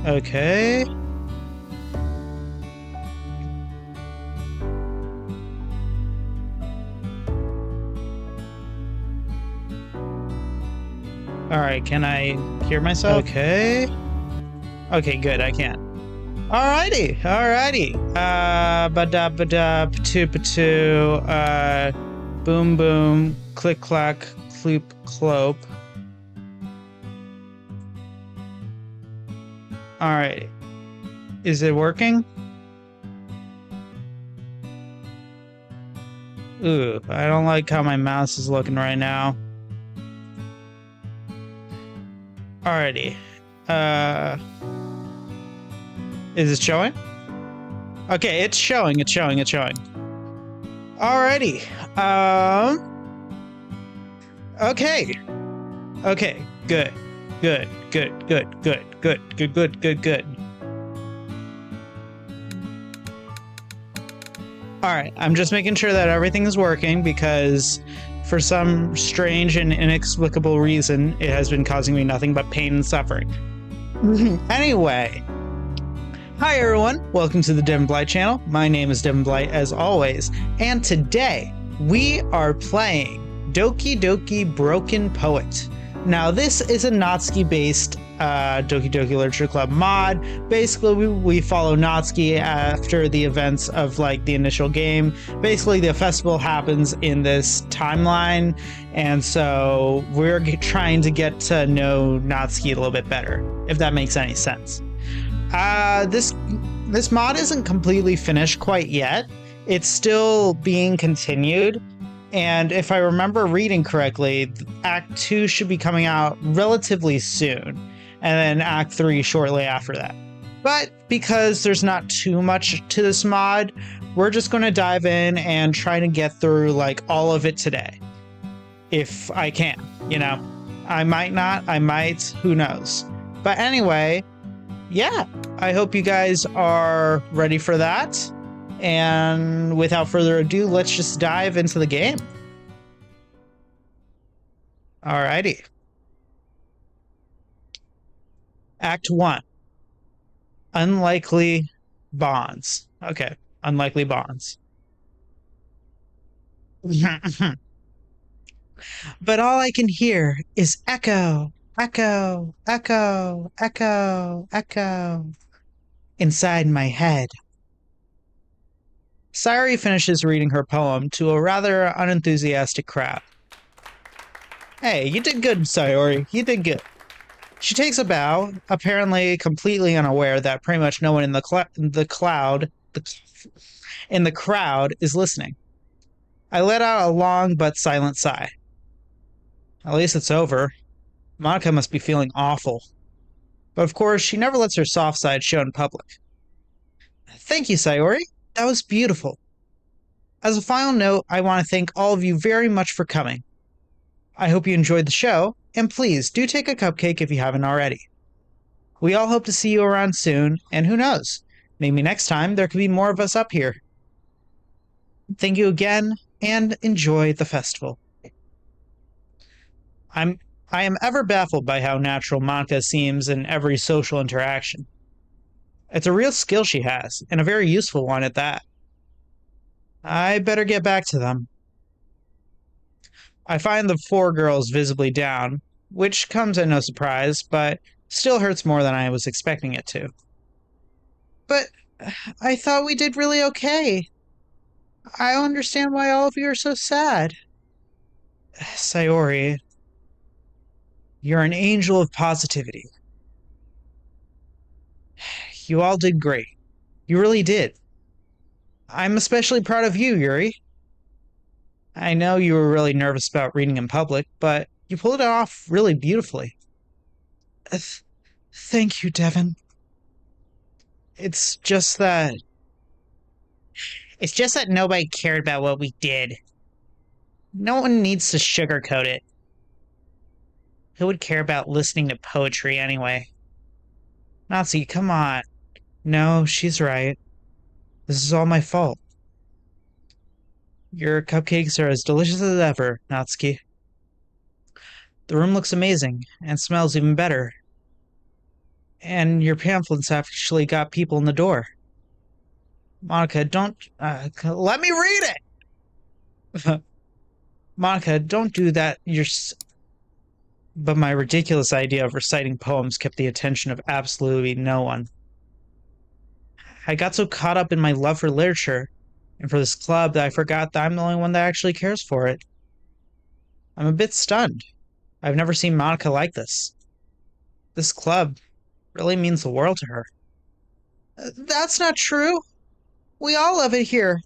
Okay. Alright, can I hear myself? Okay. Okay, good, I can. Alrighty, alrighty. Ba-da, patoo, patoo, boom, boom, click, clack, cloop, clope. Alright. Is it working? Ooh, I don't like how my mouse is looking right now. Alrighty. Is it showing? Okay, it's showing. Alrighty. Okay. Okay, good. Good. Alright, I'm just making sure that everything is working because for some strange and inexplicable reason, it has been causing me nothing but pain and suffering. Anyway. Hi everyone, welcome to the Devin Blight channel. My name is Devin Blight as always, and today we are playing Doki Doki Broken Poet. Now this is a Natsuki based Doki Doki Literature Club mod. Basically we follow Natsuki after the events of like the initial game. Basically the festival happens in this timeline, and so we're trying to get to know Natsuki a little bit better, if that makes any sense. This mod isn't completely finished quite yet. It's still being continued, and if I remember reading correctly, Act 2 should be coming out relatively soon, and then Act 3 shortly after that. But because there's not too much to this mod, we're just going to dive in and try to get through like all of it today. If I can, you know. I might not, I might, who knows. But anyway, yeah, I hope you guys are ready for that. And without further ado, let's just dive into the game. Alrighty. Act 1. Unlikely bonds. Okay, unlikely bonds. But all I can hear is echo. Echo, echo, echo, echo inside my head. Sayori finishes reading her poem to a rather unenthusiastic crowd. Hey, you did good, Sayori. You did good. She takes a bow, apparently completely unaware that pretty much no one in the crowd is listening. I let out a long but silent sigh. At least it's over. Monica must be feeling awful. But of course, she never lets her soft side show in public. Thank you, Sayori. That was beautiful. As a final note, I want to thank all of you very much for coming. I hope you enjoyed the show, and please do take a cupcake if you haven't already. We all hope to see you around soon, and who knows, maybe next time there could be more of us up here. Thank you again, and enjoy the festival. I am ever baffled by how natural Monica seems in every social interaction. It's a real skill she has, and a very useful one at that. I better get back to them. I find the 4 girls visibly down, which comes at no surprise, but still hurts more than I was expecting it to. But I thought we did really okay. I don't understand why all of you are so sad. Sayori, you're an angel of positivity. You all did great. You really did. I'm especially proud of you, Yuri. I know you were really nervous about reading in public, but you pulled it off really beautifully. Thank you, Devin. It's just that nobody cared about what we did. No one needs to sugarcoat it. Who would care about listening to poetry anyway? Natsuki, come on. No, she's right. This is all my fault. Your cupcakes are as delicious as ever, Natsuki. The room looks amazing, and smells even better. And your pamphlets actually got people in the door. Monica, don't... let me read it! Monica, don't do that. But my ridiculous idea of reciting poems kept the attention of absolutely no one. I got so caught up in my love for literature and for this club that I forgot that I'm the only one that actually cares for it. I'm a bit stunned. I've never seen Monica like this. This club really means the world to her. That's not true. We all love it here.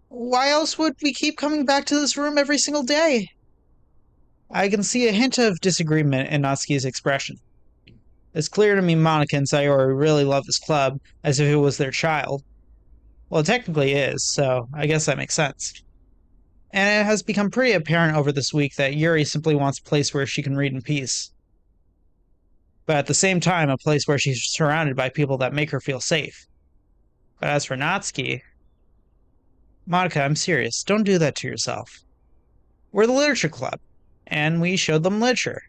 Why else would we keep coming back to this room every single day? I can see a hint of disagreement in Natsuki's expression. It's clear to me Monica and Sayori really love this club as if it was their child. Well, it technically is, so I guess that makes sense. And it has become pretty apparent over this week that Yuri simply wants a place where she can read in peace. But at the same time, a place where she's surrounded by people that make her feel safe. But as for Natsuki... Monica, I'm serious. Don't do that to yourself. We're the literature club, and we showed them literature.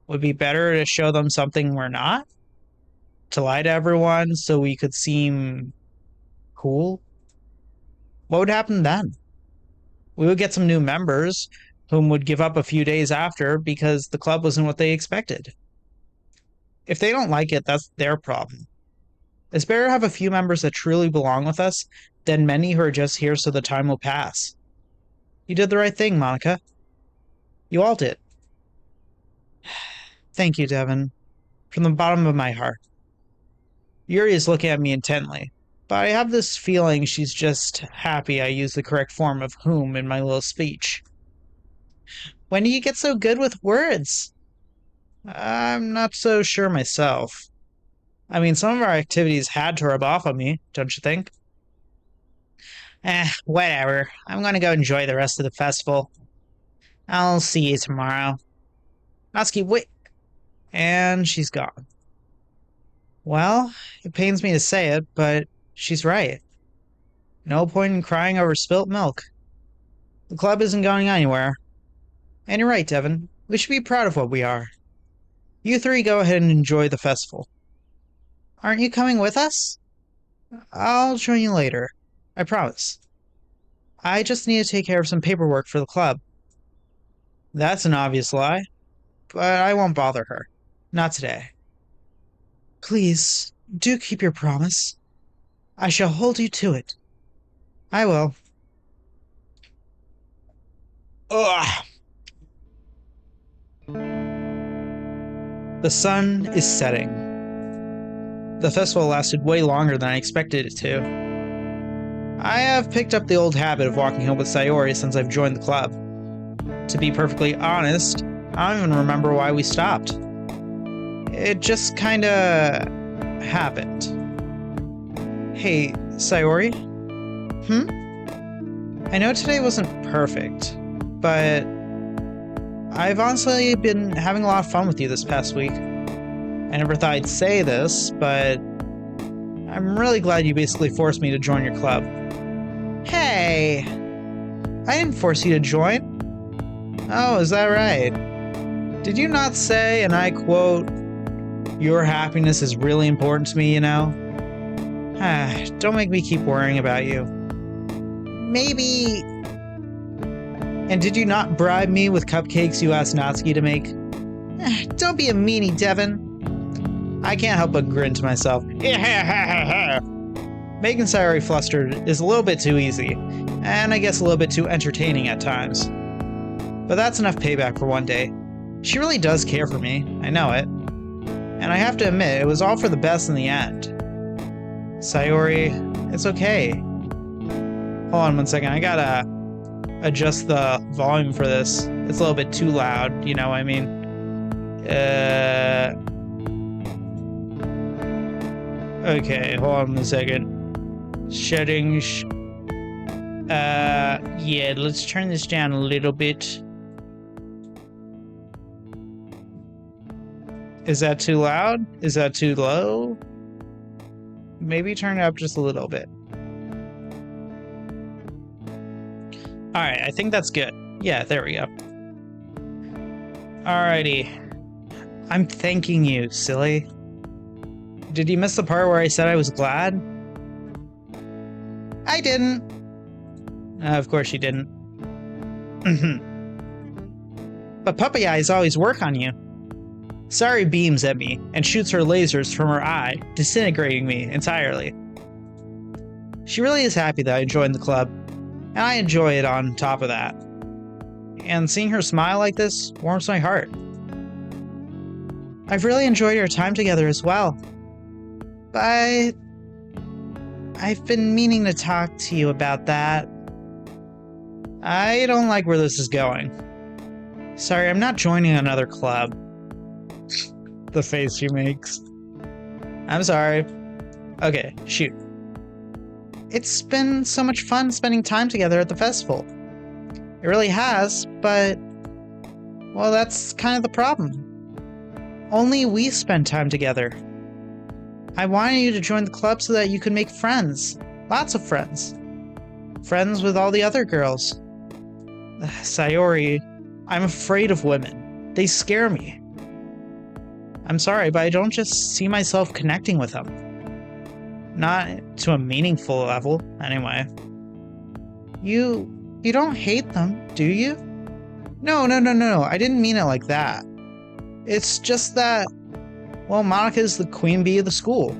Would it be better to show them something we're not? To lie to everyone so we could seem cool? What would happen then? We would get some new members whom would give up a few days after because the club wasn't what they expected. If they don't like it, that's their problem. It's better to have a few members that truly belong with us than many who are just here so the time will pass. You did the right thing, Monica. You all did. Thank you, Devin. From the bottom of my heart. Yuri is looking at me intently, but I have this feeling she's just happy I used the correct form of whom in my little speech. When do you get so good with words? I'm not so sure myself. I mean, some of our activities had to rub off on me, don't you think? Whatever. I'm gonna go enjoy the rest of the festival. I'll see you tomorrow. Natsuki, wait. And she's gone. Well, it pains me to say it, but she's right. No point in crying over spilt milk. The club isn't going anywhere. And you're right, Devin. We should be proud of what we are. You three go ahead and enjoy the festival. Aren't you coming with us? I'll join you later. I promise. I just need to take care of some paperwork for the club. That's an obvious lie, but I won't bother her. Not today. Please, do keep your promise. I shall hold you to it. I will. Ugh. The sun is setting. The festival lasted way longer than I expected it to. I have picked up the old habit of walking home with Sayori since I've joined the club. To be perfectly honest, I don't even remember why we stopped. It just kinda happened. Hey, Sayori? I know today wasn't perfect, but I've honestly been having a lot of fun with you this past week. I never thought I'd say this, but I'm really glad you basically forced me to join your club. Hey! I didn't force you to join. Oh, is that right? Did you not say, and I quote, "Your happiness is really important to me, you know?" Don't make me keep worrying about you. Maybe... And did you not bribe me with cupcakes you asked Natsuki to make? Don't be a meanie, Devin. I can't help but grin to myself. Making Sayori flustered is a little bit too easy, and I guess a little bit too entertaining at times. But that's enough payback for one day. She really does care for me, I know it. And I have to admit, it was all for the best in the end. Sayori, it's okay. Hold on one second, I gotta adjust the volume for this. It's a little bit too loud, you know what I mean? Okay, hold on a second. Settings. Yeah, let's turn this down a little bit. Is that too loud? Is that too low? Maybe turn it up just a little bit. Alright, I think that's good. Yeah, there we go. Alrighty. I'm thanking you, silly. Did you miss the part where I said I was glad? I didn't. Of course you didn't. But Puppy Eyes always work on you. Sayori beams at me and shoots her lasers from her eye, disintegrating me entirely. She really is happy that I joined the club, and I enjoy it on top of that. And seeing her smile like this warms my heart. I've really enjoyed our time together as well. But I've been meaning to talk to you about that. I don't like where this is going. Sorry, I'm not joining another club. The face she makes. I'm sorry. Okay, shoot. It's been so much fun spending time together at the festival. It really has, but... well, that's kind of the problem. Only we spend time together. I wanted you to join the club so that you could make friends. Lots of friends. Friends with all the other girls. Sayori, I'm afraid of women. They scare me. I'm sorry, but I don't just see myself connecting with them. Not to a meaningful level, anyway. You don't hate them, do you? No, I didn't mean it like that. It's just that, well, Monika's the queen bee of the school.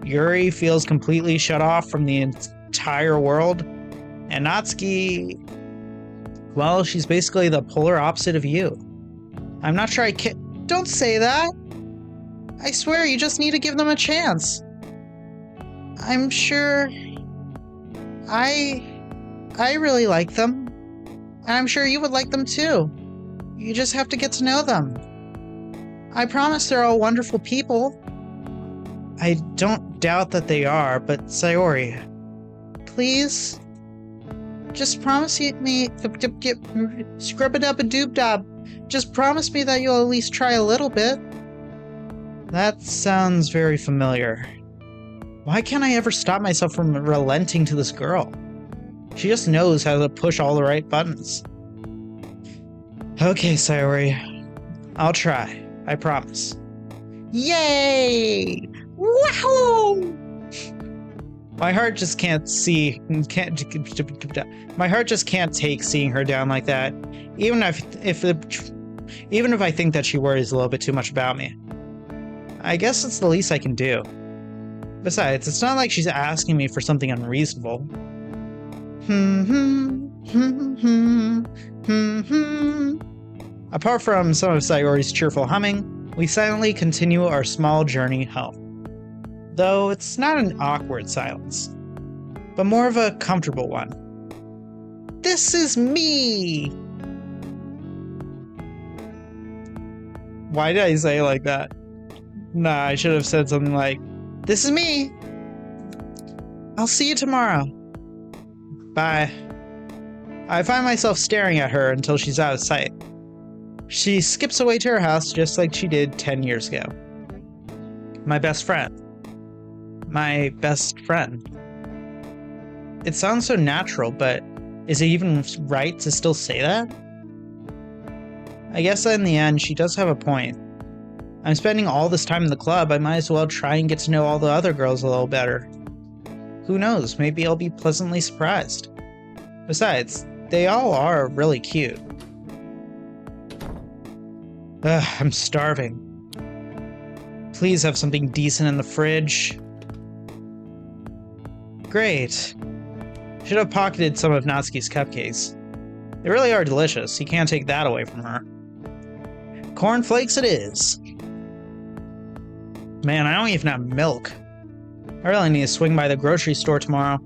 Yuri feels completely shut off from the entire world. And Natsuki, well, she's basically the polar opposite of you. I'm not sure I can. Don't say that! I swear, you just need to give them a chance. I'm sure... I really like them. And I'm sure you would like them too. You just have to get to know them. I promise they're all wonderful people. I don't doubt that they are, but Sayori, please? Just promise me... Scrub-a-dub-a-doob-dob. Just promise me that you'll at least try a little bit. That sounds very familiar. Why can't I ever stop myself from relenting to this girl? She just knows how to push all the right buttons. Okay, Sayori. I'll try. I promise. Yay! Woohoo! My heart just can't see... My heart just can't take seeing her down like that. Even if I think that she worries a little bit too much about me. I guess it's the least I can do. Besides, it's not like she's asking me for something unreasonable. Apart from some of Sayori's cheerful humming, we silently continue our small journey home. Though it's not an awkward silence, but more of a comfortable one. This is me! Why did I say it like that? Nah, I should have said something like, this is me! I'll see you tomorrow. Bye. I find myself staring at her until she's out of sight. She skips away to her house just like she did 10 years ago. My best friend. My best friend. It sounds so natural, but is it even right to still say that? I guess in the end, she does have a point. I'm spending all this time in the club, I might as well try and get to know all the other girls a little better. Who knows, maybe I'll be pleasantly surprised. Besides, they all are really cute. Ugh, I'm starving. Please have something decent in the fridge. Great. Should have pocketed some of Natsuki's cupcakes. They really are delicious, you can't take that away from her. Cornflakes it is. Man, I don't even have milk. I really need to swing by the grocery store tomorrow.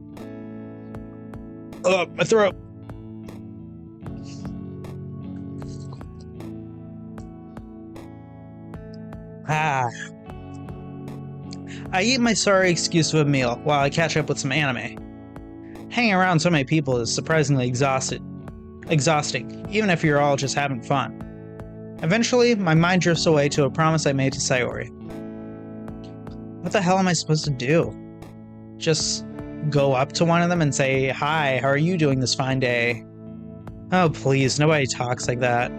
Oh, my throat. I eat my sorry excuse of a meal while I catch up with some anime. Hanging around so many people is surprisingly exhausting, even if you're all just having fun. Eventually, my mind drifts away to a promise I made to Sayori. What the hell am I supposed to do? Just go up to one of them and say, "Hi, how are you doing this fine day?" Oh please, nobody talks like that.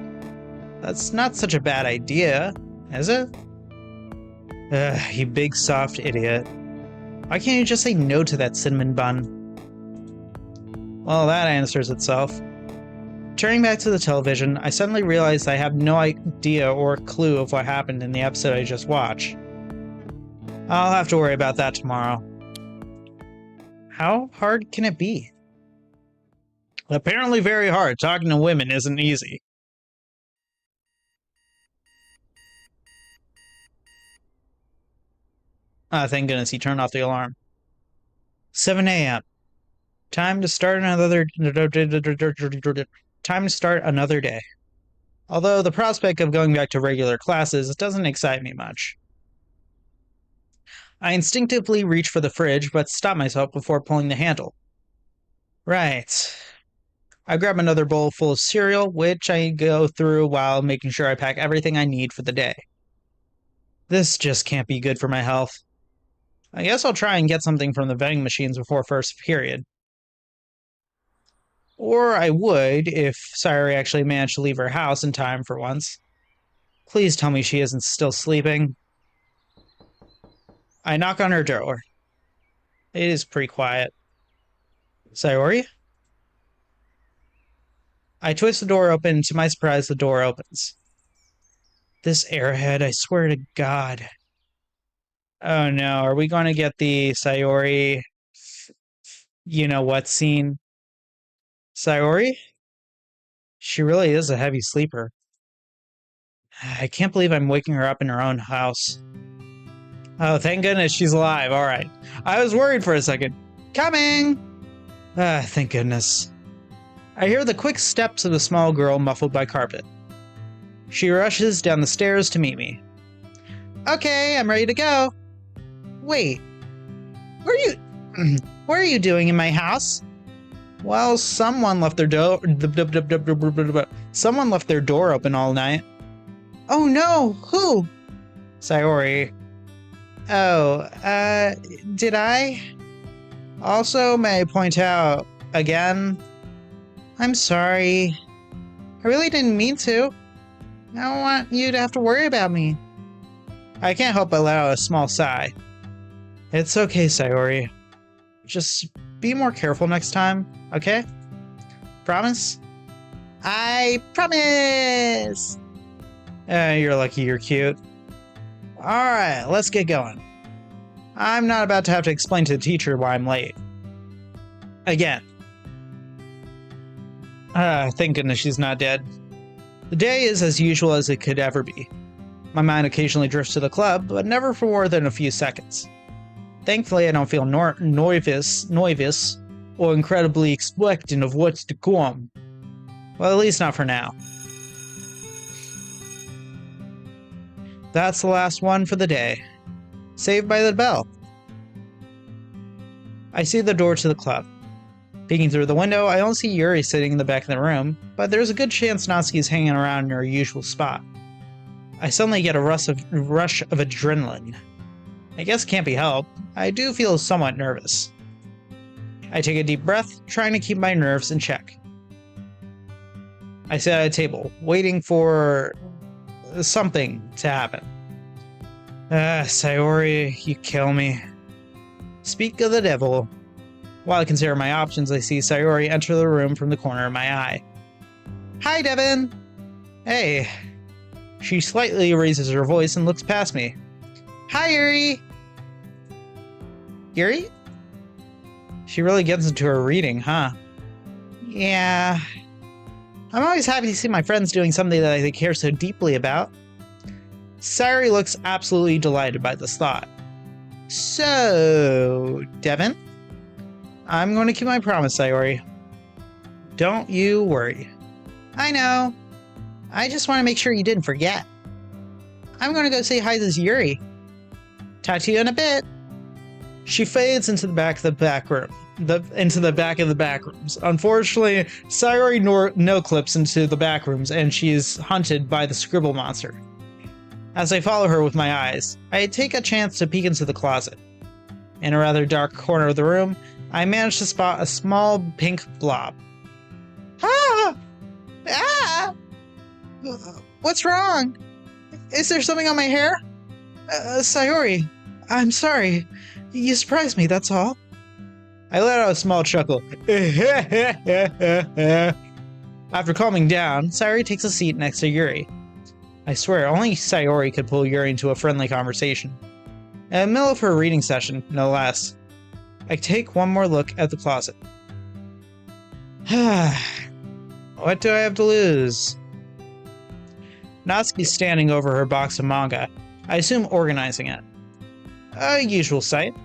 That's not such a bad idea, is it? Ugh, you big soft idiot. Why can't you just say no to that cinnamon bun? Well, that answers itself. Turning back to the television, I suddenly realized I have no idea or clue of what happened in the episode I just watched. I'll have to worry about that tomorrow. How hard can it be? Apparently very hard. Talking to women isn't easy. Thank goodness he turned off the alarm. 7 a.m. Time to start another day. Although the prospect of going back to regular classes doesn't excite me much. I instinctively reach for the fridge, but stop myself before pulling the handle. Right. I grab another bowl full of cereal, which I go through while making sure I pack everything I need for the day. This just can't be good for my health. I guess I'll try and get something from the vending machines before first period. Or I would if Sayori actually managed to leave her house in time for once. Please tell me she isn't still sleeping. I knock on her door. It is pretty quiet. Sayori? I twist the door open. To my surprise, the door opens. This airhead, I swear to God. Oh no, are we going to get the Sayori you-know-what scene? Sayori? She really is a heavy sleeper. I can't believe I'm waking her up in her own house. Oh, thank goodness she's alive. All right. I was worried for a second. Coming! Thank goodness. I hear the quick steps of a small girl muffled by carpet. She rushes down the stairs to meet me. Okay, I'm ready to go. Wait. What are you doing in my house? Well, someone left their door open all night. Oh no, who? Sayori. Oh, did I? Also, may I point out, again, I'm sorry. I really didn't mean to. I don't want you to have to worry about me. I can't help but let out a small sigh. It's okay, Sayori. Just be more careful next time, okay? Promise? I promise! You're lucky you're cute. Alright, let's get going. I'm not about to have to explain to the teacher why I'm late. Again. Thank goodness she's not dead. The day is as usual as it could ever be. My mind occasionally drifts to the club, but never for more than a few seconds. Thankfully, I don't feel nervous or incredibly expectant of what's to come. Well, at least not for now. That's the last one for the day. Saved by the bell. I see the door to the club. Peeking through the window, I only see Yuri sitting in the back of the room, but there's a good chance Natsuki is hanging around in her usual spot. I suddenly get a rush of adrenaline. I guess it can't be helped. I do feel somewhat nervous. I take a deep breath, trying to keep my nerves in check. I sit at a table, waiting for something to happen. Sayori, you kill me. Speak of the devil. While I consider my options, I see Sayori enter the room from the corner of my eye. Hi, Devin! Hey. She slightly raises her voice and looks past me. Hi, Yuri! Yuri? She really gets into her reading, huh? Yeah. I'm always happy to see my friends doing something that they care so deeply about. Sayori looks absolutely delighted by this thought. So, Devin? I'm going to keep my promise, Sayori. Don't you worry. I know. I just want to make sure you didn't forget. I'm going to go say hi to Yuri. Talk to you in a bit. She fades into the back of the back rooms. Unfortunately, Sayori no-clips into the back rooms and she is hunted by the scribble monster. As I follow her with my eyes, I take a chance to peek into the closet. In a rather dark corner of the room, I manage to spot a small pink blob. Ah! Ah! What's wrong? Is there something on my hair? Sayori, I'm sorry. You surprised me, that's all. I let out a small chuckle. After calming down, Sayori takes a seat next to Yuri. I swear, only Sayori could pull Yuri into a friendly conversation. In the middle of her reading session, no less. I take one more look at the closet. What do I have to lose? Natsuki's standing over her box of manga, I assume organizing it. A usual sight.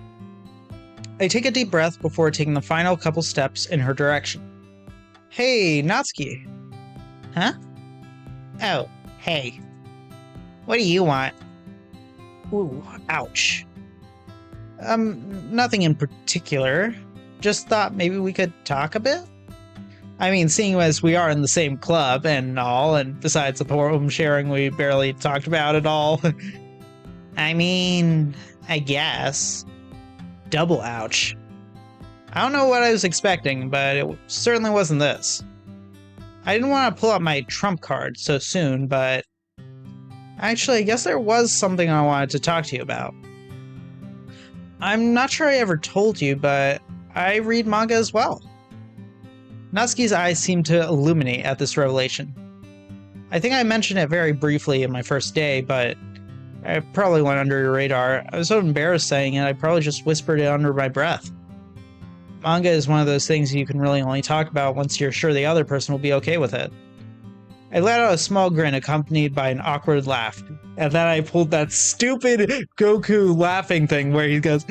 I take a deep breath before taking the final couple steps in her direction. Hey, Natsuki. Huh? Oh, hey. What do you want? Ooh, ouch. Nothing in particular. Just thought maybe we could talk a bit? I mean, seeing as we are in the same club and all, and besides the poem sharing we barely talked about at all. I mean, I guess. Double ouch. I don't know what I was expecting, but it certainly wasn't this. I didn't want to pull out my trump card so soon, but actually, I guess there was something I wanted to talk to you about. I'm not sure I ever told you, but I read manga as well. Natsuki's eyes seemed to illuminate at this revelation. I think I mentioned it very briefly in my first day, but I probably went under your radar. I was so embarrassed saying it, I probably just whispered it under my breath. Manga is one of those things you can really only talk about once you're sure the other person will be okay with it. I let out a small grin accompanied by an awkward laugh, and then I pulled that stupid Goku laughing thing where he goes...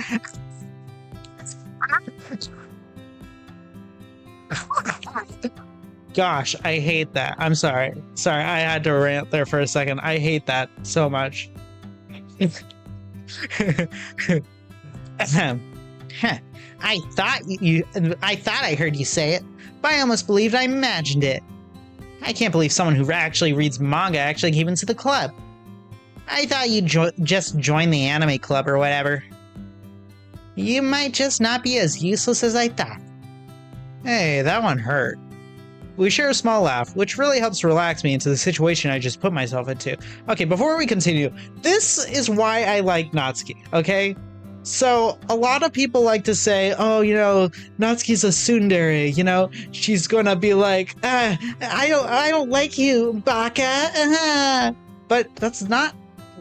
Gosh, I hate that. I'm sorry. Sorry, I had to rant there for a second. I hate that so much. I thought I heard you say it, but I almost believed I imagined it. I can't believe someone who actually reads manga actually came into the club. I thought you'd just join the anime club or whatever. You might just not be as useless as I thought. Hey, that one hurt. We share a small laugh, which really helps relax me into the situation I just put myself into. Okay, before we continue, this is why I like Natsuki, okay? So, a lot of people like to say, oh, you know, Natsuki's a tsundere, you know? She's gonna be like, I don't like you, baka, But that's not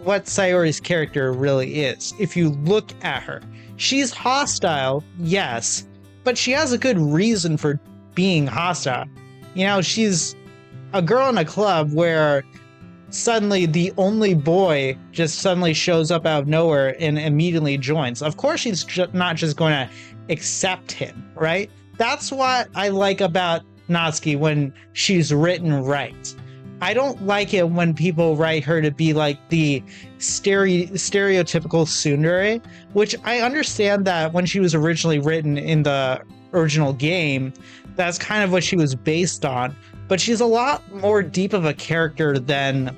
what Sayori's character really is, if you look at her. She's hostile, yes, but she has a good reason for being hostile. You know, she's a girl in a club where suddenly the only boy just suddenly shows up out of nowhere and immediately joins. Of course, she's not just going to accept him, right? That's what I like about Natsuki when she's written right. I don't like it when people write her to be like the stereotypical tsundere, which I understand that when she was originally written in the original game, that's kind of what she was based on, but she's a lot more deep of a character than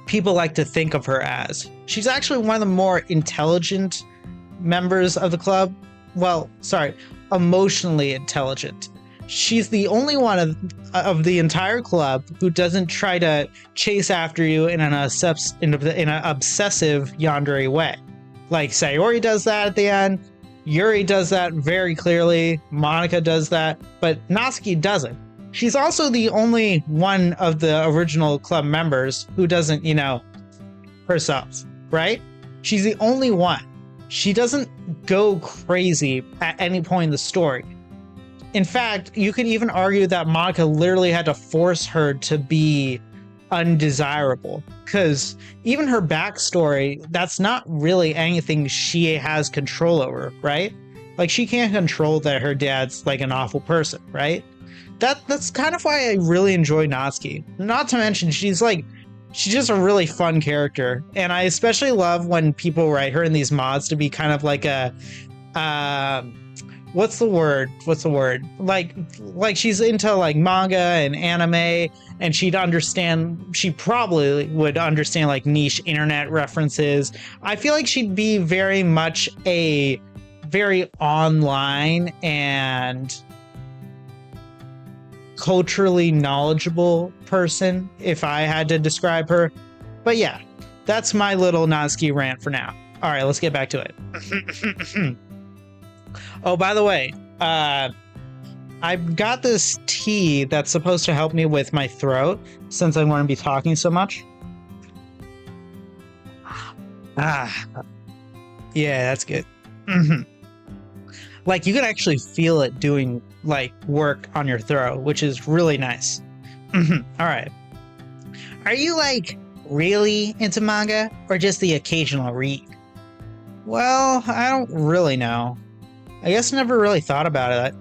people like to think of her as. She's actually one of the more intelligent members of the club. Well, sorry, emotionally intelligent. She's the only one of the entire club who doesn't try to chase after you in an obsessive yandere way. Like Sayori does that at the end, Yuri does that very clearly, Monica does that, but Natsuki doesn't. She's also the only one of the original club members who doesn't, you know, herself, right? She's the only one. She doesn't go crazy at any point in the story. In fact, you could even argue that Monica literally had to force her to be undesirable, because even her backstory, that's not really anything she has control over, right? Like, she can't control that her dad's like an awful person, right? That's kind of why I really enjoy Natsuki. Not to mention, she's just a really fun character, and I especially love when people write her in these mods to be kind of like a what's the word? Like she's into like manga and anime, and she probably would understand like niche internet references. I feel like she'd be very much a very online and culturally knowledgeable person if I had to describe her. But yeah, That's my little Natsuki rant for now. All right, let's get back to it. Oh, by the way, I've got this tea that's supposed to help me with my throat since I'm going to be talking so much. Yeah, that's good. Like, you can actually feel it doing, like, work on your throat, which is really nice. All right. Are you, like, really into manga or just the occasional read? Well, I don't really know. I guess I never really thought about it.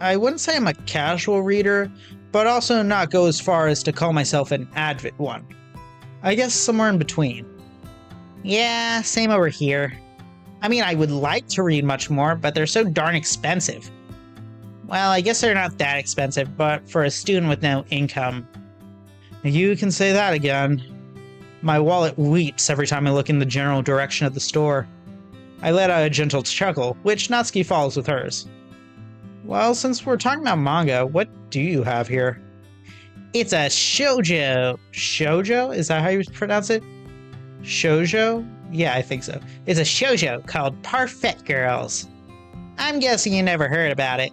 I wouldn't say I'm a casual reader, but also not go as far as to call myself an avid one. I guess somewhere in between. Yeah, same over here. I mean, I would like to read much more, but they're so darn expensive. Well, I guess they're not that expensive, but for a student with no income. You can say that again. My wallet weeps every time I look in the general direction of the store. I let out a gentle chuckle, which Natsuki follows with hers. Well, since we're talking about manga, what do you have here? It's a shoujo. Shoujo? Is that how you pronounce it? Shoujo? Yeah, I think so. It's a shoujo called Parfait Girls. I'm guessing you never heard about it.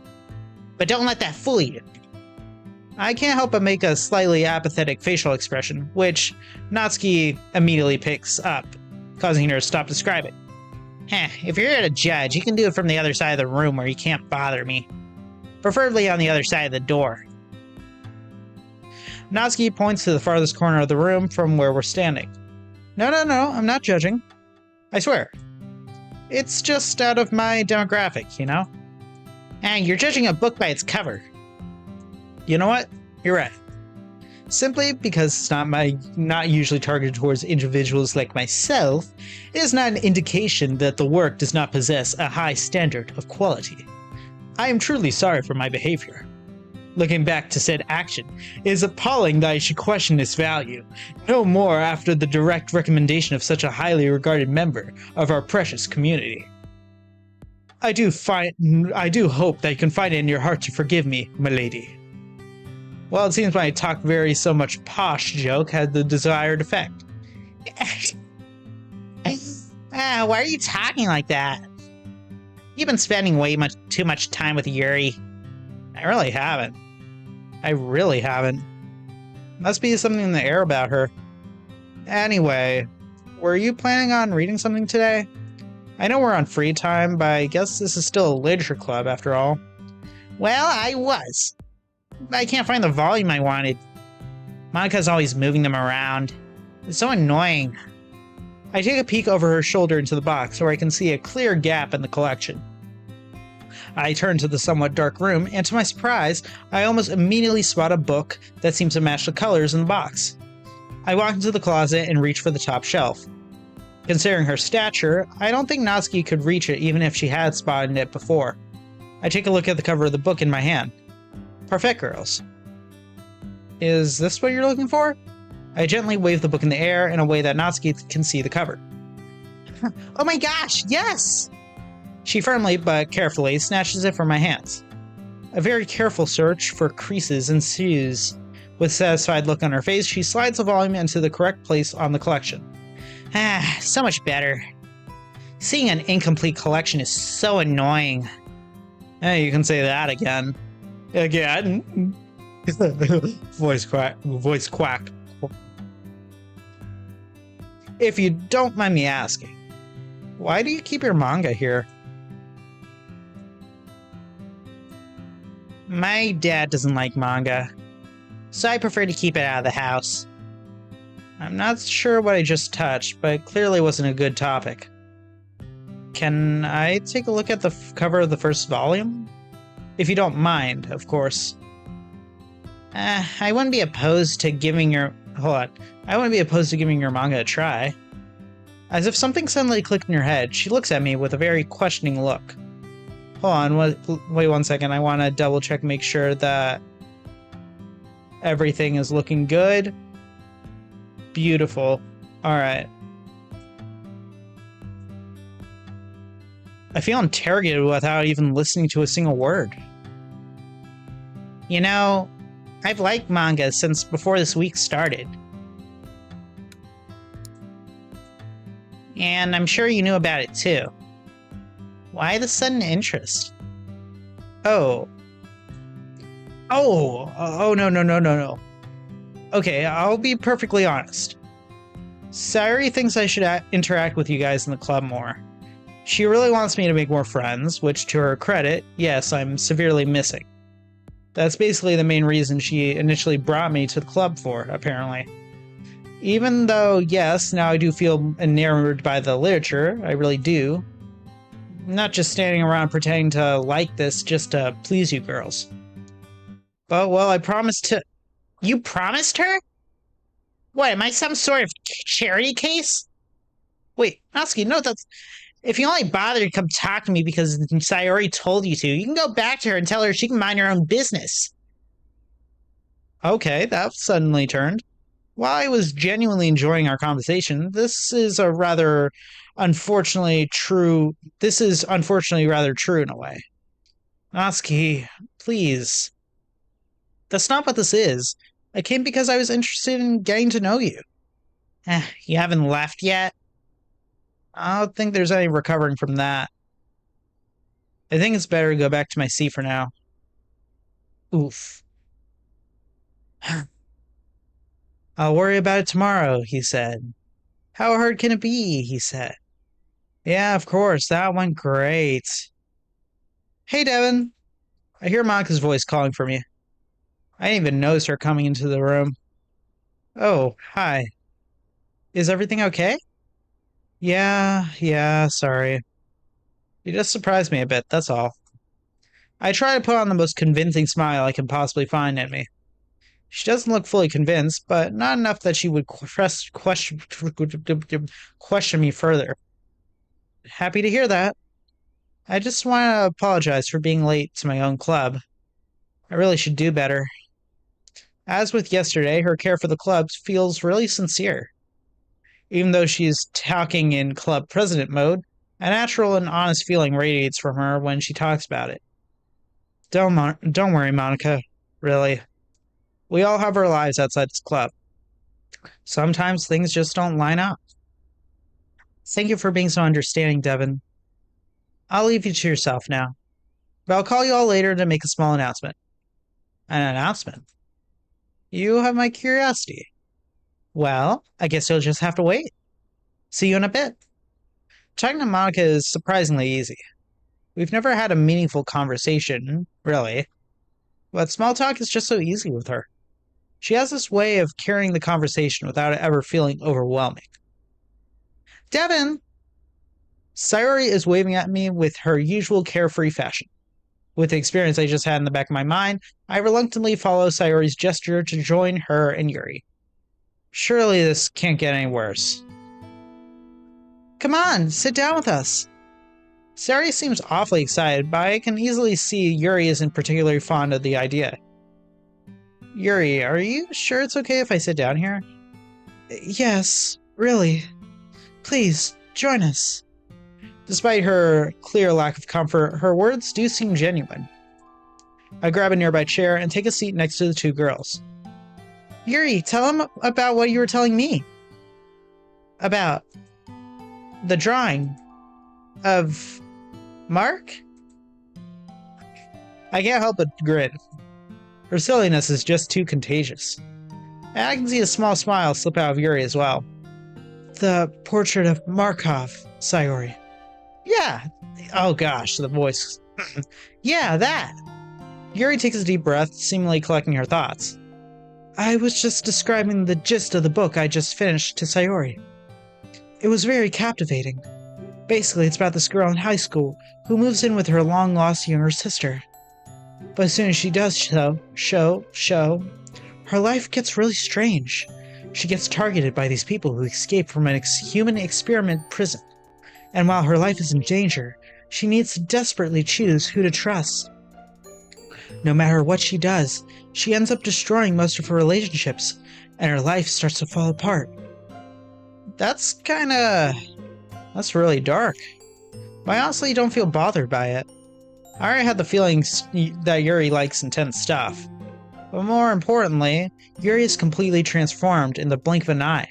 But don't let that fool you. I can't help but make a slightly apathetic facial expression, which Natsuki immediately picks up, causing her to stop describing. If you're here to judge, you can do it from the other side of the room where you can't bother me. Preferably on the other side of the door. Natsuki points to the farthest corner of the room from where we're standing. No, I'm not judging. I swear. It's just out of my demographic, you know? And you're judging a book by its cover. You know what? You're right. Simply because it's not usually targeted towards individuals like myself, it is not an indication that the work does not possess a high standard of quality. I am truly sorry for my behavior. Looking back to said action, it is appalling that I should question its value, no more after the direct recommendation of such a highly regarded member of our precious community. I do hope that you can find it in your heart to forgive me, milady. Well, it seems my talk so much posh joke had the desired effect. Why are you talking like that? You've been spending too much time with Yuri. I really haven't. Must be something in the air about her. Anyway, were you planning on reading something today? I know we're on free time, but I guess this is still a literature club after all. Well, I was. I can't find the volume I wanted. Monika's always moving them around. It's so annoying. I take a peek over her shoulder into the box where I can see a clear gap in the collection. I turn to the somewhat dark room, and to my surprise, I almost immediately spot a book that seems to match the colors in the box. I walk into the closet and reach for the top shelf. Considering her stature, I don't think Natsuki could reach it even if she had spotted it before. I take a look at the cover of the book in my hand. Parfait Girls. Is this what you're looking for? I gently wave the book in the air in a way that Natsuki can see the cover. Oh my gosh, yes! She firmly but carefully snatches it from my hands. A very careful search for creases ensues. With a satisfied look on her face, she slides the volume into the correct place on the collection. So much better. Seeing an incomplete collection is so annoying. You can say that again. Again? Voice quack. If you don't mind me asking, why do you keep your manga here? My dad doesn't like manga, so I prefer to keep it out of the house. I'm not sure what I just touched, but it clearly wasn't a good topic. Can I take a look at the cover of the first volume? If you don't mind, of course. I wouldn't be opposed to giving your... Hold on. I wouldn't be opposed to giving your manga a try. As if something suddenly clicked in her head, she looks at me with a very questioning look. Hold on, wait 1 second. I want to double check, make sure that everything is looking good. Beautiful. Alright. I feel interrogated without even listening to a single word. You know, I've liked manga since before this week started. And I'm sure you knew about it too. Why the sudden interest? Oh, no. Okay, I'll be perfectly honest. Sayori thinks I should interact with you guys in the club more. She really wants me to make more friends, which to her credit, yes, I'm severely missing. That's basically the main reason she initially brought me to the club for, apparently. Even though, yes, now I do feel enamored by the literature, I really do. I'm not just standing around pretending to like this just to please you girls. But, well, I promised to... You promised her? What, am I some sort of charity case? Wait, Natsuki, no, that's... If you only bother to come talk to me because Sayori told you to, you can go back to her and tell her she can mind her own business. Okay, that suddenly turned. While I was genuinely enjoying our conversation, this is unfortunately rather true in a way. Natsuki, please. That's not what this is. I came because I was interested in getting to know you. You haven't left yet? I don't think there's any recovering from that. I think it's better to go back to my seat for now. Oof. I'll worry about it tomorrow, he said. How hard can it be, he said. Yeah, of course, that went great. Hey, Devin. I hear Monika's voice calling for me. I didn't even notice her coming into the room. Oh, hi. Is everything okay? Yeah, sorry. You just surprised me a bit, that's all. I try to put on the most convincing smile I can possibly find in me. She doesn't look fully convinced, but not enough that she would question me further. Happy to hear that. I just want to apologize for being late to my own club. I really should do better. As with yesterday, her care for the club feels really sincere. Even though she's talking in club president mode, a natural and honest feeling radiates from her when she talks about it. Don't worry, Monika. Really. We all have our lives outside this club. Sometimes things just don't line up. Thank you for being so understanding, Devin. I'll leave you to yourself now. But I'll call you all later to make a small announcement. An announcement? You have my curiosity. Well, I guess you'll just have to wait. See you in a bit. Talking to Monika is surprisingly easy. We've never had a meaningful conversation, really. But small talk is just so easy with her. She has this way of carrying the conversation without it ever feeling overwhelming. Devin! Sayori is waving at me with her usual carefree fashion. With the experience I just had in the back of my mind, I reluctantly follow Sayori's gesture to join her and Yuri. Surely this can't get any worse. Come on, sit down with us. Sayori seems awfully excited, but I can easily see Yuri isn't particularly fond of the idea. Yuri, are you sure it's okay if I sit down here? Yes, really. Please, join us. Despite her clear lack of comfort, her words do seem genuine. I grab a nearby chair and take a seat next to the two girls. Yuri, tell them about what you were telling me. About the drawing of Mark? I can't help but grin. Her silliness is just too contagious. And I can see a small smile slip out of Yuri as well. The portrait of Markov, Sayori. Yeah. Oh gosh, the voice. Yeah, that. Yuri takes a deep breath, seemingly collecting her thoughts. I was just describing the gist of the book I just finished to Sayori. It was very captivating. Basically, it's about this girl in high school who moves in with her long-lost younger sister. But as soon as she does show, her life gets really strange. She gets targeted by these people who escape from an human experiment prison. And while her life is in danger, she needs to desperately choose who to trust. No matter what she does, she ends up destroying most of her relationships, and her life starts to fall apart. That's really dark. But I honestly don't feel bothered by it. I already had the feelings that Yuri likes intense stuff. But more importantly, Yuri is completely transformed in the blink of an eye.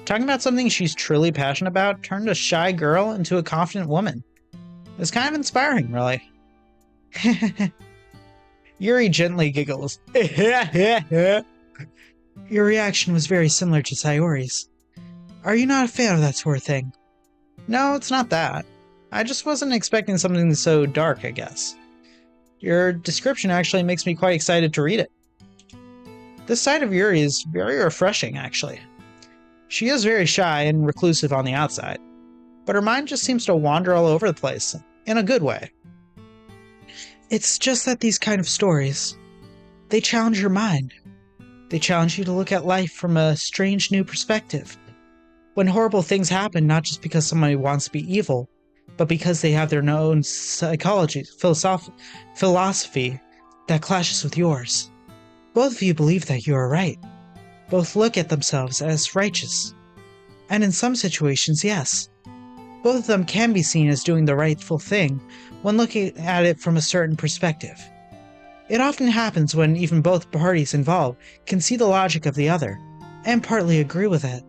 Talking about something she's truly passionate about turned a shy girl into a confident woman. It's kind of inspiring, really. Yuri gently giggles. Your reaction was very similar to Sayori's. Are you not a fan of that sort of thing? No, it's not that. I just wasn't expecting something so dark, I guess. Your description actually makes me quite excited to read it. This side of Yuri is very refreshing, actually. She is very shy and reclusive on the outside, but her mind just seems to wander all over the place, in a good way. It's just that these kind of stories, they challenge your mind. They challenge you to look at life from a strange new perspective. When horrible things happen, not just because somebody wants to be evil, but because they have their own psychology, philosophy that clashes with yours. Both of you believe that you are right. Both look at themselves as righteous. And in some situations, yes. Both of them can be seen as doing the rightful thing when looking at it from a certain perspective. It often happens when even both parties involved can see the logic of the other, and partly agree with it.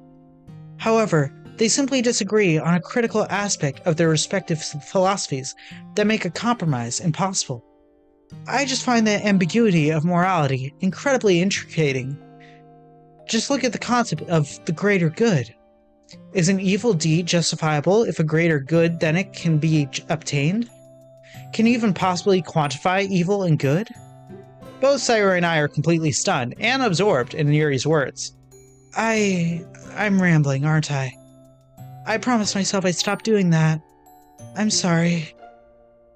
However, they simply disagree on a critical aspect of their respective philosophies that make a compromise impossible. I just find the ambiguity of morality incredibly intriguing. Just look at the concept of the greater good. Is an evil deed justifiable if a greater good than it can be obtained? Can you even possibly quantify evil and good? Both Sayori and I are completely stunned and absorbed in Yuri's words. I'm rambling, aren't I? I promised myself I'd stop doing that. I'm sorry.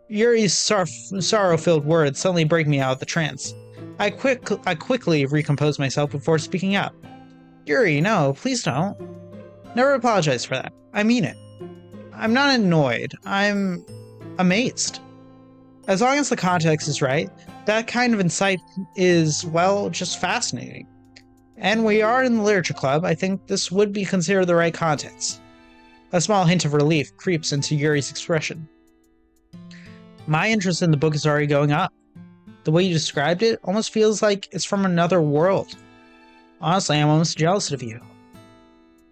Yuri's sorrow-filled words suddenly break me out of the trance. I quickly recompose myself before speaking up. Yuri, no, please don't. Never apologize for that. I mean it. I'm not annoyed. I'm amazed. As long as the context is right, that kind of insight is, well, just fascinating. And we are in the literature club, I think this would be considered the right context. A small hint of relief creeps into Yuri's expression. My interest in the book is already going up. The way you described it almost feels like it's from another world. Honestly, I'm almost jealous of you.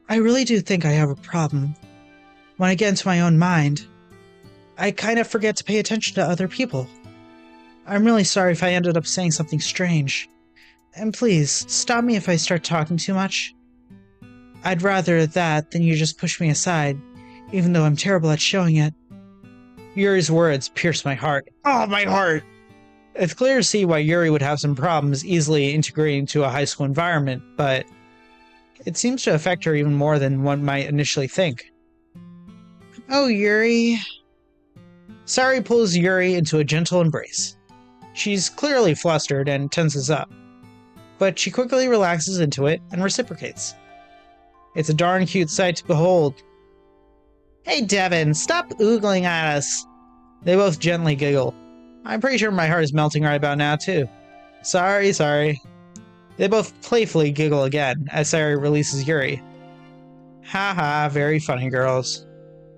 I really do think I have a problem. When I get into my own mind, I kind of forget to pay attention to other people. I'm really sorry if I ended up saying something strange. And please, stop me if I start talking too much. I'd rather that than you just push me aside, even though I'm terrible at showing it. Yuri's words pierce my heart. Oh, my heart! It's clear to see why Yuri would have some problems easily integrating to a high school environment, but it seems to affect her even more than one might initially think. Oh, Yuri. Sayori pulls Yuri into a gentle embrace. She's clearly flustered and tenses up, but she quickly relaxes into it and reciprocates. It's a darn cute sight to behold. Hey, Devin, stop oogling at us. They both gently giggle. I'm pretty sure my heart is melting right about now, too. Sorry. They both playfully giggle again as Sayori releases Yuri. Haha, very funny girls.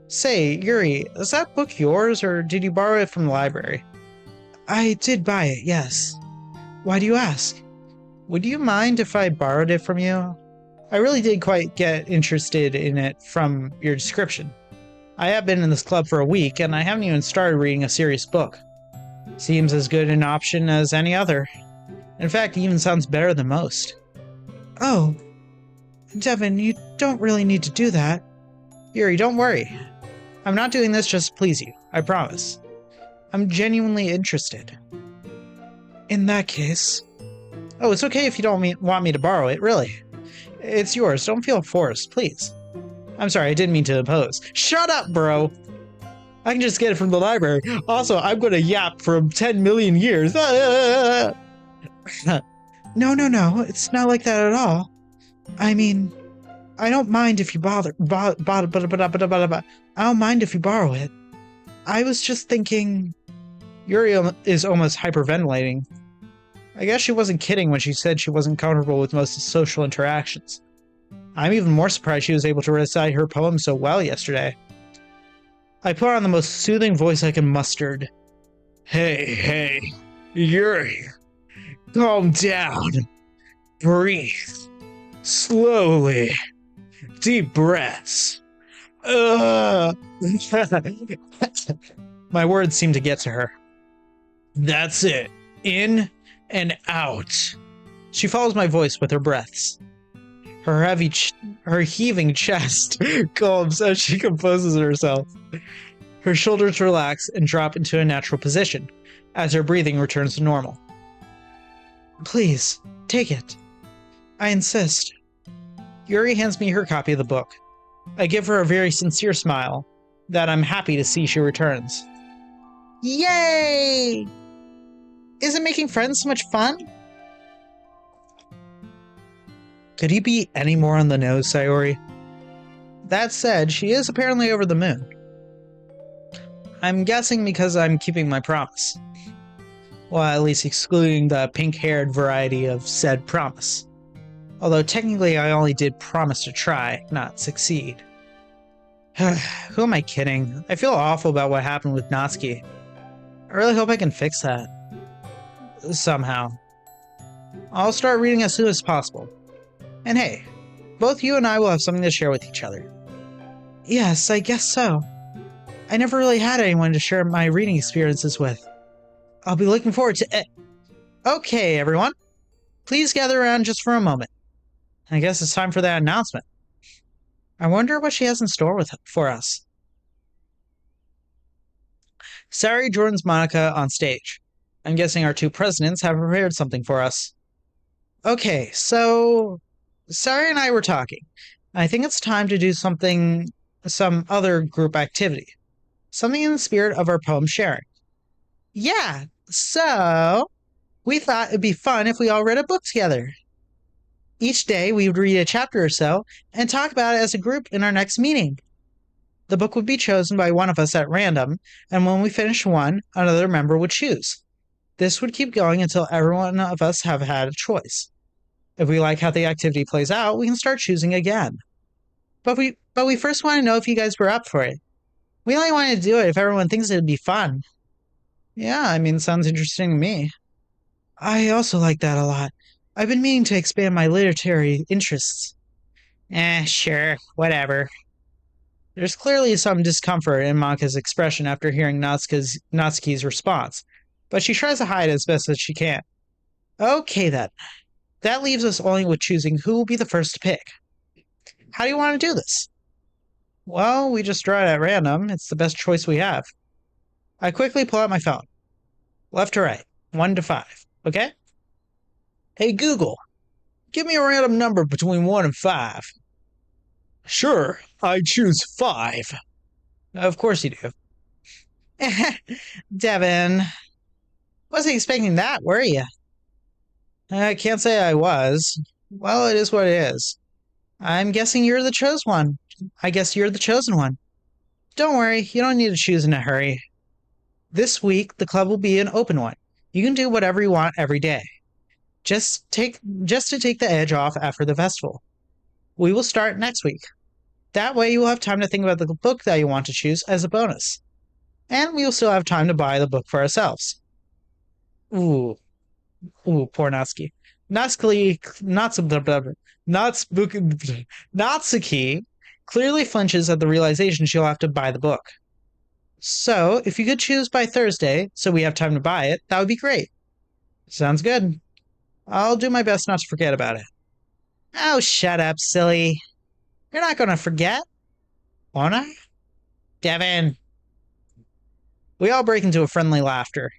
Say, Yuri, is that book yours, or did you borrow it from the library? I did buy it, yes. Why do you ask? Would you mind if I borrowed it from you? I really did quite get interested in it from your description. I have been in this club for a week, and I haven't even started reading a serious book. Seems as good an option as any other. In fact, it even sounds better than most. Oh, Devin, you don't really need to do that. Yuri, don't worry. I'm not doing this just to please you, I promise. I'm genuinely interested. In that case... Oh, it's okay if you don't want me to borrow it, really. It's yours, don't feel forced, please. I'm sorry, I didn't mean to oppose. Shut up, bro! I can just get it from the library. Also, I'm gonna yap for 10 million years. No, it's not like that at all. I mean, I don't mind if you I don't mind if you borrow it. I was just thinking... Yuri is almost hyperventilating. I guess she wasn't kidding when she said she wasn't comfortable with most social interactions. I'm even more surprised she was able to recite her poem so well yesterday. I put on the most soothing voice I can muster. Hey, Yuri, calm down. Breathe. Slowly. Deep breaths. Ugh. My words seem to get to her. That's it. In and out. She follows my voice with her breaths. Her heaving chest calms as she composes herself. Her shoulders relax and drop into a natural position as her breathing returns to normal. Please, take it. I insist. Yuri hands me her copy of the book. I give her a very sincere smile that I'm happy to see she returns. Yay! Isn't making friends so much fun? Could he be any more on the nose, Sayori? That said, she is apparently over the moon. I'm guessing because I'm keeping my promise. Well, at least excluding the pink-haired variety of said promise. Although technically I only did promise to try, not succeed. Who am I kidding? I feel awful about what happened with Natsuki. I really hope I can fix that. Somehow. I'll start reading as soon as possible. And hey, both you and I will have something to share with each other. Yes, I guess so. I never really had anyone to share my reading experiences with. I'll be looking forward to it. Okay, everyone. Please gather around just for a moment. I guess it's time for that announcement. I wonder what she has in store for us. Sayori joins Monica on stage. I'm guessing our two presidents have prepared something for us. Okay, so Sayori and I were talking. I think it's time to do some other group activity. Something in the spirit of our poem sharing. Yeah, so we thought it'd be fun if we all read a book together. Each day we would read a chapter or so and talk about it as a group in our next meeting. The book would be chosen by one of us at random, and when we finished one, another member would choose. This would keep going until every one of us have had a choice. If we like how the activity plays out, we can start choosing again. But we first want to know if you guys were up for it. We only want to do it if everyone thinks it'd be fun. Yeah, I mean, sounds interesting to me. I also like that a lot. I've been meaning to expand my literary interests. Sure, whatever. There's clearly some discomfort in Maka's expression after hearing Natsuki's response, but she tries to hide as best as she can. Okay then. That leaves us only with choosing who will be the first to pick. How do you want to do this? Well, we just draw it at random. It's the best choice we have. I quickly pull out my phone. Left to right, 1 to 5, okay? Hey Google, give me a random number between 1 and 5. Sure, I choose 5. Of course you do. Devin, wasn't expecting that, were you? I can't say I was. Well, it is what it is. I'm guessing you're the chosen one. I guess you're the chosen one. Don't worry, you don't need to choose in a hurry. This week, the club will be an open one. You can do whatever you want every day. Just to take the edge off after the festival. We will start next week. That way you will have time to think about the book that you want to choose as a bonus. And we will still have time to buy the book for ourselves. Ooh, poor Natsuki. Natsuki clearly flinches at the realization she'll have to buy the book. So, if you could choose by Thursday, so we have time to buy it, that would be great. Sounds good. I'll do my best not to forget about it. Oh, shut up, silly. You're not going to forget. Won't I? Devin. We all break into a friendly laughter.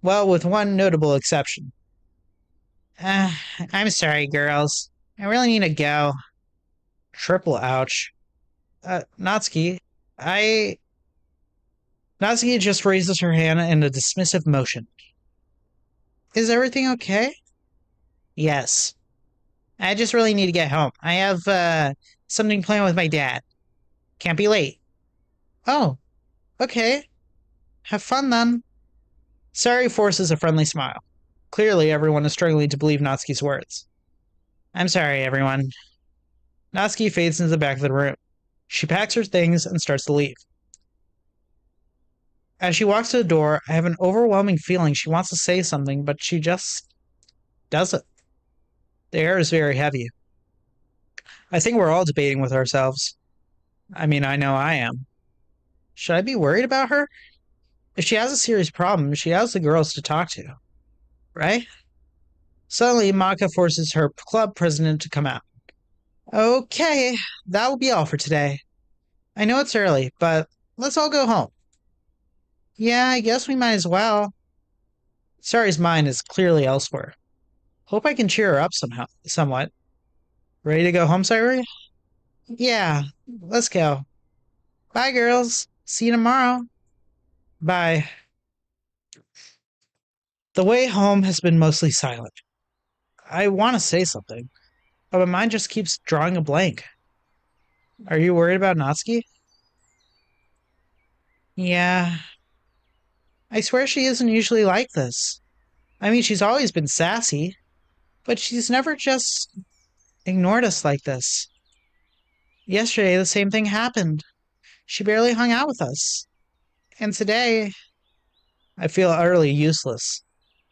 Well, with one notable exception. I'm sorry, girls. I really need to go. Triple ouch. Natsuki, Natsuki just raises her hand in a dismissive motion. Is everything okay? Yes. I just really need to get home. I have, something planned with my dad. Can't be late. Oh, okay. Have fun then. Sayori forces a friendly smile. Clearly, everyone is struggling to believe Natsuki's words. I'm sorry, everyone. Natsuki fades into the back of the room. She packs her things and starts to leave. As she walks to the door, I have an overwhelming feeling she wants to say something, but she just doesn't. The air is very heavy. I think we're all debating with ourselves. I mean, I know I am. Should I be worried about her? If she has a serious problem, she has the girls to talk to, right? Suddenly, Maka forces her club president to come out. Okay, that will be all for today. I know it's early, but let's all go home. Yeah, I guess we might as well. Sari's mind is clearly elsewhere. Hope I can cheer her up somewhat. Ready to go home, Sari? Yeah, let's go. Bye, girls. See you tomorrow. Bye. The way home has been mostly silent. I want to say something, but my mind just keeps drawing a blank. Are you worried about Natsuki? Yeah. I swear she isn't usually like this. I mean, she's always been sassy, but she's never just ignored us like this. Yesterday, the same thing happened. She barely hung out with us. And today, I feel utterly useless.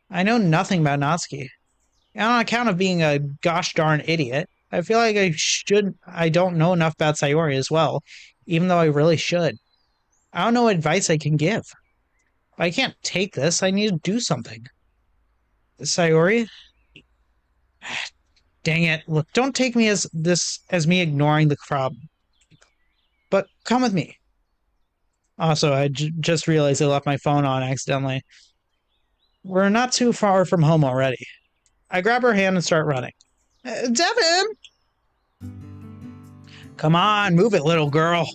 I know nothing about Natsuki. And on account of being a gosh darn idiot, I feel like I don't know enough about Sayori as well, even though I really should. I don't know what advice I can give. I can't take this, I need to do something. Sayori? Dang it, look, don't take me as me ignoring the problem. But come with me. Also, I just realized I left my phone on accidentally. We're not too far from home already. I grab her hand and start running. Devin! Come on, move it, little girl.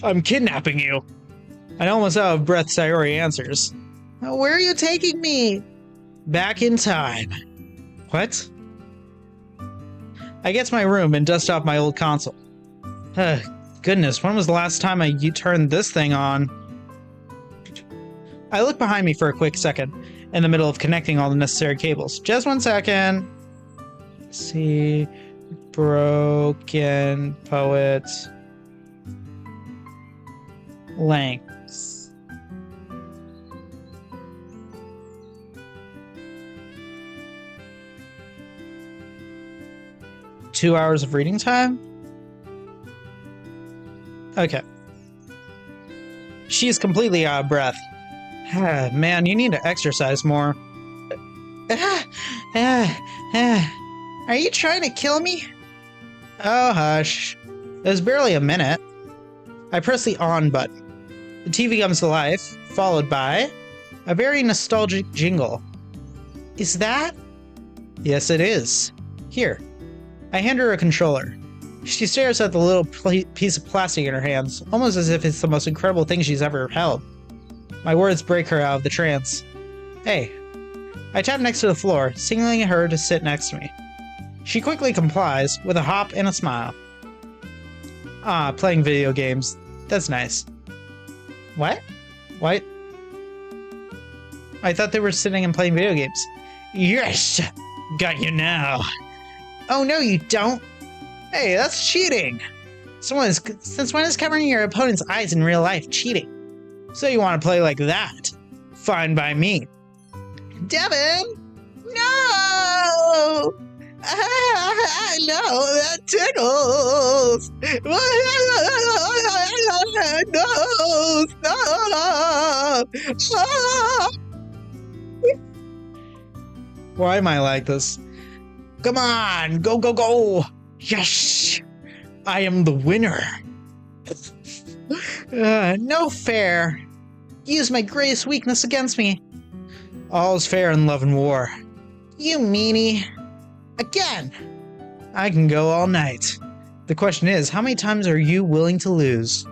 I'm kidnapping you. I almost out of breath, Sayori answers. Where are you taking me? Back in time. What? I get to my room and dust off my old console. Goodness, when was the last time you turned this thing on? I look behind me for a quick second, in the middle of connecting all the necessary cables. Just 1 second. See, broken poet length. Two hours of reading time? Okay. She's completely out of breath. Man, you need to exercise more. Are you trying to kill me? Oh, hush. It was barely a minute. I press the on button. The TV comes to life, followed by a very nostalgic jingle. Is that? Yes, it is. Here. I hand her a controller. She stares at the little piece of plastic in her hands, almost as if it's the most incredible thing she's ever held. My words break her out of the trance. Hey. I tap next to the floor, signaling her to sit next to me. She quickly complies, with a hop and a smile. Ah, playing video games. That's nice. What? What? I thought they were sitting and playing video games. Yes! Got you now. Oh no, you don't. Hey, that's cheating. Since when is covering your opponent's eyes in real life cheating? So you want to play like that? Fine by me. Devin! No! No, that tickles! No! Why am I like this? Come on! Go, go, go! Yes! I am the winner! No fair! Use my greatest weakness against me! All's fair in love and war. You meanie! Again! I can go all night. The question is, how many times are you willing to lose?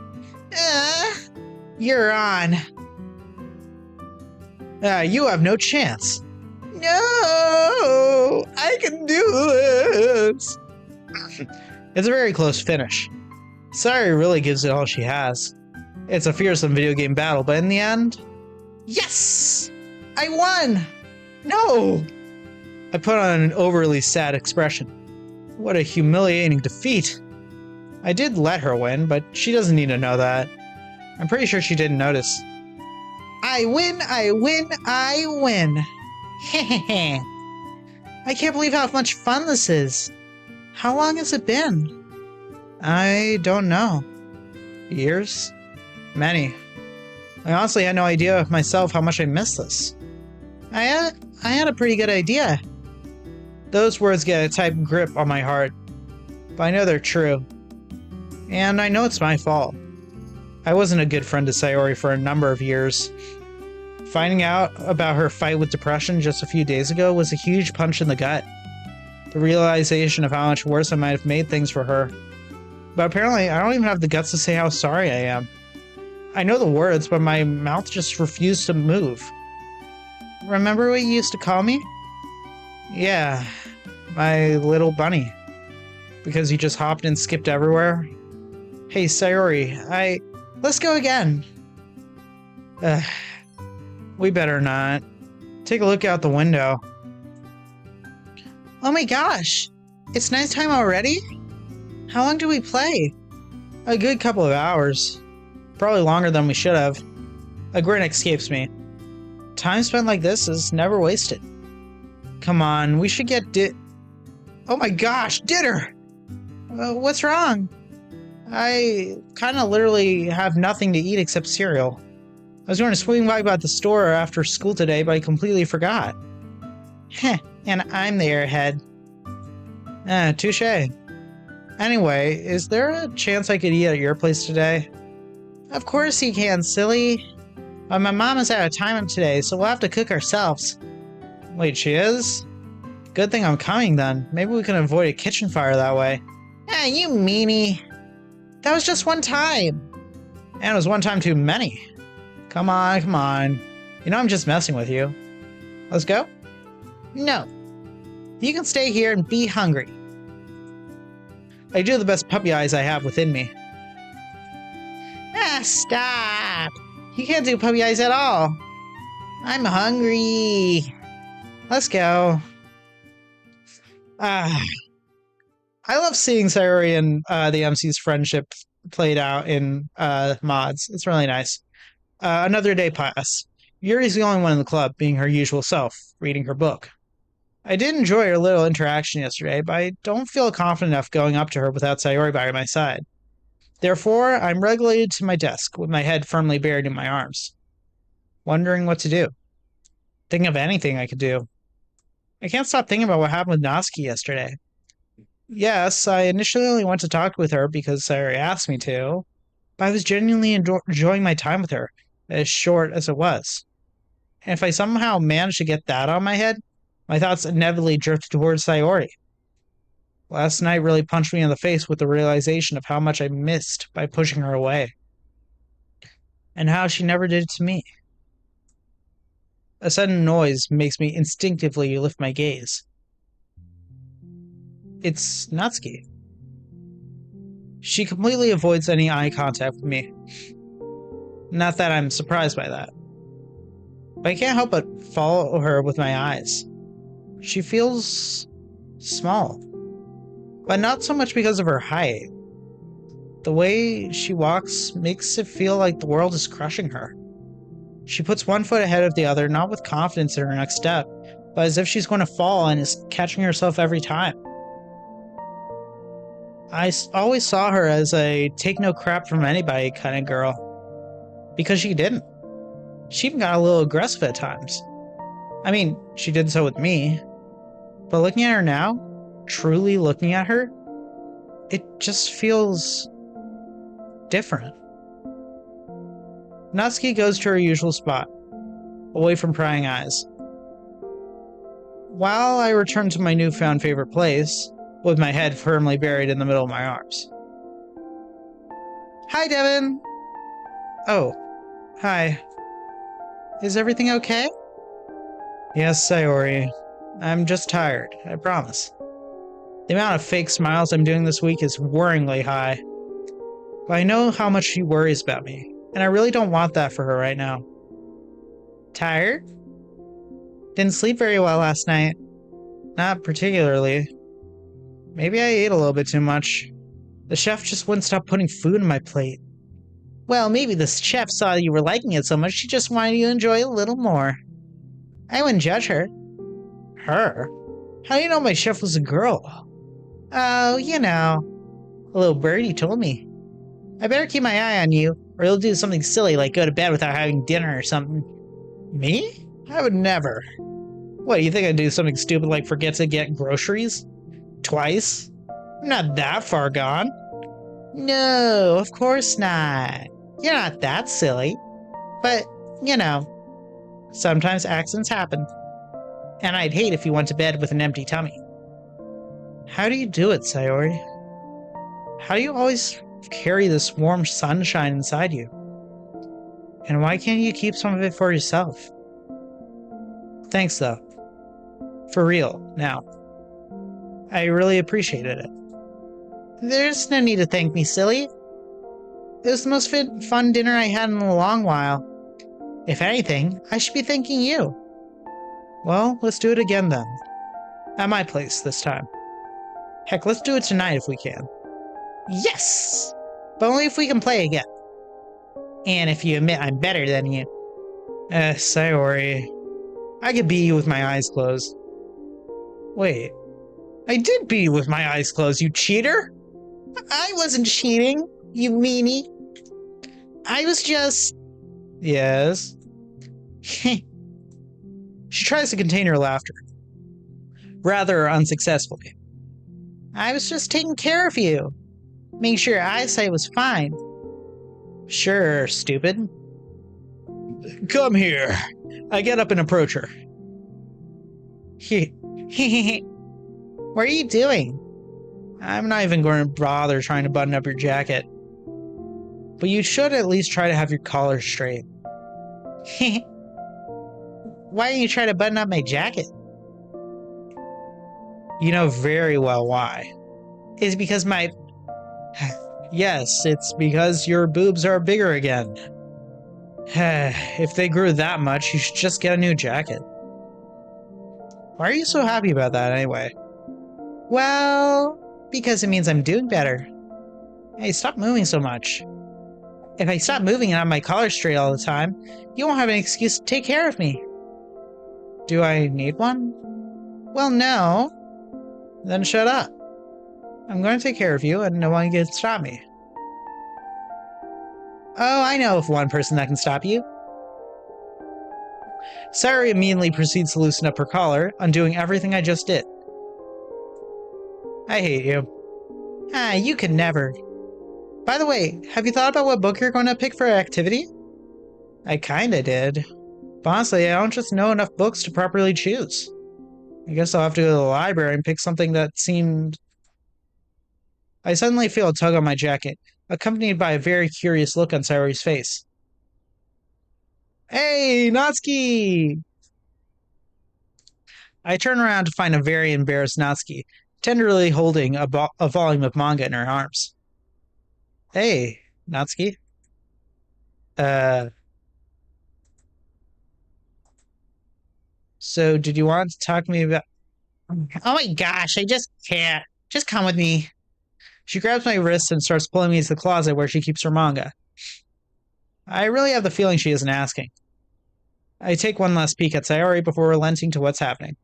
You're on. You have no chance. No! I can do this! It's a very close finish. Sari really gives it all she has. It's a fearsome video game battle, but in the end... Yes! I won! No! I put on an overly sad expression. What a humiliating defeat. I did let her win, but she doesn't need to know that. I'm pretty sure she didn't notice. I win, I win, I win. Hehehe. I can't believe how much fun this is. How long has it been? I don't know. Years? Many. I honestly had no idea myself how much I missed this. I had a pretty good idea. Those words get a tight grip on my heart, but I know they're true. And I know it's my fault. I wasn't a good friend to Sayori for a number of years. Finding out about her fight with depression just a few days ago was a huge punch in the gut. The realization of how much worse I might have made things for her. But apparently, I don't even have the guts to say how sorry I am. I know the words, but my mouth just refused to move. Remember what you used to call me? Yeah, my little bunny. Because you just hopped and skipped everywhere? Hey, Sayori, let's go again. We better not. Take a look out the window. Oh my gosh! It's nighttime already? How long do we play? A good couple of hours. Probably longer than we should have. A grin escapes me. Time spent like this is never wasted. Come on, we should get Oh my gosh, dinner! What's wrong? I kinda literally have nothing to eat except cereal. I was going to swing by the store after school today, but I completely forgot. Heh, and I'm the airhead. Touche. Anyway, is there a chance I could eat at your place today? Of course you can, silly. But my mom is out of time today, so we'll have to cook ourselves. Wait, she is? Good thing I'm coming then. Maybe we can avoid a kitchen fire that way. You meanie. That was just one time. And it was one time too many. Come on, come on. You know I'm just messing with you. Let's go? No. You can stay here and be hungry. I do the best puppy eyes I have within me. Stop! You can't do puppy eyes at all. I'm hungry. Let's go. I love seeing Sayori and the MC's friendship played out in mods. It's really nice. Another day pass. Yuri's the only one in the club, being her usual self, reading her book. I did enjoy our little interaction yesterday, but I don't feel confident enough going up to her without Sayori by my side. Therefore, I'm relegated to my desk, with my head firmly buried in my arms. Wondering what to do. Thinking of anything I could do. I can't stop thinking about what happened with Natsuki yesterday. Yes, I initially only went to talk with her because Sayori asked me to, but I was genuinely enjoying my time with her, as short as it was. And if I somehow managed to get that on my head, my thoughts inevitably drifted towards Sayori. Last night really punched me in the face with the realization of how much I missed by pushing her away. And how she never did it to me. A sudden noise makes me instinctively lift my gaze. It's Natsuki. She completely avoids any eye contact with me. Not that I'm surprised by that. But I can't help but follow her with my eyes. She feels small. But not so much because of her height. The way she walks makes it feel like the world is crushing her. She puts one foot ahead of the other, not with confidence in her next step, but as if she's going to fall and is catching herself every time. I always saw her as a take no crap from anybody kind of girl. Because she didn't. She even got a little aggressive at times. I mean, she did so with me. But looking at her now, truly looking at her, it just feels different. Natsuki goes to her usual spot, away from prying eyes. While I return to my newfound favorite place, with my head firmly buried in the middle of my arms. Hi, Devin! Oh, hi. Is everything okay? Yes, Sayori. I'm just tired, I promise. The amount of fake smiles I'm doing this week is worryingly high. But I know how much she worries about me, and I really don't want that for her right now. Tired? Didn't sleep very well last night. Not particularly. Maybe I ate a little bit too much. The chef just wouldn't stop putting food on my plate. Well, maybe the chef saw you were liking it so much she just wanted you to enjoy a little more. I wouldn't judge her. Her? How do you know my chef was a girl? Oh, you know. A little birdie told me. I better keep my eye on you, or you'll do something silly like go to bed without having dinner or something. Me? I would never. What, you think I'd do something stupid like forget to get groceries? Twice? I'm not that far gone. No, of course not. You're not that silly. But, you know, sometimes accidents happen. And I'd hate if you went to bed with an empty tummy. How do you do it, Sayori? How do you always carry this warm sunshine inside you? And why can't you keep some of it for yourself? Thanks, though. For real, now. I really appreciated it. There's no need to thank me, silly. It was the most fun dinner I had in a long while. If anything, I should be thanking you. Well, let's do it again then. At my place this time. Heck, let's do it tonight if we can. Yes! But only if we can play again. And if you admit I'm better than you. Sayori. I could beat you with my eyes closed. Wait. I did beat you with my eyes closed, you cheater! I wasn't cheating, you meanie. I was just... Yes? She tries to contain her laughter. Rather unsuccessfully. I was just taking care of you. Making sure your eyesight was fine. Sure, stupid. Come here. I get up and approach her. What are you doing? I'm not even going to bother trying to button up your jacket. But you should at least try to have your collar straight. Why don't you try to button up my jacket? You know very well why. It's because my... Yes, it's because your boobs are bigger again. If they grew that much, you should just get a new jacket. Why are you so happy about that anyway? Well, because it means I'm doing better. Hey, stop moving so much. If I stop moving and have my collar straight all the time, you won't have an excuse to take care of me. Do I need one? Well, no. Then shut up. I'm going to take care of you, and no one can stop me. Oh, I know of one person that can stop you. Sayori immediately proceeds to loosen up her collar, undoing everything I just did. I hate you. Ah, you could never. By the way, have you thought about what book you're going to pick for an activity? I kinda did. But honestly, I don't just know enough books to properly choose. I guess I'll have to go to the library and pick something that seemed... I suddenly feel a tug on my jacket, accompanied by a very curious look on Sayori's face. Hey, Natsuki! I turn around to find a very embarrassed Natsuki, tenderly holding a volume of manga in her arms. Hey, Natsuki. So did you want to talk to me about... Oh my gosh, I just can't. Just come with me. She grabs my wrist and starts pulling me to the closet where she keeps her manga. I really have the feeling she isn't asking. I take one last peek at Sayori before relenting to what's happening.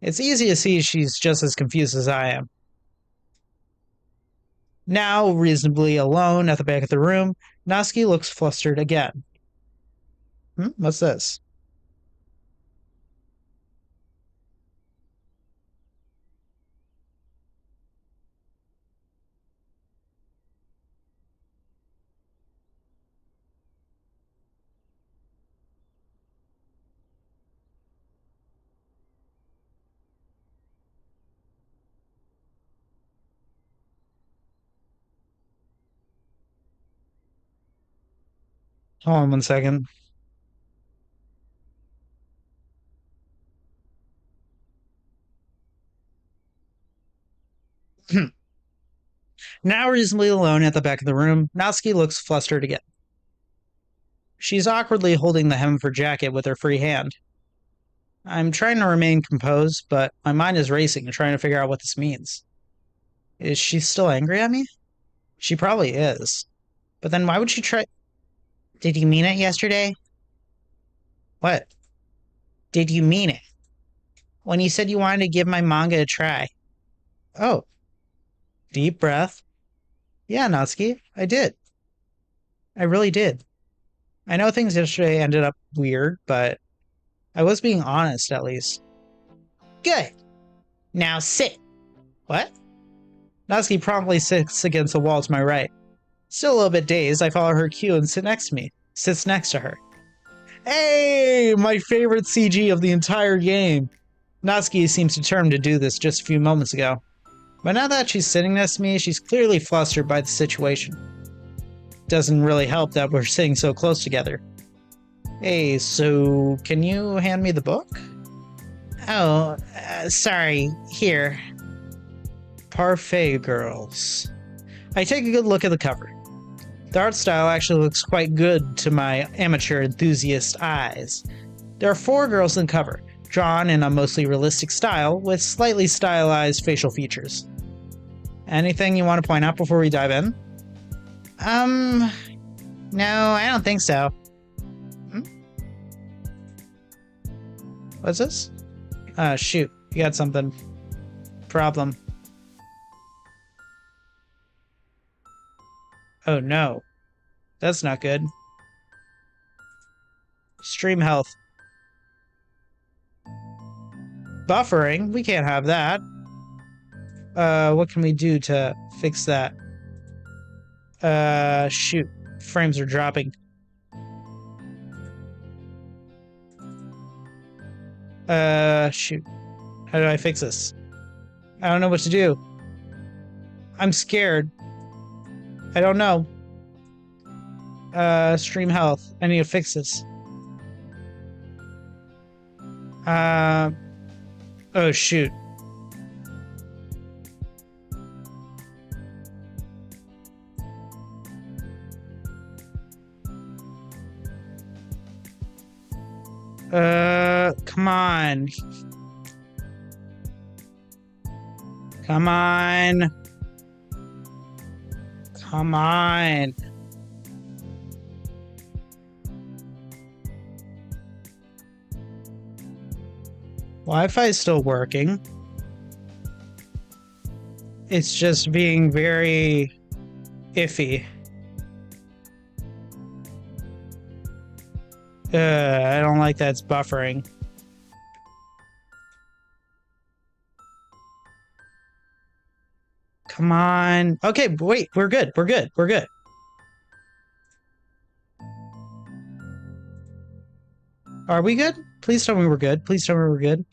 It's easy to see she's just as confused as I am. Now, reasonably alone at the back of the room, Natsuki looks flustered again. What's this? Hold on 1 second. Now reasonably alone at the back of the room, Natsuki looks flustered again. She's awkwardly holding the hem of her jacket with her free hand. I'm trying to remain composed, but my mind is racing, trying to figure out what this means. Is she still angry at me? She probably is. But then why would she try... Did you mean it yesterday? What? Did you mean it? When you said you wanted to give my manga a try. Oh. Deep breath. Yeah, Natsuki, I did. I really did. I know things yesterday ended up weird, but I was being honest at least. Good. Now sit. What? Natsuki promptly sits against the wall to my right. Still a little bit dazed, I follow her cue and sit next to me. Sits next to her. Hey! My favorite CG of the entire game! Natsuki seems determined to do this just a few moments ago. But now that she's sitting next to me, she's clearly flustered by the situation. Doesn't really help that we're sitting so close together. Hey, so can you hand me the book? Oh, sorry. Here. Parfait Girls. I take a good look at the cover. The art style actually looks quite good to my amateur enthusiast eyes. There are 4 girls in the cover, drawn in a mostly realistic style with slightly stylized facial features. Anything you want to point out before we dive in? No, I don't think so. What's this? Shoot, you got something. Problem. Oh no. That's not good. Stream health. Buffering? We can't have that. What can we do to fix that? Shoot. Frames are dropping. Shoot. How do I fix this? I don't know what to do. I'm scared. I don't know. Stream health. I need to fix this. Oh shoot. Come on. Come on. Come on. Wi-Fi is still working. It's just being very iffy. I don't like that it's buffering. Come on. Okay, wait, we're good. We're good. We're good. Are we good? Please tell me we're good. Please tell me we're good.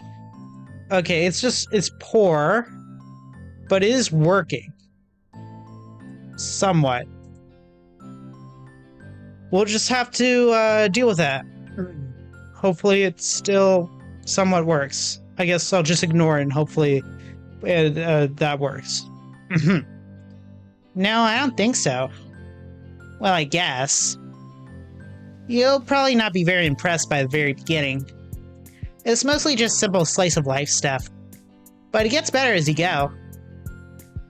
Okay, it's poor, but it is working. Somewhat. We'll just have to deal with that. Hopefully it still somewhat works. I guess I'll just ignore it and hopefully that works. No, I don't think so. Well, I guess. You'll probably not be very impressed by the very beginning. It's mostly just simple slice of life stuff. But it gets better as you go.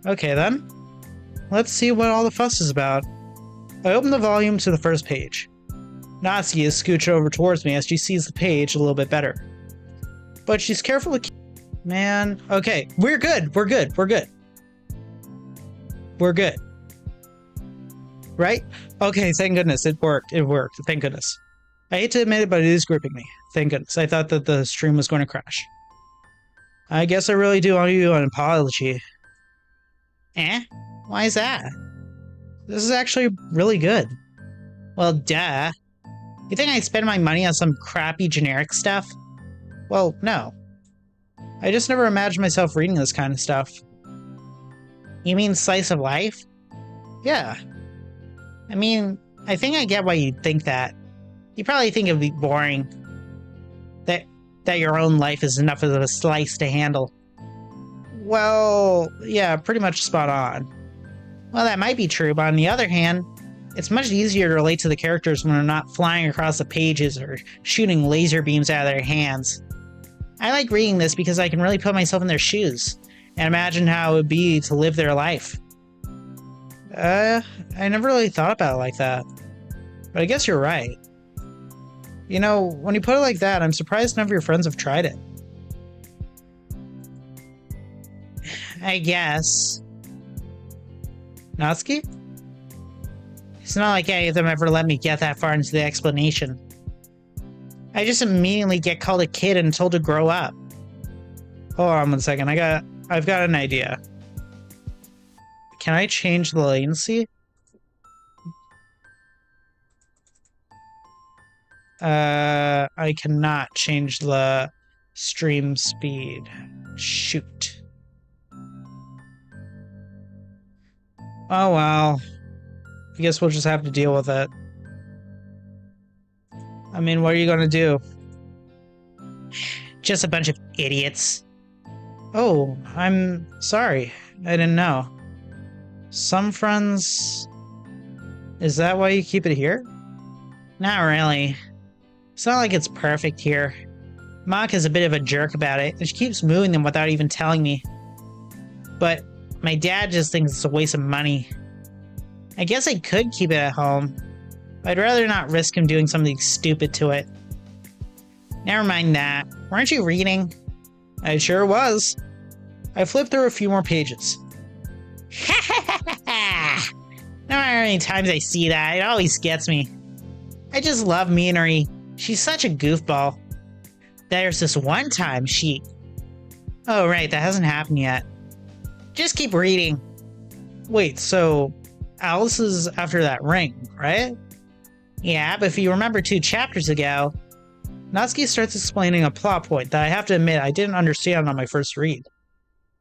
Okay then. Let's see what all the fuss is about. I open the volume to the first page. Natsuki is scooched over towards me as she sees the page a little bit better. But she's careful to... Man, okay, we're good, we're good, we're good. We're good. Right? Okay, thank goodness, it worked, thank goodness. I hate to admit it, but it is gripping me. Thank goodness, I thought that the stream was going to crash. I guess I really do owe you an apology. Eh? Why is that? This is actually really good. Well, duh. You think I'd spend my money on some crappy generic stuff? Well, no. I just never imagined myself reading this kind of stuff. You mean slice of life? Yeah. I mean, I think I get why you'd think that. You probably think it'd be boring. That your own life is enough of a slice to handle. Well, yeah, pretty much spot on. Well, that might be true, but on the other hand, it's much easier to relate to the characters when they're not flying across the pages or shooting laser beams out of their hands. I like reading this because I can really put myself in their shoes and imagine how it would be to live their life. I never really thought about it like that. But I guess you're right. You know, when you put it like that, I'm surprised none of your friends have tried it. I guess. Natsuki? It's not like any of them ever let me get that far into the explanation. I just immediately get called a kid and told to grow up. Hold on 1 second. I've got an idea. Can I change the latency? I cannot change the stream speed. Shoot. Oh well. I guess we'll just have to deal with it. I mean, what are you gonna do? Just a bunch of idiots. Oh, I'm sorry. I didn't know. Some friends... Is that why you keep it here? Not really. It's not like it's perfect here. Maka's a bit of a jerk about it, and she keeps moving them without even telling me. But my dad just thinks it's a waste of money. I guess I could keep it at home, but I'd rather not risk him doing something stupid to it. Never mind that. Weren't you reading? I sure was. I flipped through a few more pages. No matter how many times I see that, it always gets me. I just love Minori. She's such a goofball. There's this one time she... Oh, right, that hasn't happened yet. Just keep reading. Wait, so Alice is after that ring, right? Yeah, but if you remember 2 chapters ago, Natsuki starts explaining a plot point that I have to admit I didn't understand on my first read.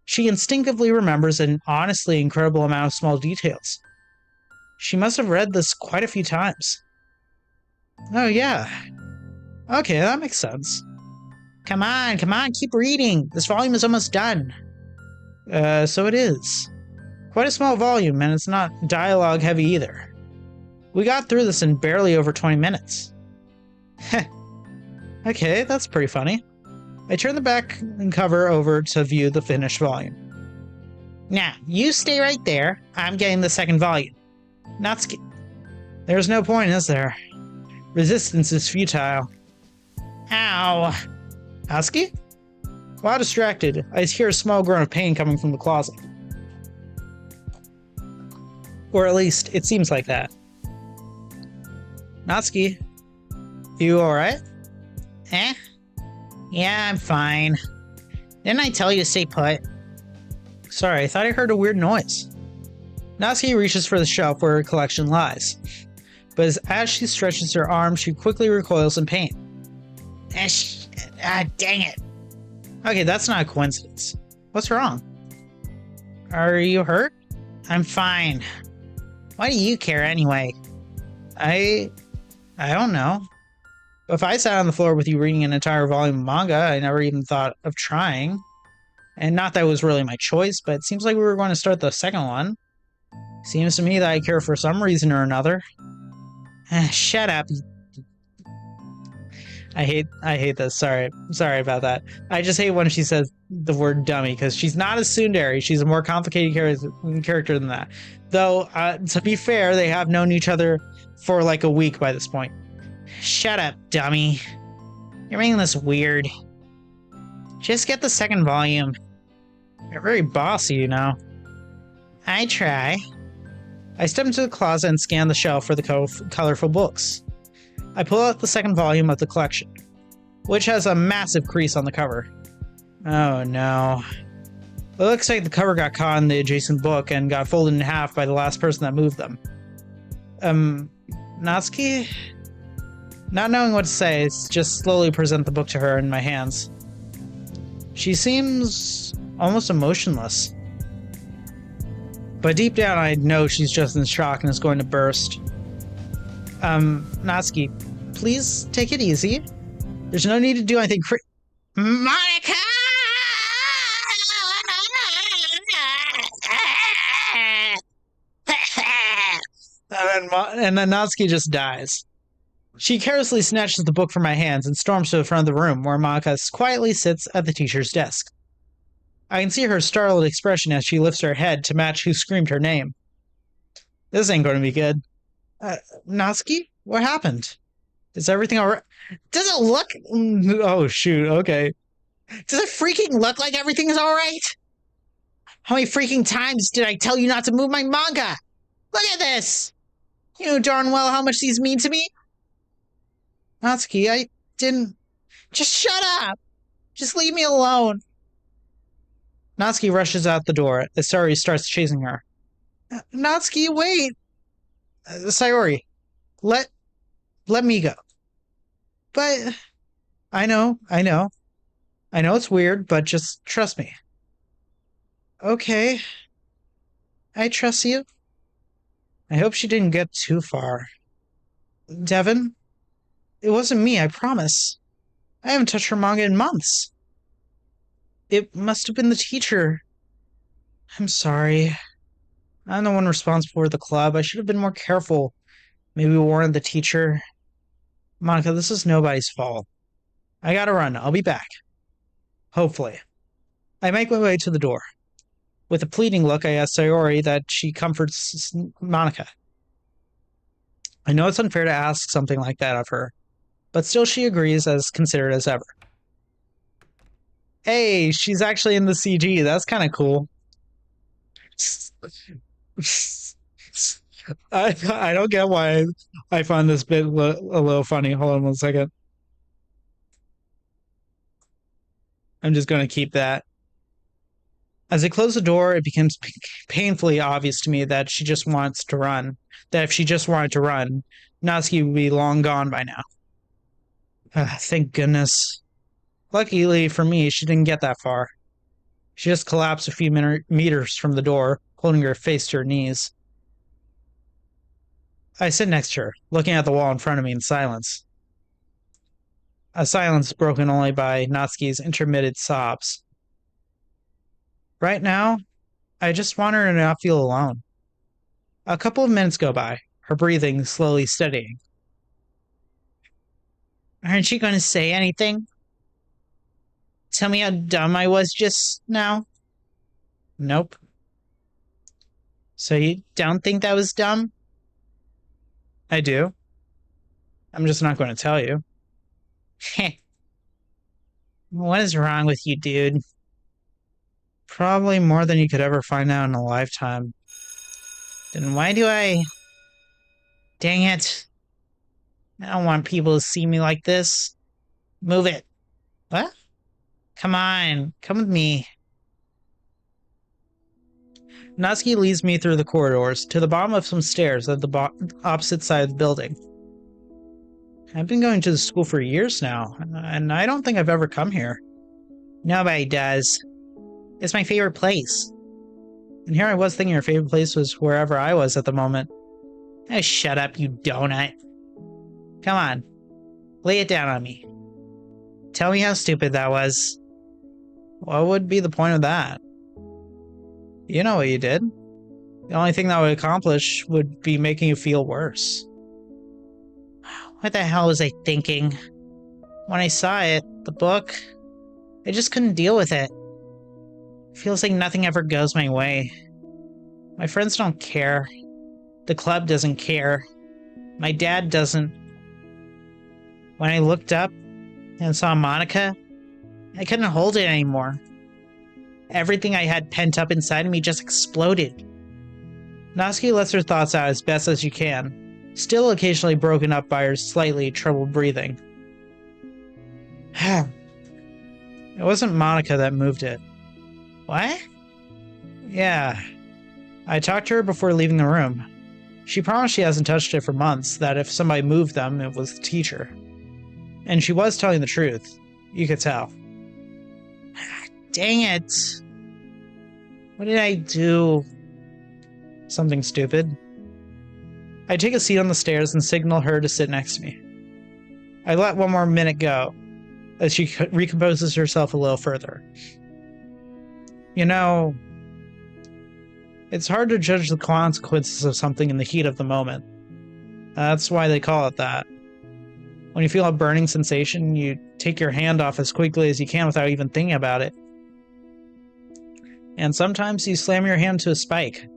She instinctively remembers an honestly incredible amount of small details. She must have read this quite a few times. Oh yeah. Okay, that makes sense. Come on, keep reading. This volume is almost done. So it is. Quite a small volume, and it's not dialogue heavy either. We got through this in barely over 20 minutes. Heh. Okay, that's pretty funny. I turn the back cover over to view the finished volume. Now, you stay right there. I'm getting the second volume. Natsuki. There's no point, is there? Resistance is futile. Ow. Natsuki? While distracted, I hear a small groan of pain coming from the closet. Or at least, it seems like that. Natsuki, you alright? Eh? Yeah, I'm fine. Didn't I tell you to stay put? Sorry, I thought I heard a weird noise. Natsuki reaches for the shelf where her collection lies. But as she stretches her arm, she quickly recoils in pain. Dang it. Okay, that's not a coincidence. What's wrong? Are you hurt? I'm fine. Why do you care anyway? I don't know. If I sat on the floor with you reading an entire volume of manga, I never even thought of trying. And not that it was really my choice, but it seems like we were going to start the second one. Seems to me that I care for some reason or another. Shut up. I hate this. Sorry about that. I just hate when she says the word dummy, because she's not a tsundere. She's a more complicated character than that. Though, to be fair, they have known each other for like a week by this point. Shut up, dummy. You're making this weird. Just get the second volume. You're very bossy, you know. I try. I step into the closet and scan the shelf for the colorful books. I pull out the second volume of the collection, which has a massive crease on the cover. Oh no. It looks like the cover got caught in the adjacent book and got folded in half by the last person that moved them. Natsuki? Not knowing what to say, I just slowly present the book to her in my hands. She seems almost emotionless. But deep down I know she's just in shock and is going to burst. Natsuki, please take it easy. There's no need to do anything Monica! And then Natsuki just dies. She carelessly snatches the book from my hands and storms to the front of the room where Monica quietly sits at the teacher's desk. I can see her startled expression as she lifts her head to match who screamed her name. This ain't going to be good. Natsuki? What happened? Is everything alright? Does it look... Oh, shoot, okay. Does it freaking look like everything is alright? How many freaking times did I tell you not to move my manga? Look at this! You know darn well how much these mean to me. Natsuki, I didn't... Just shut up! Just leave me alone. Natsuki rushes out the door as Sayori starts chasing her. Natsuki, wait! Sayori, let me go. But... I know it's weird, but just trust me. Okay. I trust you. I hope she didn't get too far. Devin? It wasn't me, I promise. I haven't touched her manga in months. It must have been the teacher. I'm sorry. I'm the one responsible for the club. I should have been more careful. Maybe warn the teacher. Monica, this is nobody's fault. I gotta run. I'll be back. Hopefully. I make my way to the door. With a pleading look, I ask Sayori that she comforts Monica. I know it's unfair to ask something like that of her, but still she agrees, as considerate as ever. Hey, she's actually in the CG. That's kind of cool. I don't get why I find this bit a little funny. Hold on 1 second. I'm just going to keep that. As I close the door, it becomes painfully obvious to me that she just wants to run. That if she just wanted to run, Natsuki would be long gone by now. Thank goodness. Luckily for me, she didn't get that far. She just collapsed a few meters from the door, holding her face to her knees. I sit next to her, looking at the wall in front of me in silence. A silence broken only by Natsuki's intermittent sobs. Right now, I just want her to not feel alone. A couple of minutes go by, her breathing slowly steadying. Aren't you going to say anything? Tell me how dumb I was just now? Nope. So you don't think that was dumb? I do. I'm just not going to tell you. What is wrong with you, dude? Probably more than you could ever find out in a lifetime. Then why do I... Dang it. I don't want people to see me like this. Move it. What? Come on. Come with me. Natsuki leads me through the corridors to the bottom of some stairs at the opposite side of the building. I've been going to the school for years now, and I don't think I've ever come here. Nobody does. It's my favorite place. And here I was thinking your favorite place was wherever I was at the moment. Oh, shut up, you donut. Come on. Lay it down on me. Tell me how stupid that was. What would be the point of that? You know what you did. The only thing that would accomplish would be making you feel worse. What the hell was I thinking? When I saw it, the book, I just couldn't deal with it. It feels like nothing ever goes my way. My friends don't care. The club doesn't care. My dad doesn't. When I looked up and saw Monica, I couldn't hold it anymore. Everything I had pent up inside of me just exploded. Natsuki lets her thoughts out as best as she can, still occasionally broken up by her slightly troubled breathing. It wasn't Monica that moved it. What? Yeah. I talked to her before leaving the room. She promised she hasn't touched it for months, that if somebody moved them, it was the teacher. And she was telling the truth. You could tell. Dang it. What did I do? Something stupid. I take a seat on the stairs and signal her to sit next to me. I let one more minute go, as she recomposes herself a little further. You know, it's hard to judge the consequences of something in the heat of the moment. That's why they call it that. When you feel a burning sensation, you take your hand off as quickly as you can without even thinking about it. And sometimes you slam your hand to a spike.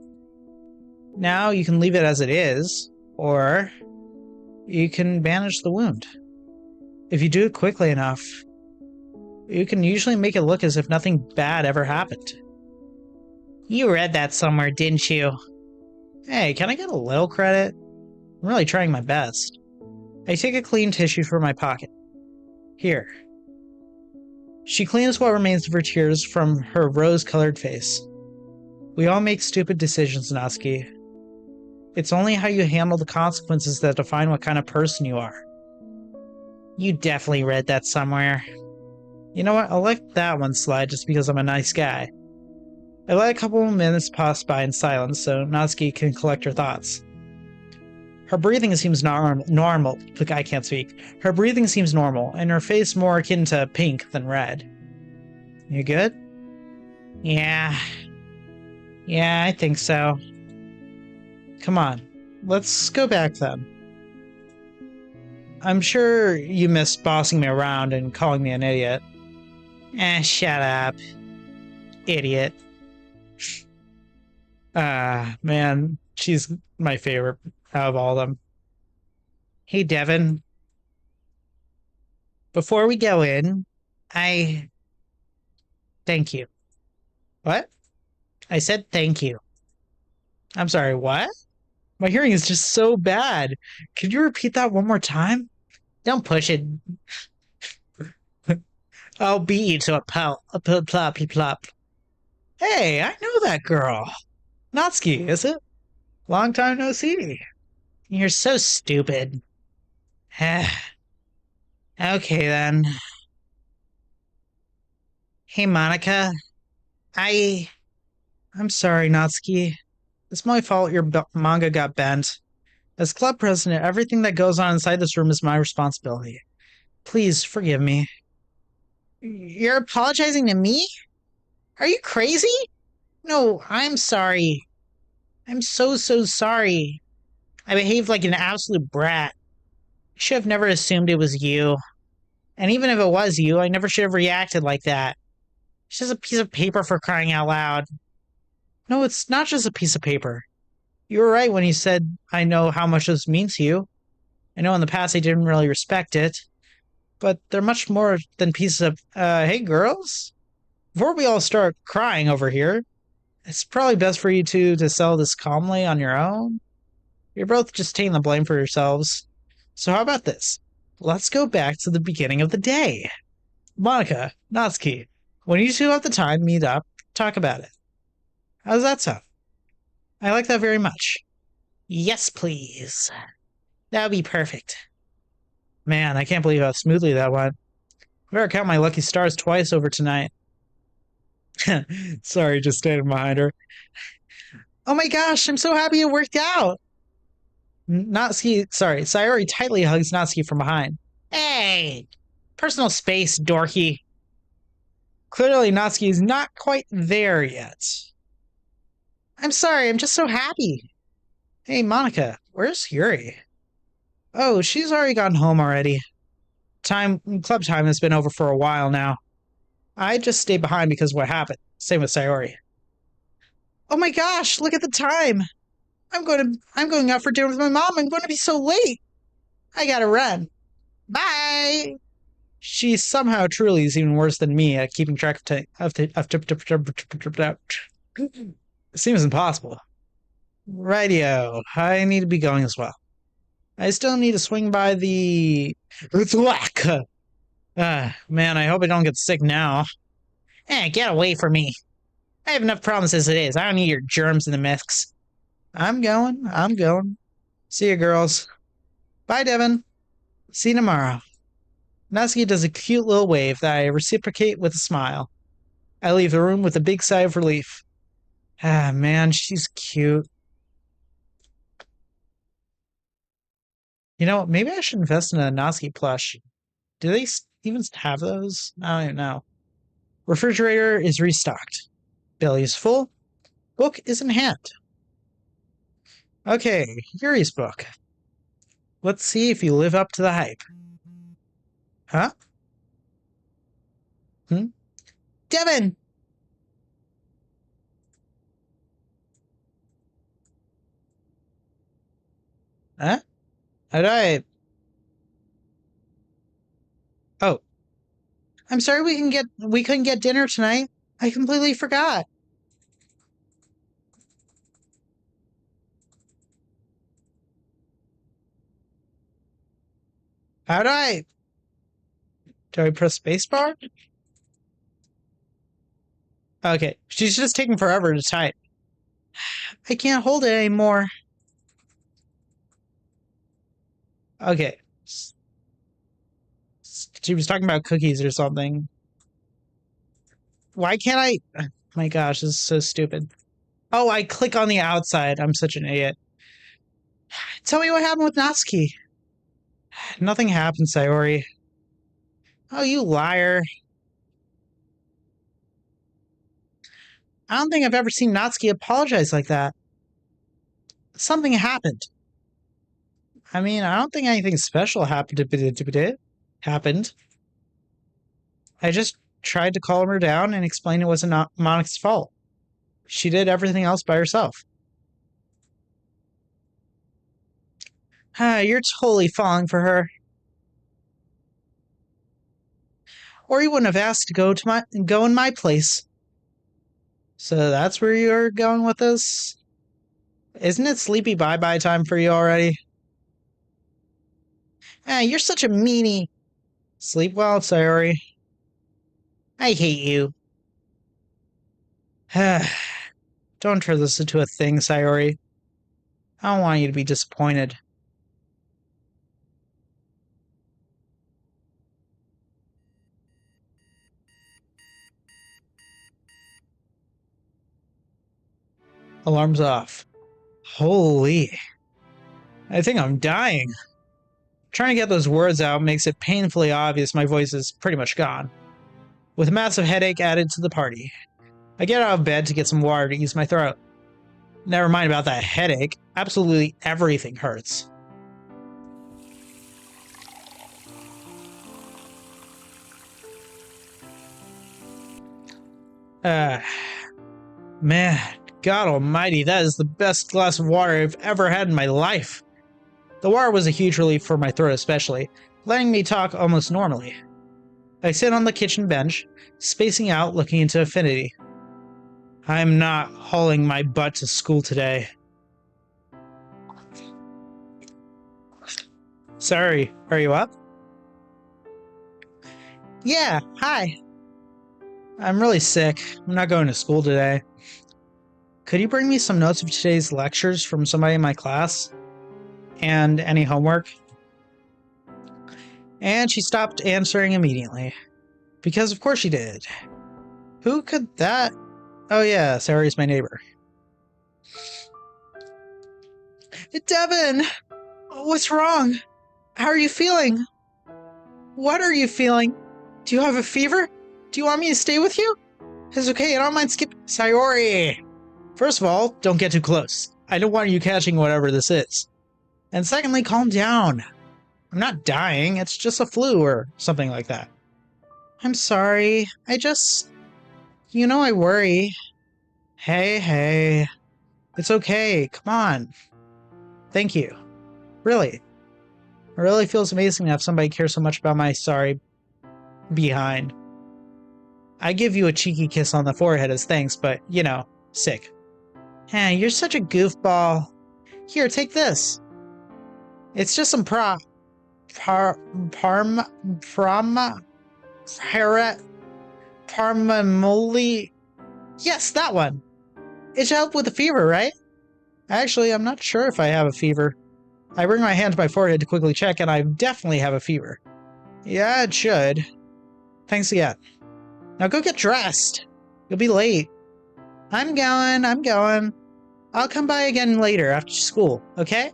Now you can leave it as it is, or you can bandage the wound. If you do it quickly enough, you can usually make it look as if nothing bad ever happened. You read that somewhere, didn't you? Hey, can I get a little credit? I'm really trying my best. I take a clean tissue from my pocket. Here. She cleans what remains of her tears from her rose-colored face. We all make stupid decisions, Natsuki. It's only how you handle the consequences that define what kind of person you are. You definitely read that somewhere. You know what? I'll let that one slide just because I'm a nice guy. I let a couple of minutes pass by in silence so Natsuki can collect her thoughts. Her breathing seems normal. Look, I can't speak. Her breathing seems normal, and her face more akin to pink than red. You good? Yeah. Yeah, I think so. Come on. Let's go back then. I'm sure you missed bossing me around and calling me an idiot. Shut up. Idiot. Man, she's my favorite out of all of them. Hey, Devin. Before we go in, thank you. What? I said thank you. I'm sorry, what? My hearing is just so bad. Could you repeat that one more time? Don't push it. I'll beat you to a plop, plop, plop. Hey, I know that girl. Natsuki, is it? Long time no see. You're so stupid. Okay, then. Hey, Monica. I'm sorry, Natsuki. It's my fault your manga got bent. As club president, everything that goes on inside this room is my responsibility. Please forgive me. You're apologizing to me? Are you crazy? No, I'm sorry. I'm so sorry. I behaved like an absolute brat. I should have never assumed it was you. And even if it was you, I never should have reacted like that. It's just a piece of paper, for crying out loud. No, it's not just a piece of paper. You were right when you said, I know how much this means to you. I know in the past I didn't really respect it, but they're much more than pieces of, hey girls? Before we all start crying over here, it's probably best for you two to settle this calmly on your own. You're both just taking the blame for yourselves. So how about this? Let's go back to the beginning of the day. Monica, Natsuki, when you two have the time, meet up, talk about it. How does that sound? I like that very much. Yes, please. That would be perfect. Man, I can't believe how smoothly that went. I better count my lucky stars twice over tonight. Sorry, just standing behind her. Oh my gosh, I'm so happy it worked out. Sayori tightly hugs Natsuki from behind. Hey! Personal space, dorky. Clearly, Natsuki is not quite there yet. I'm sorry, I'm just so happy. Hey, Monica, where's Yuri? Oh, she's already gone home already. Club time has been over for a while now. I just stayed behind because of what happened. Same with Sayori. Oh my gosh, look at the time. I'm going out for dinner with my mom. I'm going to be so late. I gotta run. Bye. She somehow truly is even worse than me at keeping track of it seems impossible. Rightio, I need to be going as well. I still need to swing by the man, I hope I don't get sick now. Get away from me. I have enough problems as it is. I don't need your germs in the mix. I'm going. See you, girls. Bye, Devin. See you tomorrow. Natsuki does a cute little wave that I reciprocate with a smile. I leave the room with a big sigh of relief. Man, she's cute. You know, maybe I should invest in a Natsuki plush. Do they even have those? I don't even know. Refrigerator is restocked. Belly is full. Book is in hand. Okay, Yuri's book. Let's see if you live up to the hype. Huh? Devin! Huh? How'd I... Oh. I'm sorry we couldn't get dinner tonight. I completely forgot. How do I... Do I press spacebar? Okay, she's just taking forever to type. I can't hold it anymore. Okay. She was talking about cookies or something. Why can't I... My gosh, this is so stupid. Oh, I click on the outside. I'm such an idiot. Tell me what happened with Natsuki. Nothing happened, Sayori. Oh, you liar. I don't think I've ever seen Natsuki apologize like that. Something happened. I mean, I don't think anything special happened. Happened. I just tried to calm her down and explain it wasn't Monica's fault. She did everything else by herself. You're totally falling for her. Or you wouldn't have asked to go in my place. So that's where you're going with this? Isn't it sleepy bye-bye time for you already? You're such a meanie. Sleep well, Sayori. I hate you. Don't turn this into a thing, Sayori. I don't want you to be disappointed. Alarm's off. Holy. I think I'm dying. Trying to get those words out makes it painfully obvious my voice is pretty much gone. With a massive headache added to the party, I get out of bed to get some water to ease my throat. Never mind about that headache. Absolutely everything hurts. Man, God almighty, that is the best glass of water I've ever had in my life. The water was a huge relief for my throat especially, letting me talk almost normally. I sit on the kitchen bench, spacing out, looking into infinity. I'm not hauling my butt to school today. Sorry, are you up? Yeah, hi. I'm really sick. I'm not going to school today. Could you bring me some notes of today's lectures from somebody in my class? And any homework? And she stopped answering immediately. Because of course she did. Who could that... Oh yeah, Sarah's my neighbor. Devin! What's wrong? How are you feeling? What are you feeling? Do you have a fever? Do you want me to stay with you? It's okay, I don't mind skipping... Sayori! First of all, don't get too close. I don't want you catching whatever this is. And secondly, calm down. I'm not dying, it's just a flu or something like that. I'm sorry, I just... You know I worry. Hey. It's okay, come on. Thank you. Really. It really feels amazing to have somebody care so much about my sorry behind. I give you a cheeky kiss on the forehead as thanks, but, you know, sick. Hey, you're such a goofball. Here, take this. It's just some Parmamoli. Yes, that one. It should help with the fever, right? Actually, I'm not sure if I have a fever. I bring my hand to my forehead to quickly check, and I definitely have a fever. Yeah, it should. Thanks again. Now go get dressed. You'll be late. I'm going. I'll come by again later after school, okay?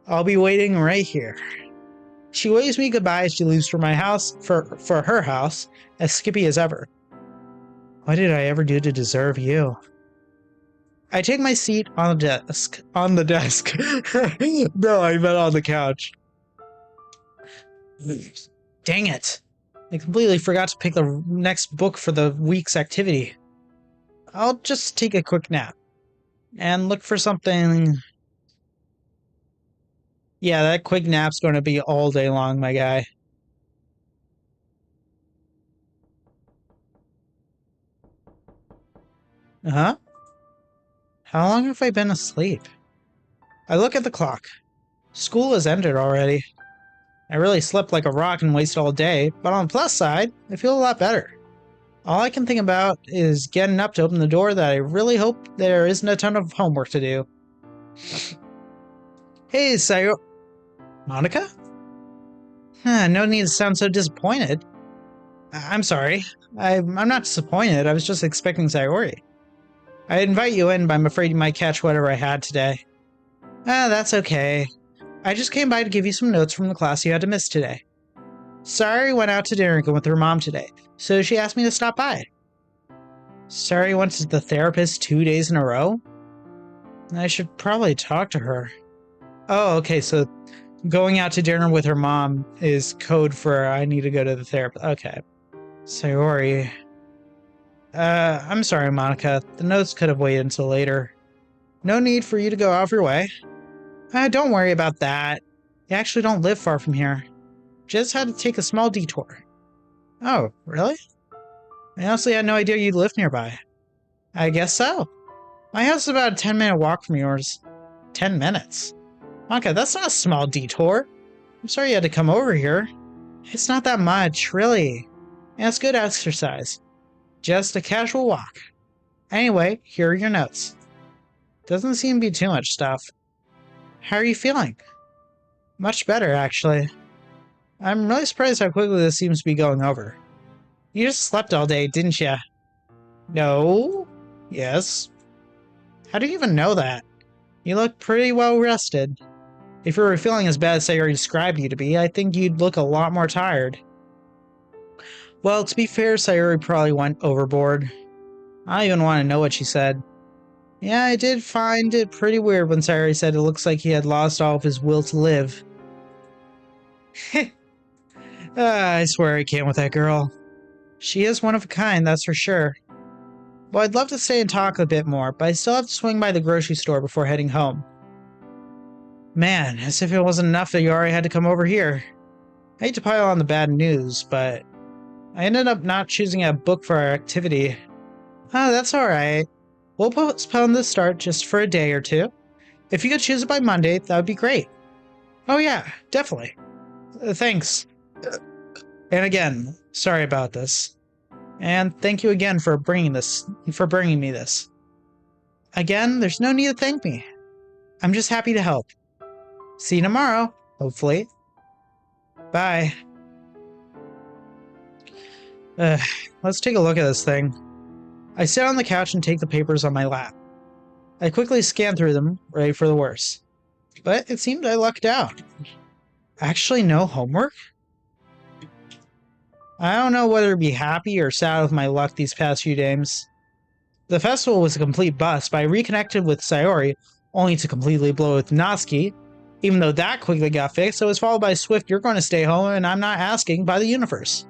I'll be waiting right here. She waves me goodbye as she leaves for my house, for her house, as skippy as ever. What did I ever do to deserve you? I take my seat on the desk. On the desk. No, I meant on the couch. Dang it. I completely forgot to pick the next book for the week's activity. I'll just take a quick nap. And look for something... Yeah, that quick nap's going to be all day long, my guy. Uh-huh. How long have I been asleep? I look at the clock. School has ended already. I really slept like a rock and wasted all day, but on the plus side, I feel a lot better. All I can think about is getting up to open the door that I really hope there isn't a ton of homework to do. Hey, Sayo... Monica? No need to sound so disappointed. I'm sorry. I'm not disappointed. I was just expecting Sayori. I'd invite you in, but I'm afraid you might catch whatever I had today. That's okay. I just came by to give you some notes from the class you had to miss today. Sayori went out to dinner with her mom today, so she asked me to stop by. Sayori went to the therapist 2 days in a row? I should probably talk to her. Oh, okay, so going out to dinner with her mom is code for I need to go to the therapist. Okay. Sayori. I'm sorry, Monica. The notes could have waited until later. No need for you to go out of your way. Don't worry about that. You actually don't live far from here. Just had to take a small detour. Oh, really? I honestly had no idea you lived nearby. I guess so. My house is about a 10-minute walk from yours. 10 minutes? Monica, that's not a small detour. I'm sorry you had to come over here. It's not that much, really. And it's good exercise. Just a casual walk. Anyway, here are your notes. Doesn't seem to be too much stuff. How are you feeling? Much better, actually. I'm really surprised how quickly this seems to be going over. You just slept all day, didn't you? No. Yes. How do you even know that? You look pretty well rested. If you were feeling as bad as I already described you to be, I think you'd look a lot more tired. Well, to be fair, Sayori probably went overboard. I don't even want to know what she said. Yeah, I did find it pretty weird when Sayori said it looks like he had lost all of his will to live. I swear I can't with that girl. She is one of a kind, that's for sure. Well, I'd love to stay and talk a bit more, but I still have to swing by the grocery store before heading home. Man, as if it wasn't enough that you already had to come over here. I hate to pile on the bad news, but I ended up not choosing a book for our activity. That's alright. We'll postpone the start just for a day or two. If you could choose it by Monday, that would be great. Oh yeah, definitely. Thanks. And again, sorry about this. And thank you again for bringing me this. Again, there's no need to thank me. I'm just happy to help. See you tomorrow, hopefully. Bye. Let's take a look at this thing. I sit on the couch and take the papers on my lap. I quickly scan through them, ready for the worst. But it seemed I lucked out. Actually, no homework? I don't know whether to be happy or sad with my luck these past few games. The festival was a complete bust, but I reconnected with Sayori, only to completely blow with Natsuki. Even though that quickly got fixed, it was followed by a swift "you're going to stay home and I'm not asking" by the universe.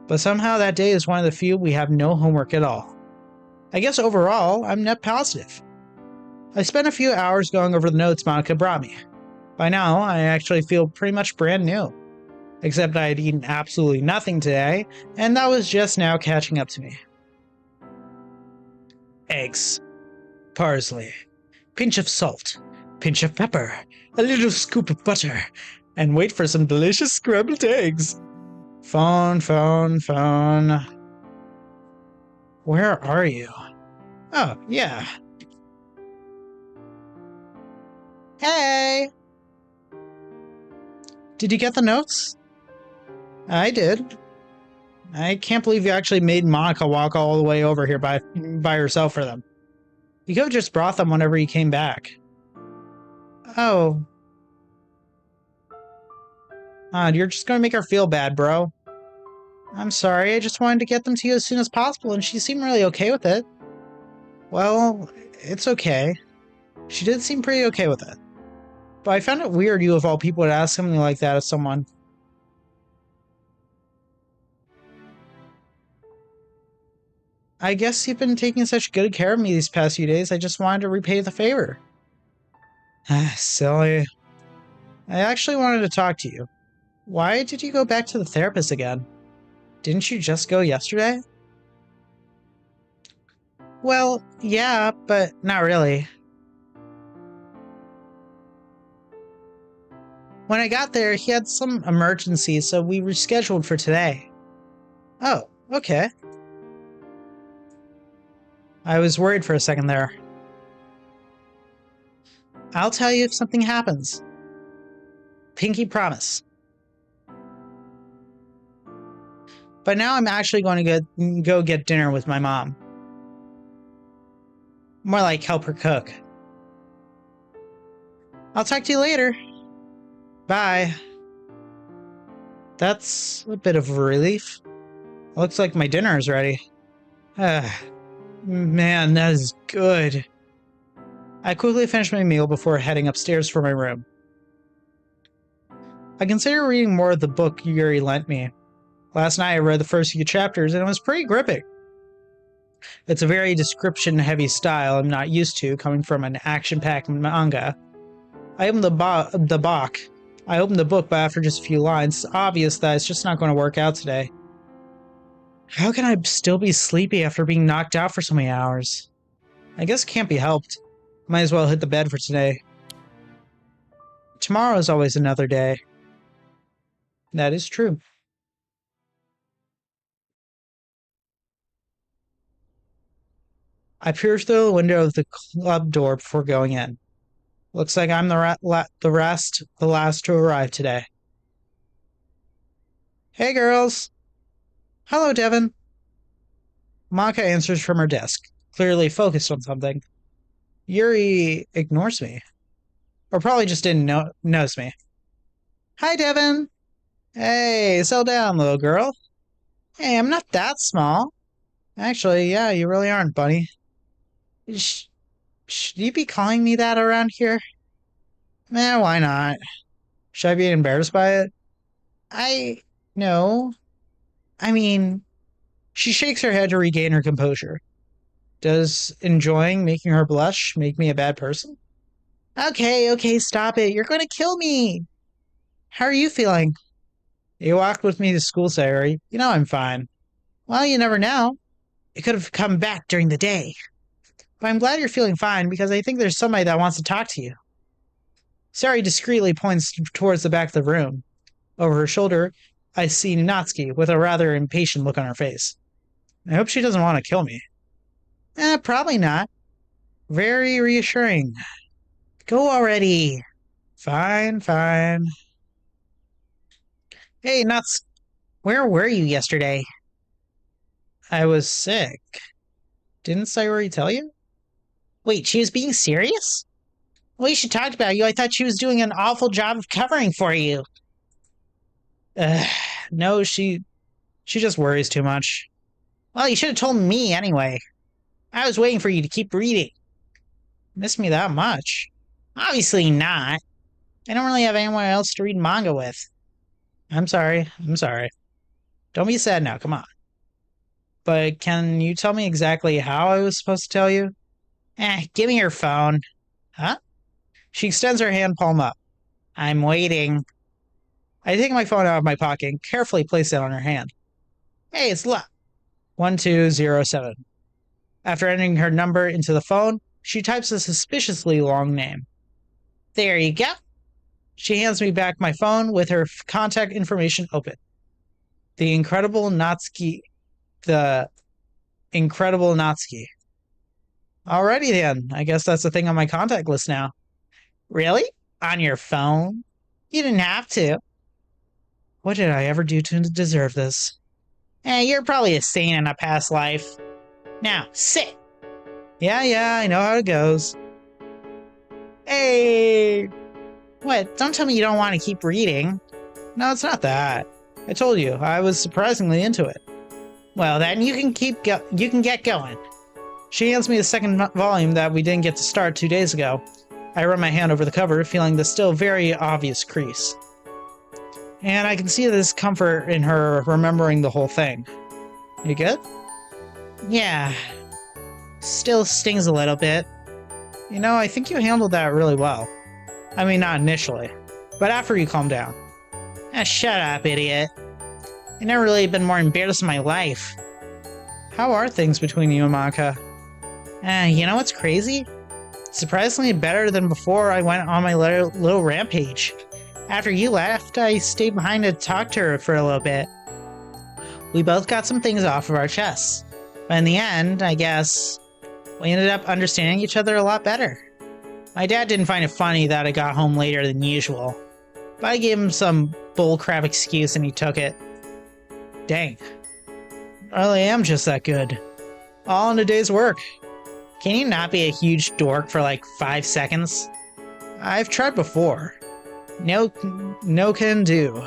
But somehow that day is one of the few we have no homework at all. I guess overall, I'm net positive. I spent a few hours going over the notes Monica brought me. By now, I actually feel pretty much brand new. Except I had eaten absolutely nothing today, and that was just now catching up to me. Eggs. Parsley. Pinch of salt. Pinch of pepper. A little scoop of butter. And wait for some delicious scrambled eggs. Phone. Where are you? Oh, yeah. Hey! Did you get the notes? I did. I can't believe you actually made Monica walk all the way over here by herself for them. You could have just brought them whenever you came back. Oh. You're just gonna make her feel bad, bro. I'm sorry, I just wanted to get them to you as soon as possible, and she seemed really okay with it. Well, it's okay. She did seem pretty okay with it. But I found it weird you of all people would ask something like that of someone. I guess you've been taking such good care of me these past few days, I just wanted to repay the favor. Silly. I actually wanted to talk to you. Why did you go back to the therapist again? Didn't you just go yesterday? Well, yeah, but not really. When I got there, he had some emergency, so we rescheduled for today. Oh, okay. I was worried for a second there. I'll tell you if something happens. Pinky promise. But now I'm actually going to go get dinner with my mom. More like help her cook. I'll talk to you later. Bye. That's a bit of a relief. Looks like my dinner is ready. Man, that is good. I quickly finished my meal before heading upstairs for my room. I consider reading more of the book Yuri lent me. Last night I read the first few chapters and it was pretty gripping. It's a very description-heavy style I'm not used to, coming from an action-packed manga. I opened the book, but after just a few lines, it's obvious that it's just not going to work out today. How can I still be sleepy after being knocked out for so many hours? I guess it can't be helped. Might as well hit the bed for today. Tomorrow is always another day. That is true. I peered through the window of the club door before going in. Looks like I'm the last to arrive today. Hey, girls. Hello, Devin. Maka answers from her desk, clearly focused on something. Yuri ignores me. Or probably just didn't notice me. Hi, Devin. Hey, settle down, little girl. Hey, I'm not that small. Actually, yeah, you really aren't, bunny. Should you be calling me that around here? Why not? Should I be embarrassed by it? No. I mean, she shakes her head to regain her composure. Does enjoying making her blush make me a bad person? Okay, stop it. You're going to kill me. How are you feeling? You walked with me to school, Sayori. You know I'm fine. Well, you never know. It could have come back during the day. But I'm glad you're feeling fine because I think there's somebody that wants to talk to you. Sayori discreetly points towards the back of the room. Over her shoulder, I see Natsuki with a rather impatient look on her face. I hope she doesn't want to kill me. Probably not. Very reassuring. Go already. Fine. Hey, Nuts. Where were you yesterday? I was sick. Didn't Sayori tell you? Wait, she was being serious? Well, she talked about you. I thought she was doing an awful job of covering for you. No, she just worries too much. Well, you should have told me anyway. I was waiting for you to keep reading. Miss me that much? Obviously not. I don't really have anyone else to read manga with. I'm sorry. Don't be sad now, come on. But can you tell me exactly how I was supposed to tell you? Give me your phone. Huh? She extends her hand palm up. I'm waiting. I take my phone out of my pocket and carefully place it on her hand. Hey, it's luck. 1207. After entering her number into the phone, she types a suspiciously long name. There you go. She hands me back my phone with her contact information open. The incredible Natsuki. Alrighty then, I guess that's the thing on my contact list now. Really? On your phone? You didn't have to. What did I ever do to deserve this? You're probably a saint in a past life. Now, sit! Yeah, I know how it goes. Hey! What, don't tell me you don't want to keep reading. No, it's not that. I told you, I was surprisingly into it. Well, then you can get going. She hands me the second volume that we didn't get to start 2 days ago. I run my hand over the cover, feeling the still very obvious crease. And I can see the discomfort in her remembering the whole thing. You good? Yeah. Still stings a little bit. You know, I think you handled that really well. I mean, not initially, but after you calmed down. Shut up, idiot. I've never really been more embarrassed in my life. How are things between you and Maka? You know what's crazy? Surprisingly better than before I went on my little rampage. After you left, I stayed behind to talk to her for a little bit. We both got some things off of our chests. But in the end, I guess, we ended up understanding each other a lot better. My dad didn't find it funny that I got home later than usual. But I gave him some bullcrap excuse and he took it. Dang. I really am just that good. All in a day's work. Can you not be a huge dork for like 5 seconds? I've tried before. No can do.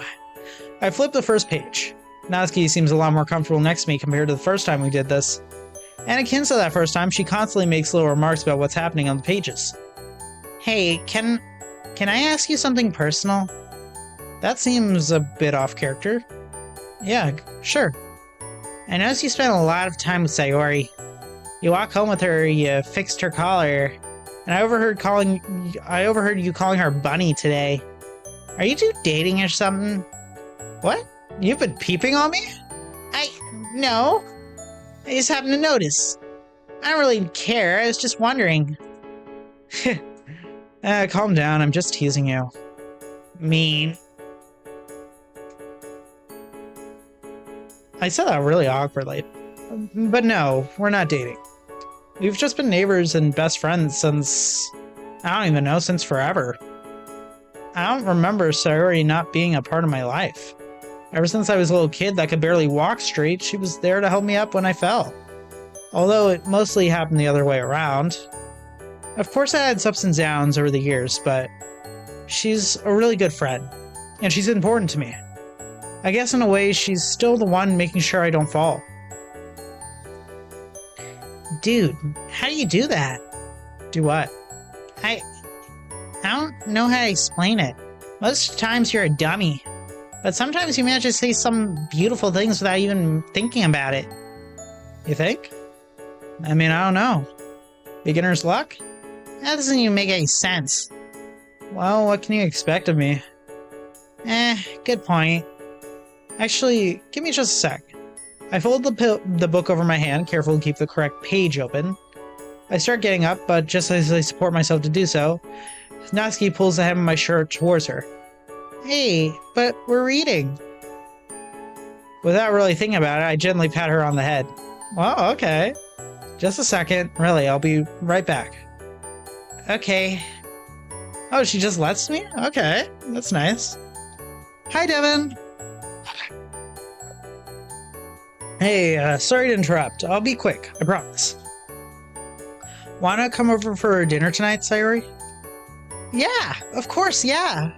I flipped the first page. Natsuki seems a lot more comfortable next to me compared to the first time we did this. And akin to that first time, she constantly makes little remarks about what's happening on the pages. Hey, can I ask you something personal? That seems a bit off character. Yeah, sure. I noticed you spent a lot of time with Sayori. You walked home with her, you fixed her collar, and I overheard you calling her Bunny today. Are you two dating or something? What? You've been peeping on me? No. I just happened to notice. I don't really care, I was just wondering. Calm down, I'm just teasing you. Mean. I said that really awkwardly. But no, we're not dating. We've just been neighbors and best friends since... I don't even know, since forever. I don't remember Sayori not being a part of my life. Ever since I was a little kid that could barely walk straight, she was there to help me up when I fell. Although it mostly happened the other way around. Of course I had ups and downs over the years, but she's a really good friend. And she's important to me. I guess in a way, she's still the one making sure I don't fall. Dude, how do you do that? Do what? I don't know how to explain it. Most times you're a dummy. But sometimes you manage to say some beautiful things without even thinking about it. You think? I mean, I don't know. Beginner's luck? That doesn't even make any sense. Well, what can you expect of me? Good point. Actually, give me just a sec. I fold the book over my hand, careful to keep the correct page open. I start getting up, but just as I support myself to do so, Natsuki pulls the hem of my shirt towards her. Hey, but we're reading. Without really thinking about it, I gently pat her on the head. Well, okay. Just a second. Really, I'll be right back. Okay. Oh, she just lets me? Okay, that's nice. Hi, Devin. Hey, sorry to interrupt. I'll be quick, I promise. Wanna come over for dinner tonight, Sayori? Yeah, of course, yeah.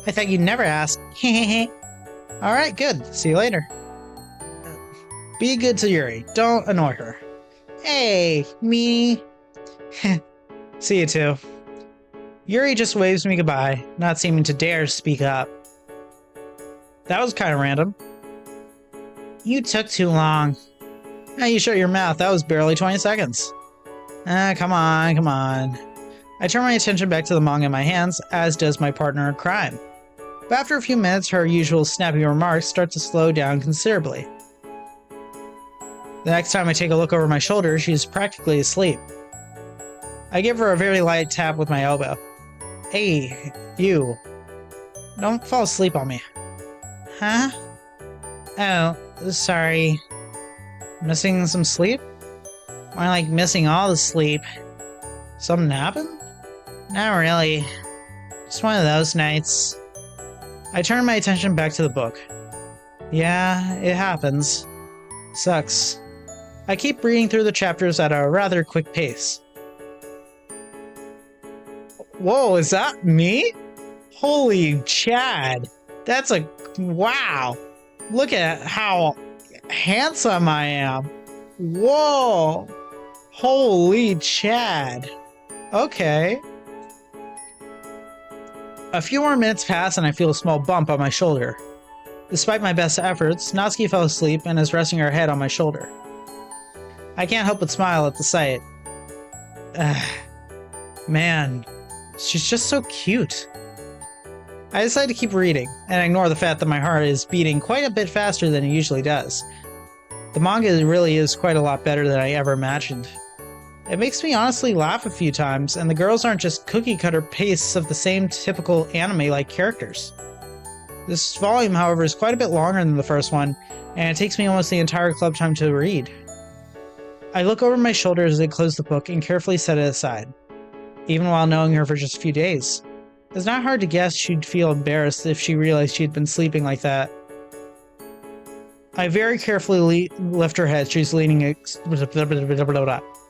I thought you'd never ask. Alright, good. See you later. Be good to Yuri. Don't annoy her. Hey, me. See you too. Yuri just waves me goodbye, not seeming to dare speak up. That was kind of random. You took too long. Now you shut your mouth. That was barely 20 seconds. Come on, come on. I turn my attention back to the manga in my hands, as does my partner in crime. But after a few minutes, her usual snappy remarks start to slow down considerably. The next time I take a look over my shoulder, she's practically asleep. I give her a very light tap with my elbow. Hey, you. Don't fall asleep on me. Huh? Oh, sorry. Missing some sleep? More like missing all the sleep. Something happened? Not really. Just one of those nights. I turn my attention back to the book. Yeah, it happens. Sucks. I keep reading through the chapters at a rather quick pace. Whoa, is that me? Holy Chad. That's a... wow. Look at how handsome I am. Whoa. Holy Chad. Okay. A few more minutes pass and I feel a small bump on my shoulder. Despite my best efforts, Natsuki fell asleep and is resting her head on my shoulder. I can't help but smile at the sight. Man, she's just so cute. I decide to keep reading, and ignore the fact that my heart is beating quite a bit faster than it usually does. The manga really is quite a lot better than I ever imagined. It makes me honestly laugh a few times, and the girls aren't just cookie-cutter pastes of the same typical anime-like characters. This volume, however, is quite a bit longer than the first one, and it takes me almost the entire club time to read. I look over my shoulder as I close the book and carefully set it aside, even while knowing her for just a few days. It's not hard to guess she'd feel embarrassed if she realized she'd been sleeping like that. I very carefully lift her head. She's leaning.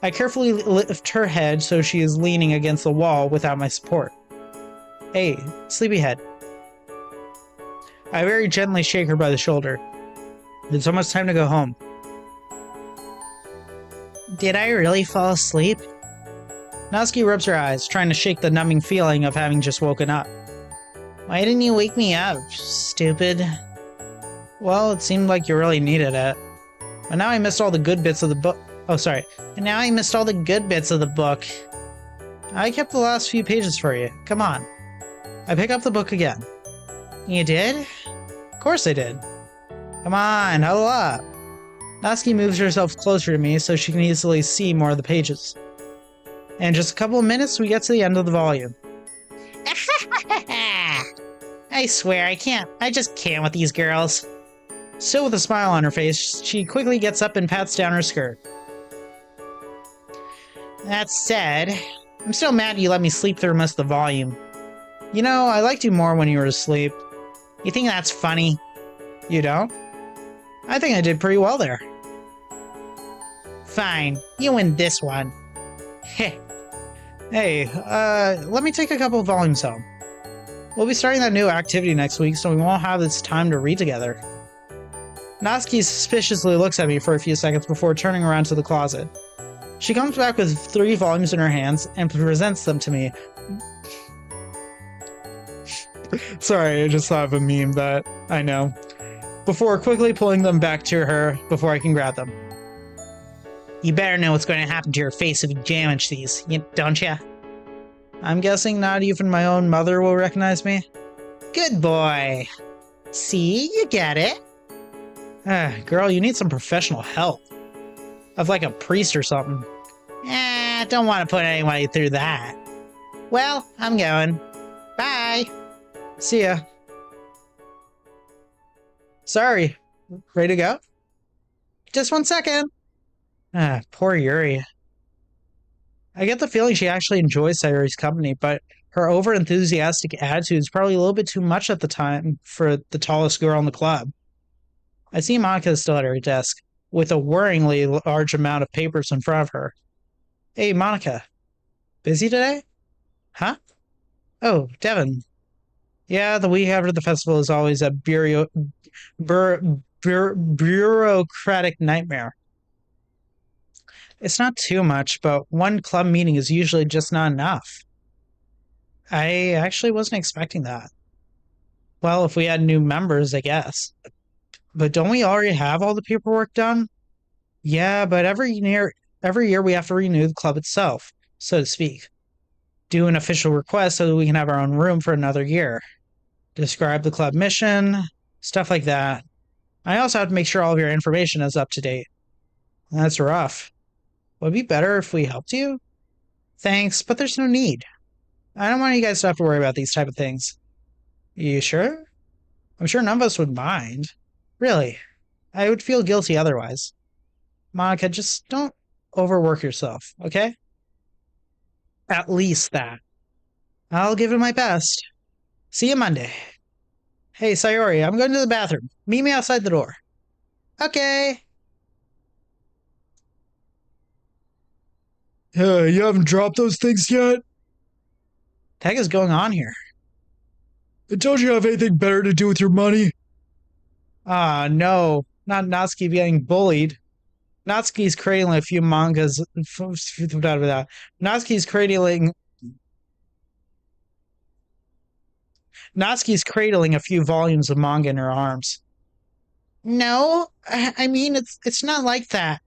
I carefully lift her head so she is leaning against the wall without my support. Hey, sleepyhead. I very gently shake her by the shoulder. It's almost time to go home. Did I really fall asleep? Natsuki rubs her eyes, trying to shake the numbing feeling of having just woken up. Why didn't you wake me up, stupid? Well, it seemed like you really needed it. But now I missed all the good bits of the book. Oh, sorry. And now I missed all the good bits of the book. I kept the last few pages for you. Come on. I pick up the book again. You did? Of course I did. Come on, huddle up. Natsuki moves herself closer to me so she can easily see more of the pages. In just a couple of minutes, we get to the end of the volume. I swear, I just can't with these girls. Still with a smile on her face, she quickly gets up and pats down her skirt. That said, I'm still mad you let me sleep through most of the volume. You know, I liked you more when you were asleep. You think that's funny? You don't? I think I did pretty well there. Fine, you win this one. Heh. Hey, let me take a couple of volumes home. We'll be starting that new activity next week, so we won't have this time to read together. Natsuki suspiciously looks at me for a few seconds before turning around to the closet. She comes back with 3 volumes in her hands and presents them to me. Sorry, I just thought of a meme that I know. Before quickly pulling them back to her before I can grab them. You better know what's going to happen to your face if you damage these, don't ya? I'm guessing not even my own mother will recognize me? Good boy. See, you get it. Girl, you need some professional help. Of like a priest or something. Don't want to put anybody through that. Well, I'm going. Bye. See ya. Sorry. Ready to go? Just 1 second. Poor Yuri. I get the feeling she actually enjoys Sayori's company, but her over-enthusiastic attitude is probably a little bit too much at the time for the tallest girl in the club. I see Monica is still at her desk, with a worryingly large amount of papers in front of her. Hey, Monica. Busy today? Huh? Oh, Devin. Yeah, the week after the festival is always a bureaucratic nightmare. It's not too much, but one club meeting is usually just not enough. I actually wasn't expecting that. Well, if we had new members, I guess. But don't we already have all the paperwork done? Yeah, but every year we have to renew the club itself, so to speak. Do an official request so that we can have our own room for another year. Describe the club mission, stuff like that. I also have to make sure all of your information is up to date. That's rough. Would it be better if we helped you? Thanks, but there's no need. I don't want you guys to have to worry about these type of things. You sure? I'm sure none of us would mind. Really. I would feel guilty otherwise. Monica, just don't overwork yourself, okay? At least that. I'll give it my best. See you Monday. Hey, Sayori, I'm going to the bathroom. Meet me outside the door. Okay. You haven't dropped those things yet? What the heck is going on here? Don't you have anything better to do with your money? No. Not Natsuki getting bullied. Natsuki's cradling a few mangas. Natsuki's cradling a few volumes of manga in her arms. No, I mean, it's not like that.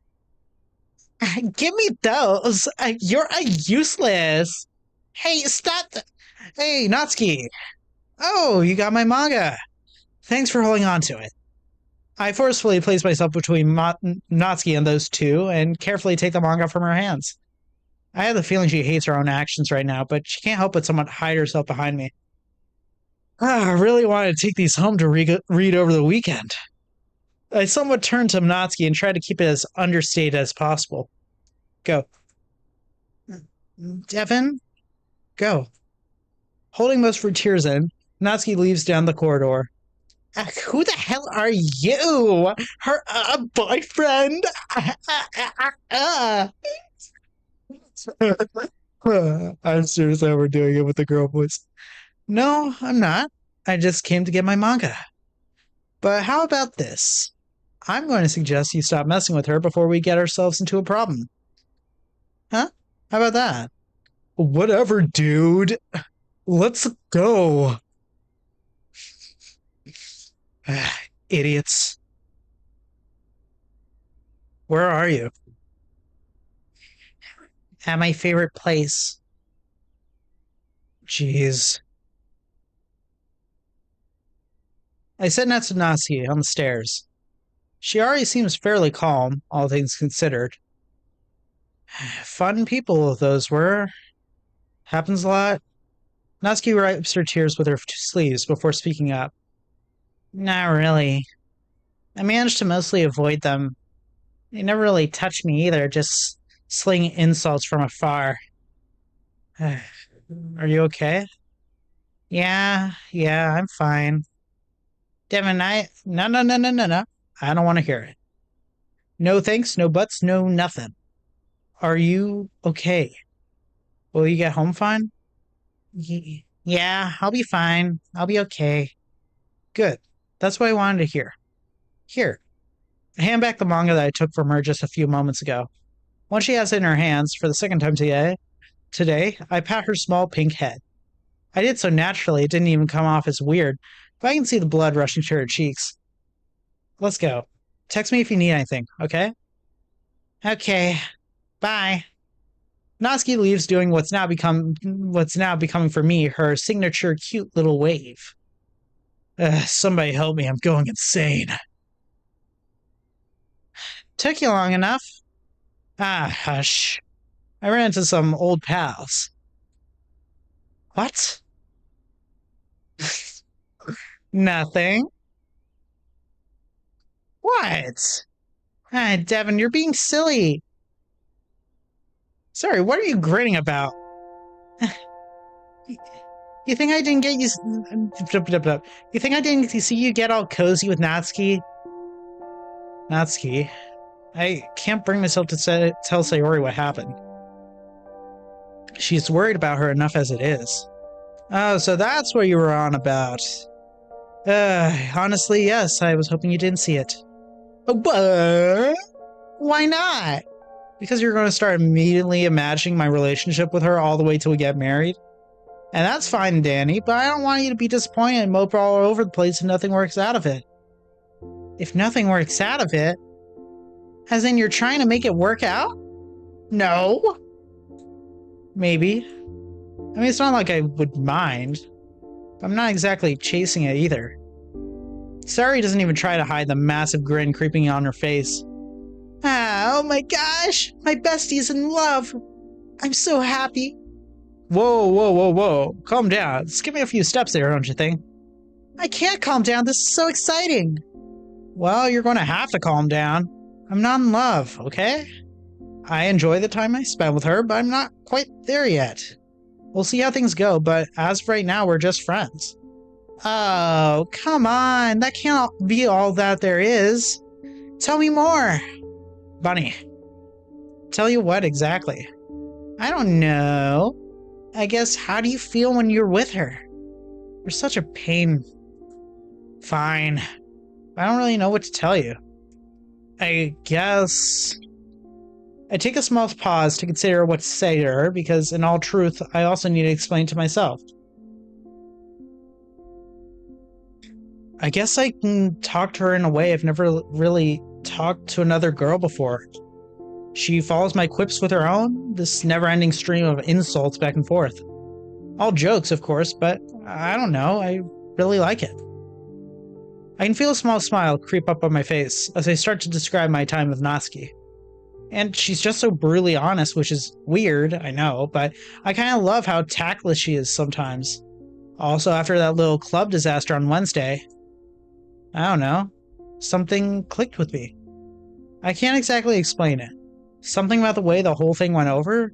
Give me those. You're useless. Hey, stop. Hey, Natsuki. Oh, you got my manga. Thanks for holding on to it. I forcefully place myself between Natsuki and those two and carefully take the manga from her hands. I have the feeling she hates her own actions right now, but she can't help but somewhat hide herself behind me. I really wanted to take these home to read over the weekend. I somewhat turned to Natsuki and tried to keep it as understated as possible. Go. Devin? Go. Holding most of her tears in, Natsuki leaves down the corridor. Who the hell are you? Her boyfriend? I'm seriously overdoing it with the girl voice. No, I'm not. I just came to get my manga. But how about this? I'm going to suggest you stop messing with her before we get ourselves into a problem. Huh? How about that? Whatever, dude. Let's go. Idiots. Where are you? At my favorite place. Jeez. I sit next to Natsuki on the stairs. She already seems fairly calm, all things considered. Fun people those were. Happens a lot. Natsuki wipes her tears with her sleeves before speaking up. Not really. I managed to mostly avoid them. They never really touched me either, just slinging insults from afar. Are you okay? Yeah, I'm fine. Devin, no. I don't want to hear it. No thanks, no buts, no nothing. Are you okay? Will you get home fine? Yeah, I'll be fine. I'll be okay. Good. That's what I wanted to hear. Here. I hand back the manga that I took from her just a few moments ago. Once she has it in her hands, for the second time today, I pat her small pink head. I did so naturally it didn't even come off as weird, but I can see the blood rushing to her cheeks. Let's go. Text me if you need anything, okay? Okay. Bye. Natsuki leaves doing what's now becoming for me her signature cute little wave. Somebody help me, I'm going insane. Took you long enough. Ah, hush. I ran into some old pals. What? Nothing. What? Devin, you're being silly. Sorry, what are you grinning about? You think I didn't get you... You think I didn't see you get all cozy with Natsuki? Natsuki? I can't bring myself to tell Sayori what happened. She's worried about her enough as it is. Oh, so that's what you were on about. Honestly, yes, I was hoping you didn't see it. But why not? Because you're going to start immediately imagining my relationship with her all the way till we get married? And that's fine, Danny, but I don't want you to be disappointed and mope all over the place if nothing works out of it. If nothing works out of it? As in you're trying to make it work out? No. Maybe. I mean, it's not like I would mind. I'm not exactly chasing it either. Sari doesn't even try to hide the massive grin creeping on her face. Oh my gosh! My bestie's in love! I'm so happy! Whoa. Calm down. Skip me a few steps there, don't you think? I can't calm down. This is so exciting! Well, you're going to have to calm down. I'm not in love, okay? I enjoy the time I spend with her, but I'm not quite there yet. We'll see how things go, but as of right now, we're just friends. Oh, come on. That can't be all that there is. Tell me more. Bunny. Tell you what exactly? I don't know. I guess, how do you feel when you're with her? You're such a pain. Fine. I don't really know what to tell you. I guess... I take a small pause to consider what to say to her, because in all truth, I also need to explain to myself. I guess I can talk to her in a way I've never really talked to another girl before. She follows my quips with her own, this never-ending stream of insults back and forth. All jokes, of course, but I don't know, I really like it. I can feel a small smile creep up on my face as I start to describe my time with Natsuki. And she's just so brutally honest, which is weird, I know, but I kind of love how tactless she is sometimes. Also, after that little club disaster on Wednesday, I don't know, something clicked with me. I can't exactly explain it. Something about the way the whole thing went over?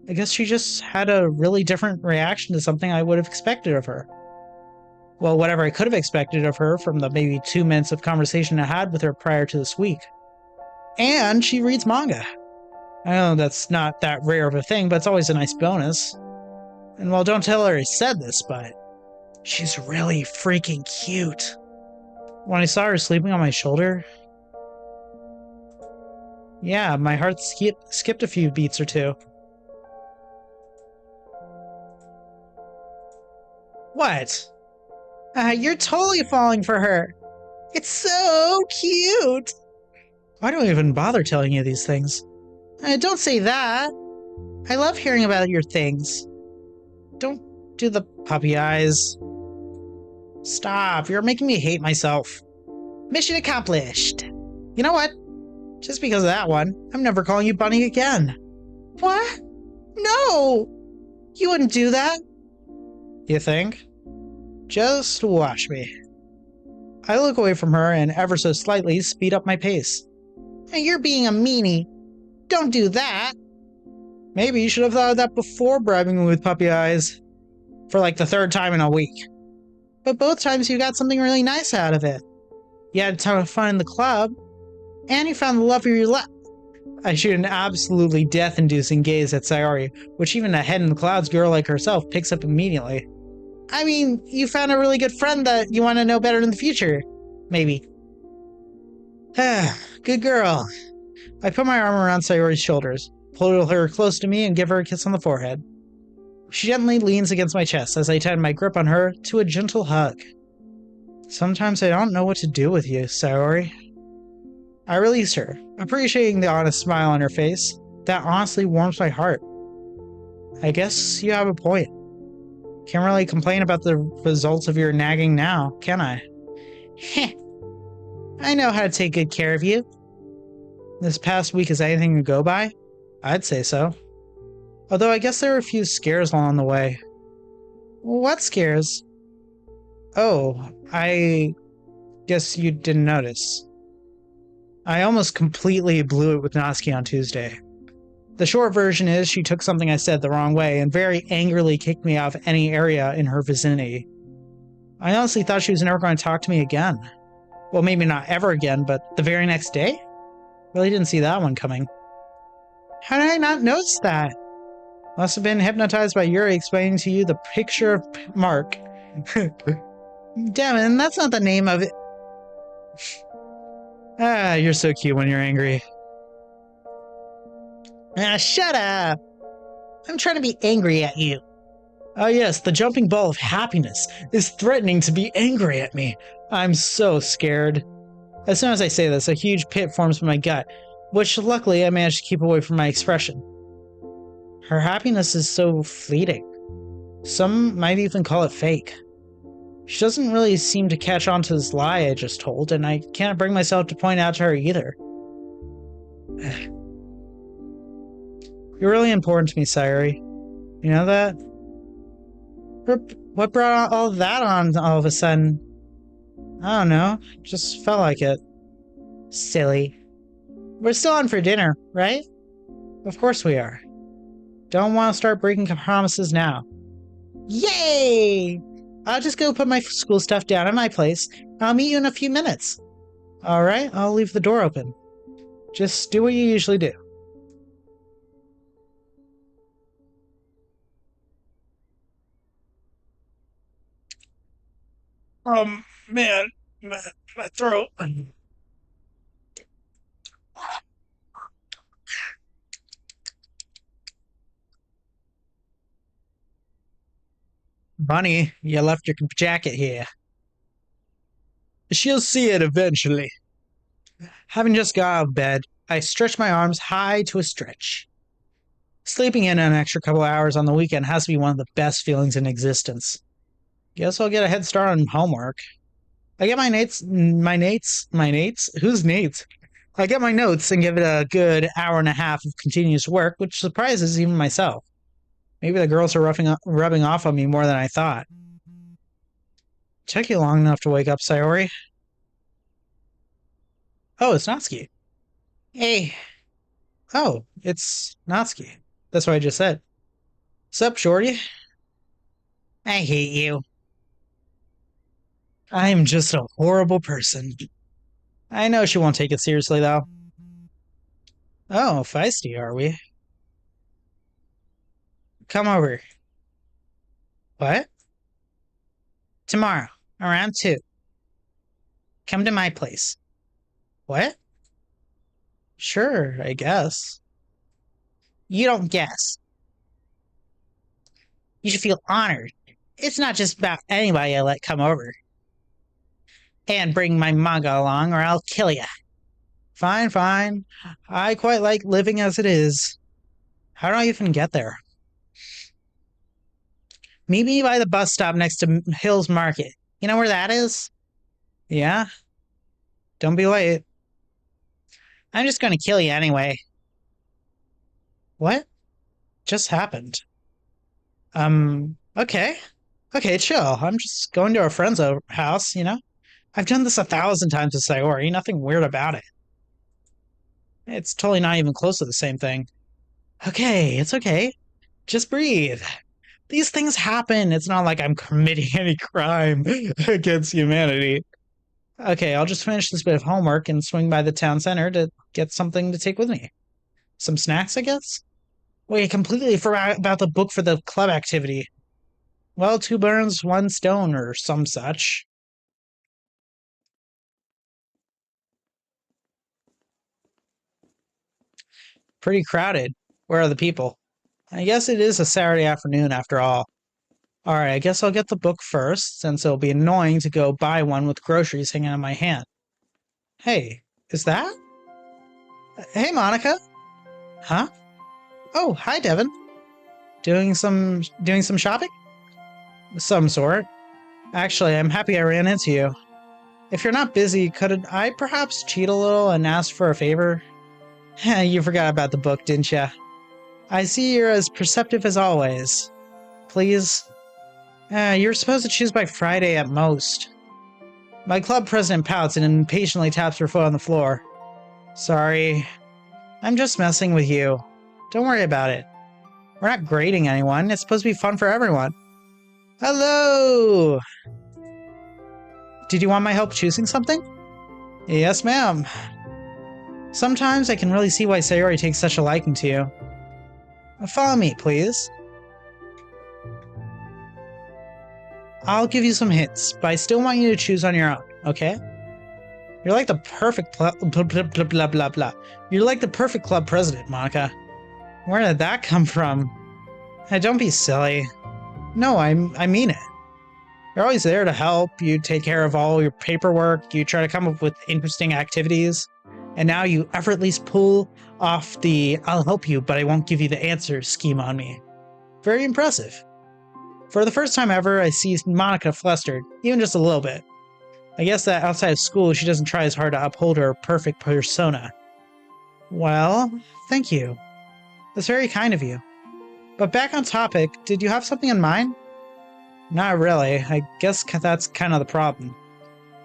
I guess she just had a really different reaction to something I would have expected of her. Well, whatever I could have expected of her from the maybe 2 minutes of conversation I had with her prior to this week. And she reads manga. I know that's not that rare of a thing, but it's always a nice bonus. And well, don't tell her I said this, but she's really freaking cute. When I saw her sleeping on my shoulder, yeah, my heart skipped a few beats or two. What? You're totally falling for her. It's so cute. Why do I even bother telling you these things? Don't say that. I love hearing about your things. Don't do the puppy eyes. Stop, you're making me hate myself. Mission accomplished. You know what? Just because of that one, I'm never calling you Bunny again. What? No! You wouldn't do that. You think? Just watch me. I look away from her and ever so slightly speed up my pace. You're being a meanie. Don't do that. Maybe you should have thought of that before bribing me with puppy eyes. For like the 3rd time in a week. But both times you got something really nice out of it. You had a ton of fun in the club. And you found the love of your life. I shoot an absolutely death-inducing gaze at Sayori, which even a head-in-the-clouds girl like herself picks up immediately. I mean, you found a really good friend that you want to know better in the future. Maybe. Good girl. I put my arm around Sayori's shoulders, pull her close to me, and give her a kiss on the forehead. She gently leans against my chest as I tighten my grip on her to a gentle hug. Sometimes I don't know what to do with you, Sayori. I release her, appreciating the honest smile on her face. That honestly warms my heart. I guess you have a point. Can't really complain about the results of your nagging now, can I? Heh. I know how to take good care of you. This past week is anything to go by? I'd say so. Although I guess there were a few scares along the way. What scares? Oh, I guess you didn't notice. I almost completely blew it with Natsuki on Tuesday. The short version is she took something I said the wrong way and very angrily kicked me off any area in her vicinity. I honestly thought she was never going to talk to me again. Well, maybe not ever again, but the very next day? Really didn't see that one coming. How did I not notice that? Must have been hypnotized by Yuri explaining to you the picture of Mark. Damn it, that's not the name of it. You're so cute when you're angry. Shut up! I'm trying to be angry at you. Oh yes, the jumping ball of happiness is threatening to be angry at me. I'm so scared. As soon as I say this, a huge pit forms in my gut, which luckily I managed to keep away from my expression. Her happiness is so fleeting. Some might even call it fake. She doesn't really seem to catch on to this lie I just told, and I can't bring myself to point out to her either. You're really important to me, Sayori. You know that? What brought all that on all of a sudden? I don't know. Just felt like it. Silly. We're still on for dinner, right? Of course we are. Don't want to start breaking promises now. Yay! I'll just go put my school stuff down at my place. I'll meet you in a few minutes. Alright, I'll leave the door open. Just do what you usually do. Man, my throat. Bunny, you left your jacket here. She'll see it eventually. Having just got out of bed, I stretched my arms high to a stretch. Sleeping in an extra couple hours on the weekend has to be one of the best feelings in existence. Guess I'll get a head start on homework. I get my Nates? Who's Nate? I get my notes and give it a good hour and a half of continuous work, which surprises even myself. Maybe the girls are rubbing off on me more than I thought. Took you long enough to wake up, Sayori. Oh, it's Natsuki. Hey. Oh, it's Natsuki. That's what I just said. Sup, shorty? I hate you. I'm just a horrible person. I know she won't take it seriously, though. Oh, feisty, are we? Come over. What? Tomorrow, around 2. Come to my place. What? Sure, I guess. You don't guess. You should feel honored. It's not just about anybody I let come over. And bring my manga along, or I'll kill ya. Fine, fine. I quite like living as it is. How do I even get there? Meet me by the bus stop next to Hills Market. You know where that is? Yeah? Don't be late. I'm just gonna kill you anyway. What just happened? Okay. Okay, chill. I'm just going to a friend's house, you know? I've done this 1,000 times with Sayori, nothing weird about it. It's totally not even close to the same thing. Okay, it's okay. Just breathe. These things happen. It's not like I'm committing any crime against humanity. Okay, I'll just finish this bit of homework and swing by the town center to get something to take with me. Some snacks, I guess? Wait, I completely forgot about the book for the club activity. Well, 2 birds, 1 stone, or some such. Pretty crowded. Where are the people? I guess it is a Saturday afternoon after all. Alright, I guess I'll get the book first, since it'll be annoying to go buy one with groceries hanging in my hand. Hey, is that? Hey, Monica. Huh? Oh, hi, Devin. Doing some shopping? Some sort. Actually, I'm happy I ran into you. If you're not busy, could I perhaps cheat a little and ask for a favor? You forgot about the book, didn't ya? I see you're as perceptive as always. Please? You're supposed to choose by Friday at most. My club president pouts and impatiently taps her foot on the floor. Sorry. I'm just messing with you. Don't worry about it. We're not grading anyone. It's supposed to be fun for everyone. Hello! Did you want my help choosing something? Yes, ma'am. Sometimes I can really see why Sayori takes such a liking to you. Follow me, please. I'll give you some hints, but I still want you to choose on your own, okay? You're like the perfect blah blah blah blah. You're like the perfect club president, Monica. Where did that come from? Don't be silly. No, I mean it. You're always there to help. You take care of all your paperwork. You try to come up with interesting activities. And now you effortlessly pull off the I'll help you, but I won't give you the answer scheme on me. Very impressive. For the first time ever, I see Monica flustered, even just a little bit. I guess that outside of school, she doesn't try as hard to uphold her perfect persona. Well, thank you. That's very kind of you. But back on topic, did you have something in mind? Not really. I guess that's kind of the problem.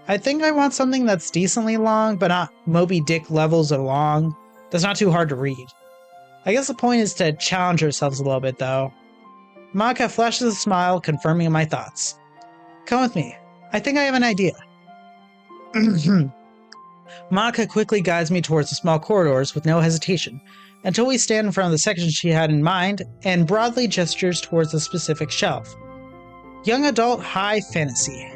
I think I want something that's decently long, but not Moby Dick levels of long. That's not too hard to read. I guess the point is to challenge ourselves a little bit, though. Monica flashes a smile, confirming my thoughts. Come with me. I think I have an idea. Monica quickly guides me towards the small corridors with no hesitation, until we stand in front of the section she had in mind, and broadly gestures towards a specific shelf. Young adult high fantasy.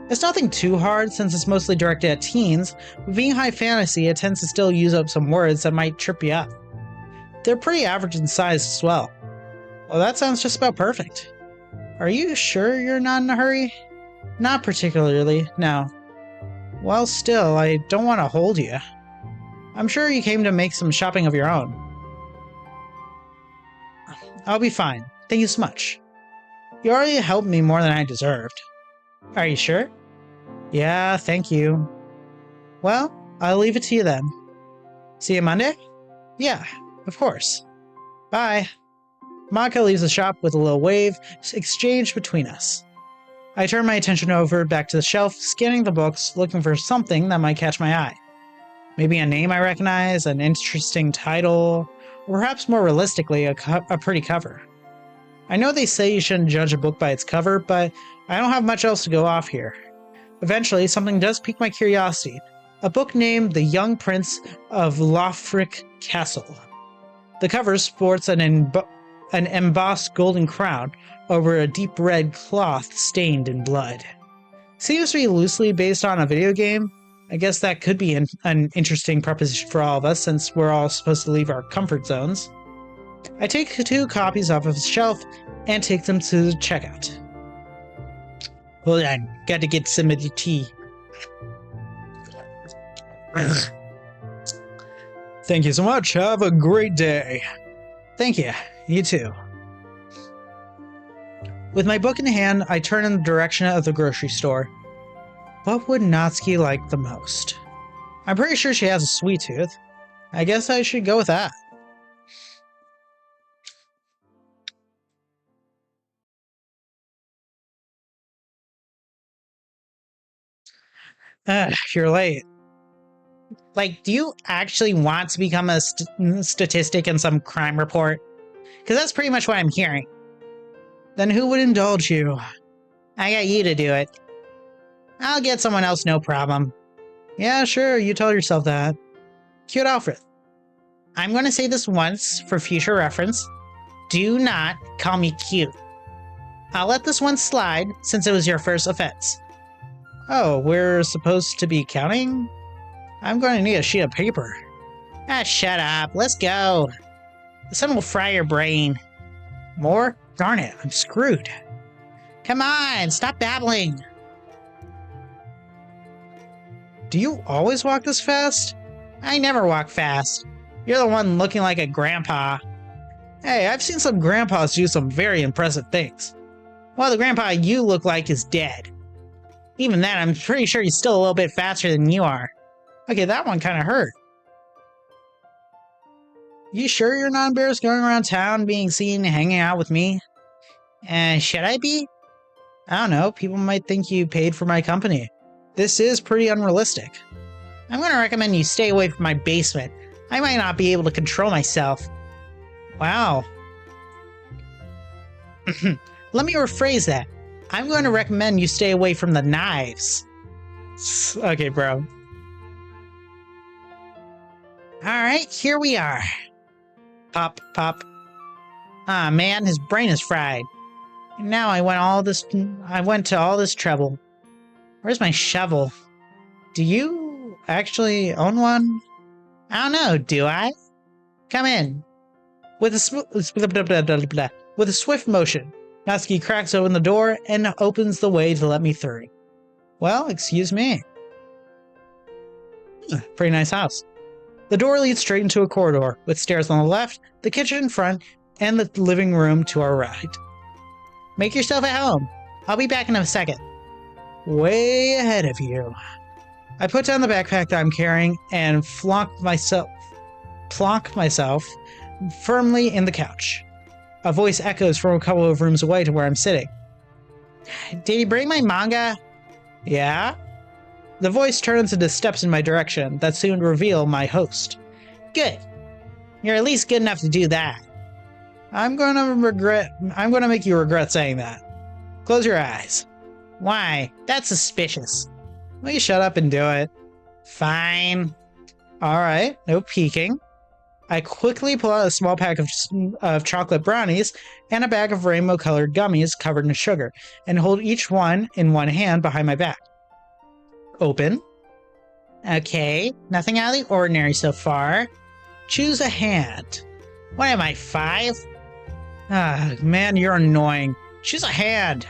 It's nothing too hard since it's mostly directed at teens, but being high fantasy, it tends to still use up some words that might trip you up. They're pretty average in size as well. Well, that sounds just about perfect. Are you sure you're not in a hurry? Not particularly, no. Well, still, I don't want to hold you. I'm sure you came to make some shopping of your own. I'll be fine. Thank you so much. You already helped me more than I deserved. Are you sure? Yeah, thank you. Well, I'll leave it to you then. See you Monday? Yeah, of course. Bye. Maka leaves the shop with a little wave exchanged between us. I turn my attention over back to the shelf, scanning the books, looking for something that might catch my eye. Maybe a name I recognize, an interesting title, or perhaps more realistically, a pretty cover. I know they say you shouldn't judge a book by its cover, but I don't have much else to go off here. Eventually, something does pique my curiosity. A book named The Young Prince of Lothric Castle. The cover sports an embossed golden crown over a deep red cloth stained in blood. Seems to be loosely based on a video game. I guess that could be an interesting proposition for all of us, since we're all supposed to leave our comfort zones. I take 2 copies off of the shelf and take them to the checkout. Hold on, got to get some of the tea. Thank you so much. Have a great day. Thank you. You too. With my book in hand, I turn in the direction of the grocery store. What would Natsuki like the most? I'm pretty sure she has a sweet tooth. I guess I should go with that. You're late. Like, do you actually want to become a statistic in some crime report? Because that's pretty much what I'm hearing. Then who would indulge you? I got you to do it. I'll get someone else, no problem. Yeah, sure, you tell yourself that. Cute Alfred. I'm going to say this once for future reference. Do not call me cute. I'll let this one slide since it was your first offense. Oh, we're supposed to be counting? I'm going to need a sheet of paper. Ah, shut up. Let's go. The sun will fry your brain. More? Darn it, I'm screwed. Come on, stop babbling. Do you always walk this fast? I never walk fast. You're the one looking like a grandpa. Hey, I've seen some grandpas do some very impressive things. Well, the grandpa you look like is dead. Even then, I'm pretty sure he's still a little bit faster than you are. Okay, that one kind of hurt. You sure you're not embarrassed going around town being seen hanging out with me? Should I be? I don't know, people might think you paid for my company. This is pretty unrealistic. I'm going to recommend you stay away from my basement. I might not be able to control myself. Wow. Let me rephrase that. I'm going to recommend you stay away from the knives. Okay, bro. Alright, here we are. Pop, pop. Ah, man, his brain is fried. And now I went to all this trouble. Where's my shovel? Do you actually own one? I don't know, do I? Come in. With a swift motion, Natsuki cracks open the door and opens the way to let me through. Well, excuse me. Pretty nice house. The door leads straight into a corridor, with stairs on the left, the kitchen in front, and the living room to our right. Make yourself at home. I'll be back in a second. Way ahead of you. I put down the backpack that I'm carrying and plonk myself firmly in the couch. A voice echoes from a couple of rooms away to where I'm sitting. Did you bring my manga? Yeah? The voice turns and steps in my direction that soon reveal my host. Good. You're at least good enough to do that. I'm gonna make you regret saying that. Close your eyes. Why? That's suspicious. Will you shut up and do it? Fine. Alright, no peeking. I quickly pull out a small pack of chocolate brownies and a bag of rainbow-colored gummies covered in sugar, and hold each one in one hand behind my back. Open. Okay, nothing out of the ordinary so far. Choose a hand. What am I, 5? Ah, man, you're annoying. Choose a hand.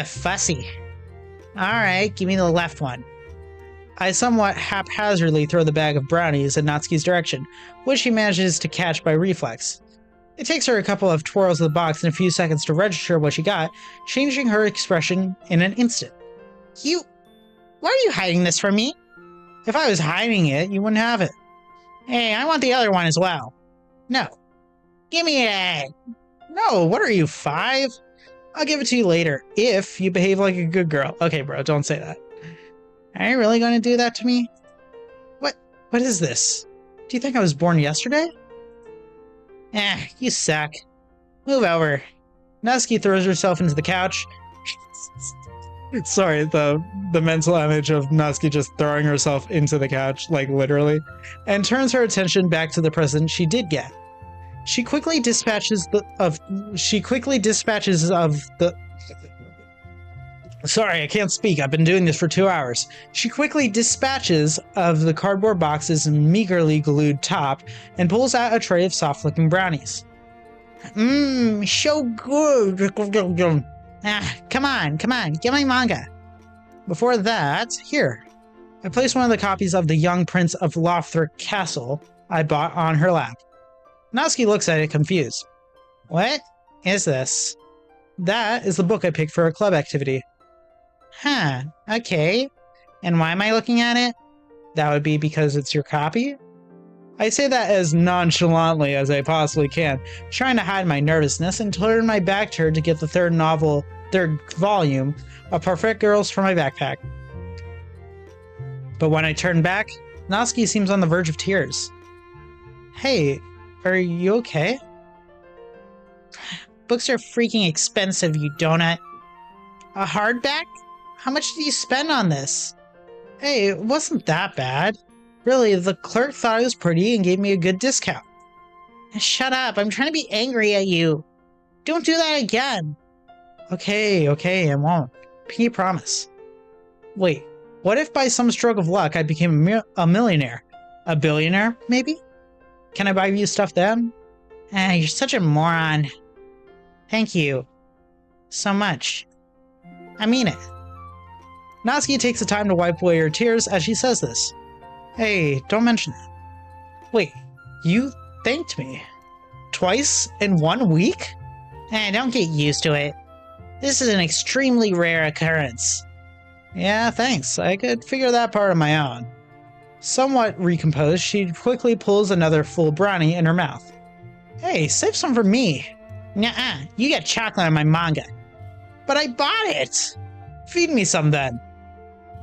Fussy. Alright, give me the left one. I somewhat haphazardly throw the bag of brownies in Natsuki's direction, which she manages to catch by reflex. It takes her a couple of twirls of the box and a few seconds to register what she got, changing her expression in an instant. Why are you hiding this from me? If I was hiding it, you wouldn't have it. Hey, I want the other one as well. No. Give me it. No, what are you, 5? I'll give it to you later, if you behave like a good girl. Okay, bro, don't say that. Are you really going to do that to me? What is this? Do you think I was born yesterday? You suck. Move over. Natsuki throws herself into the couch. Sorry, the mental image of Natsuki just throwing herself into the couch, like literally, and turns her attention back to the present she did get. She quickly dispatches of the Sorry, I can't speak. I've been doing this for 2 hours. She quickly dispatches of the cardboard box's meagerly glued top and pulls out a tray of soft-looking brownies. So good. Come on, get my manga. Before that, here. I place one of the copies of The Young Prince of Lothric Castle I bought on her lap. Natsuki looks at it confused. What is this? That is the book I picked for a club activity. Huh, okay. And why am I looking at it? That would be because it's your copy? I say that as nonchalantly as I possibly can, trying to hide my nervousness and turn my back to her to get the third volume of Perfect Girls from my backpack. But when I turn back, Natsuki seems on the verge of tears. Hey, are you okay? Books are freaking expensive, you donut. A hardback? How much did you spend on this? Hey, it wasn't that bad. Really, the clerk thought it was pretty and gave me a good discount. Shut up, I'm trying to be angry at you. Don't do that again. Okay, I won't. Pinky promise. Wait, what if by some stroke of luck I became a millionaire? A billionaire, maybe? Can I buy you stuff then? You're such a moron. Thank you. So much. I mean it. Natsuki takes the time to wipe away her tears as she says this. Hey, don't mention it. Wait, you thanked me? Twice in 1 week? Don't get used to it. This is an extremely rare occurrence. Yeah, thanks. I could figure that part on my own. Somewhat recomposed, she quickly pulls another full brownie in her mouth. Hey, save some for me. Nuh-uh, you get chocolate on my manga. But I bought it! Feed me some then.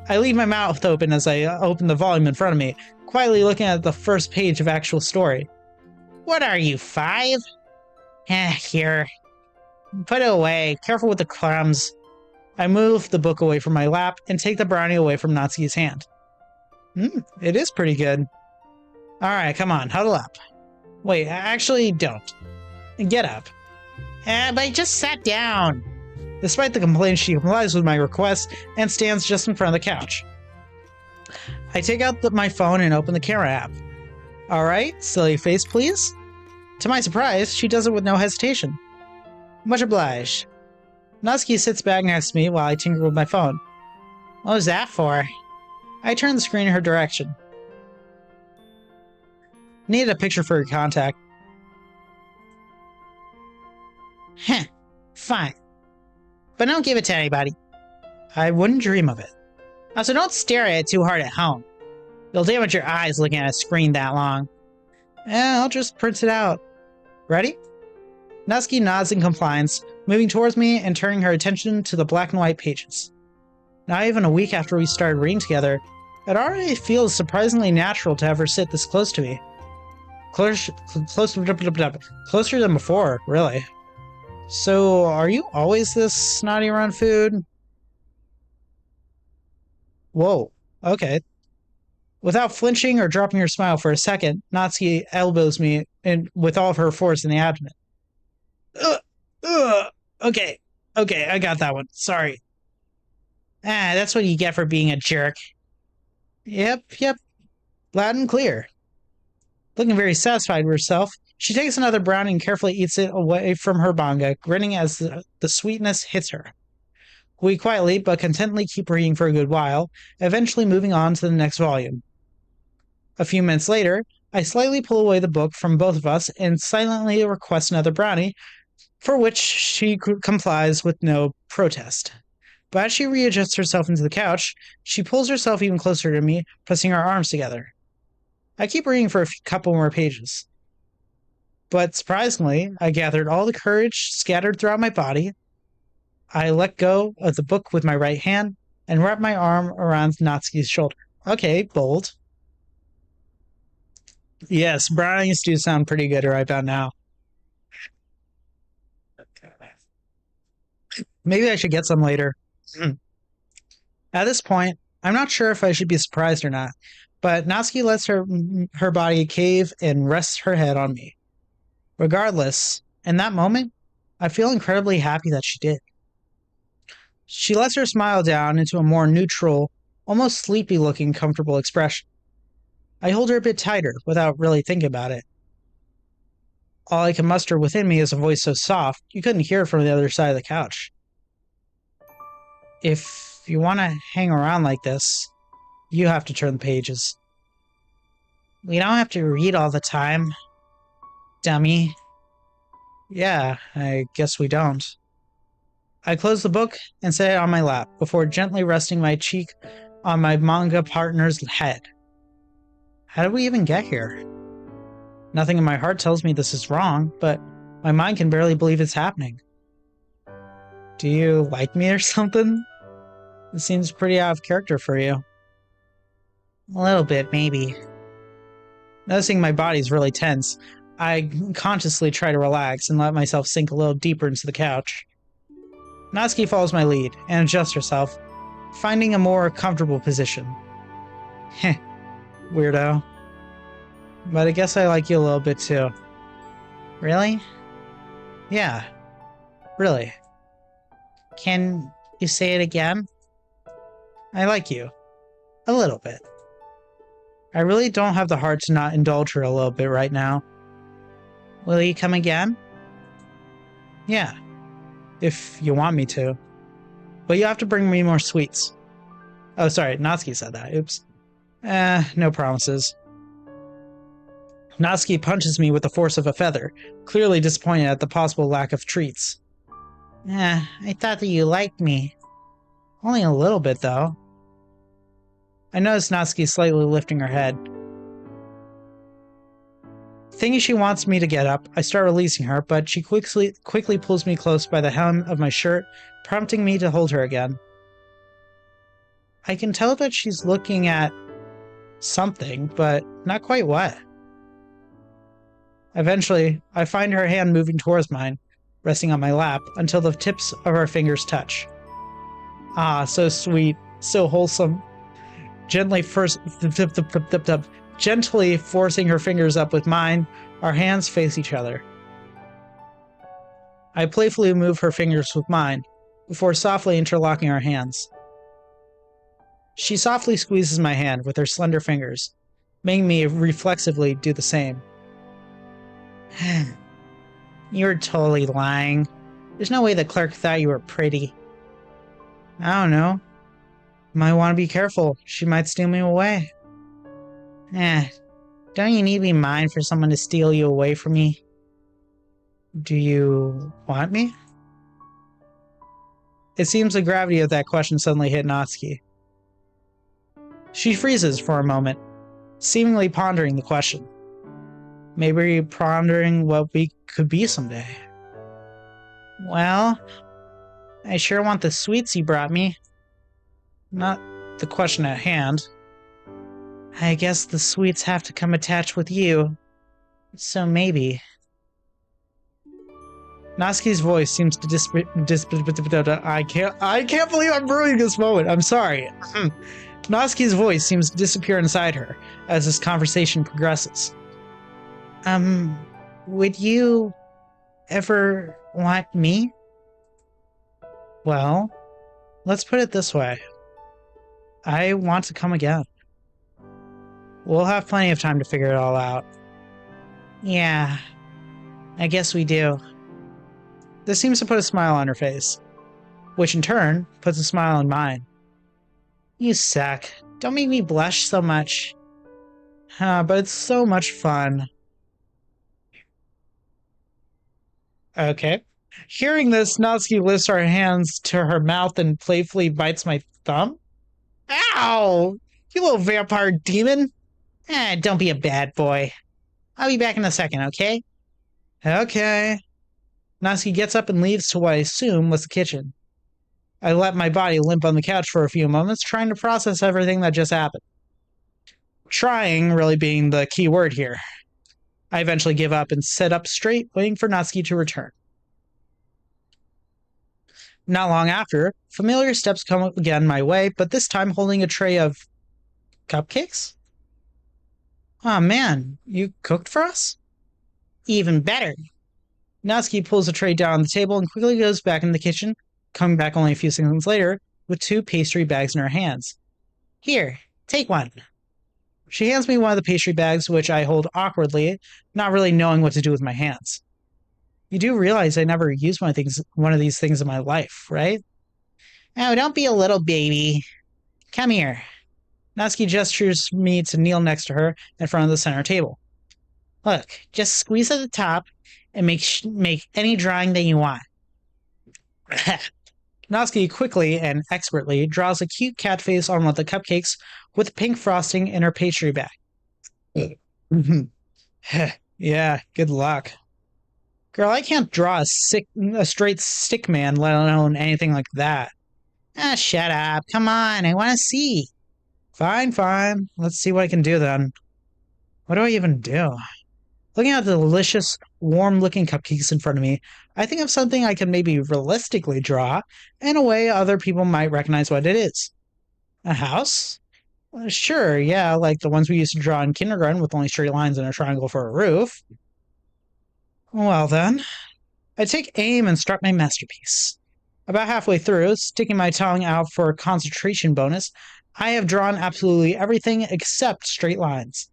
I leave my mouth open as I open the volume in front of me, quietly looking at the first page of actual story. What are you, 5? Here. Put it away. Careful with the crumbs. I move the book away from my lap and take the brownie away from Natsuki's hand. It is pretty good. Alright, come on, huddle up. Wait, actually don't. Get up. But I just sat down. Despite the complaints, she complies with my request and stands just in front of the couch. I take out my phone and open the camera app. Alright, silly face please. To my surprise, she does it with no hesitation. Much obliged. Natsuki sits back next to me while I tinker with my phone. What was that for? I turn the screen in her direction. Needed a picture for your contact. Fine. But don't give it to anybody. I wouldn't dream of it. Also, don't stare at it too hard at home. You'll damage your eyes looking at a screen that long. I'll just print it out. Ready? Natsuki nods in compliance, moving towards me and turning her attention to the black and white pages. Not even a week after we started reading together, it already feels surprisingly natural to have her sit this close to me. Closer than before, really. So, are you always this snotty around food? Whoa, okay. Without flinching or dropping her smile for a second, Natsuki elbows me with all of her force in the abdomen. Okay, I got that one. Sorry. That's what you get for being a jerk. Yep. Loud and clear. Looking very satisfied with herself, she takes another brownie and carefully eats it away from her manga, grinning as the sweetness hits her. We quietly but contentedly keep reading for a good while, eventually moving on to the next volume. A few minutes later, I slightly pull away the book from both of us and silently request another brownie, for which she complies with no protest. But as she readjusts herself into the couch, she pulls herself even closer to me, pressing our arms together. I keep reading for a couple more pages. But surprisingly, I gathered all the courage scattered throughout my body. I let go of the book with my right hand and wrapped my arm around Natsuki's shoulder. Okay, bold. Yes, brownies do sound pretty good right about now. Maybe I should get some later. At this point, I'm not sure if I should be surprised or not, but Natsuki lets her body cave and rests her head on me. Regardless, in that moment, I feel incredibly happy that she did. She lets her smile down into a more neutral, almost sleepy-looking, comfortable expression. I hold her a bit tighter without really thinking about it. All I can muster within me is a voice so soft you couldn't hear it from the other side of the couch. If you want to hang around like this, you have to turn the pages. We don't have to read all the time, dummy. Yeah, I guess we don't. I close the book and set it on my lap before gently resting my cheek on my manga partner's head. How did we even get here? Nothing in my heart tells me this is wrong, but my mind can barely believe it's happening. Do you like me or something? It seems pretty out of character for you. A little bit, maybe. Noticing my body's really tense, I consciously try to relax and let myself sink a little deeper into the couch. Natsuki follows my lead and adjusts herself, finding a more comfortable position. Heh, weirdo. But I guess I like you a little bit too. Really? Yeah, really. Can you say it again? I like you. A little bit. I really don't have the heart to not indulge her a little bit right now. Will you come again? Yeah. If you want me to. But you have to bring me more sweets. Oh, sorry, Natsuki said that. Oops. No promises. Natsuki punches me with the force of a feather, clearly disappointed at the possible lack of treats. I thought that you liked me. Only a little bit, though. I notice Natsuki slightly lifting her head. Thinking she wants me to get up, I start releasing her, but she quickly pulls me close by the hem of my shirt, prompting me to hold her again. I can tell that she's looking at something, but not quite what. Eventually, I find her hand moving towards mine, resting on my lap, until the tips of our fingers touch. Ah, so sweet, so wholesome. Gently forcing her fingers up with mine, our hands face each other. I playfully move her fingers with mine, before softly interlocking our hands. She softly squeezes my hand with her slender fingers, making me reflexively do the same. You're totally lying. There's no way the clerk thought you were pretty. I don't know. Might want to be careful. She might steal me away. Don't you need to be mine for someone to steal you away from me? Do you want me? It seems the gravity of that question suddenly hit Natsuki. She freezes for a moment, seemingly pondering the question. Maybe pondering what we could be someday. Well, I sure want the sweets you brought me. Not the question at hand. I guess the sweets have to come attached with you. So maybe. Natsuki's voice seems to I can't believe I'm ruining this moment. I'm sorry. Natsuki's voice seems to disappear inside her as this conversation progresses. Would you ever want me? Well, let's put it this way. I want to come again. We'll have plenty of time to figure it all out. Yeah, I guess we do. This seems to put a smile on her face, which in turn puts a smile on mine. You suck. Don't make me blush so much. But it's so much fun. Okay. Hearing this, Natsuki lifts her hands to her mouth and playfully bites my thumb. Ow! You little vampire demon! Don't be a bad boy. I'll be back in a second, okay? Okay. Natsuki gets up and leaves to what I assume was the kitchen. I let my body limp on the couch for a few moments, trying to process everything that just happened. Trying really being the key word here. I eventually give up and sit up straight, waiting for Natsuki to return. Not long after, familiar steps come again my way, but this time holding a tray of cupcakes? Oh man, you cooked for us? Even better. Natsuki pulls the tray down on the table and quickly goes back in the kitchen, coming back only a few seconds later with 2 pastry bags in her hands. Here, take one. She hands me one of the pastry bags, which I hold awkwardly, not really knowing what to do with my hands. You do realize I never used one of these things in my life, right? Oh, don't be a little baby. Come here. Natsuki gestures me to kneel next to her in front of the center table. Look, just squeeze at the top and make any drawing that you want. Natsuki quickly and expertly draws a cute cat face on one of the cupcakes with pink frosting in her pastry bag. Yeah, good luck. Girl, I can't draw a straight stick man, let alone anything like that. Shut up. Come on, I want to see. Fine, fine. Let's see what I can do then. What do I even do? Looking at the delicious, warm-looking cupcakes in front of me, I think of something I can maybe realistically draw in a way other people might recognize what it is. A house? Sure, yeah, like the ones we used to draw in kindergarten with only straight lines and a triangle for a roof. Well then, I take aim and start my masterpiece. About halfway through, sticking my tongue out for a concentration bonus, I have drawn absolutely everything except straight lines.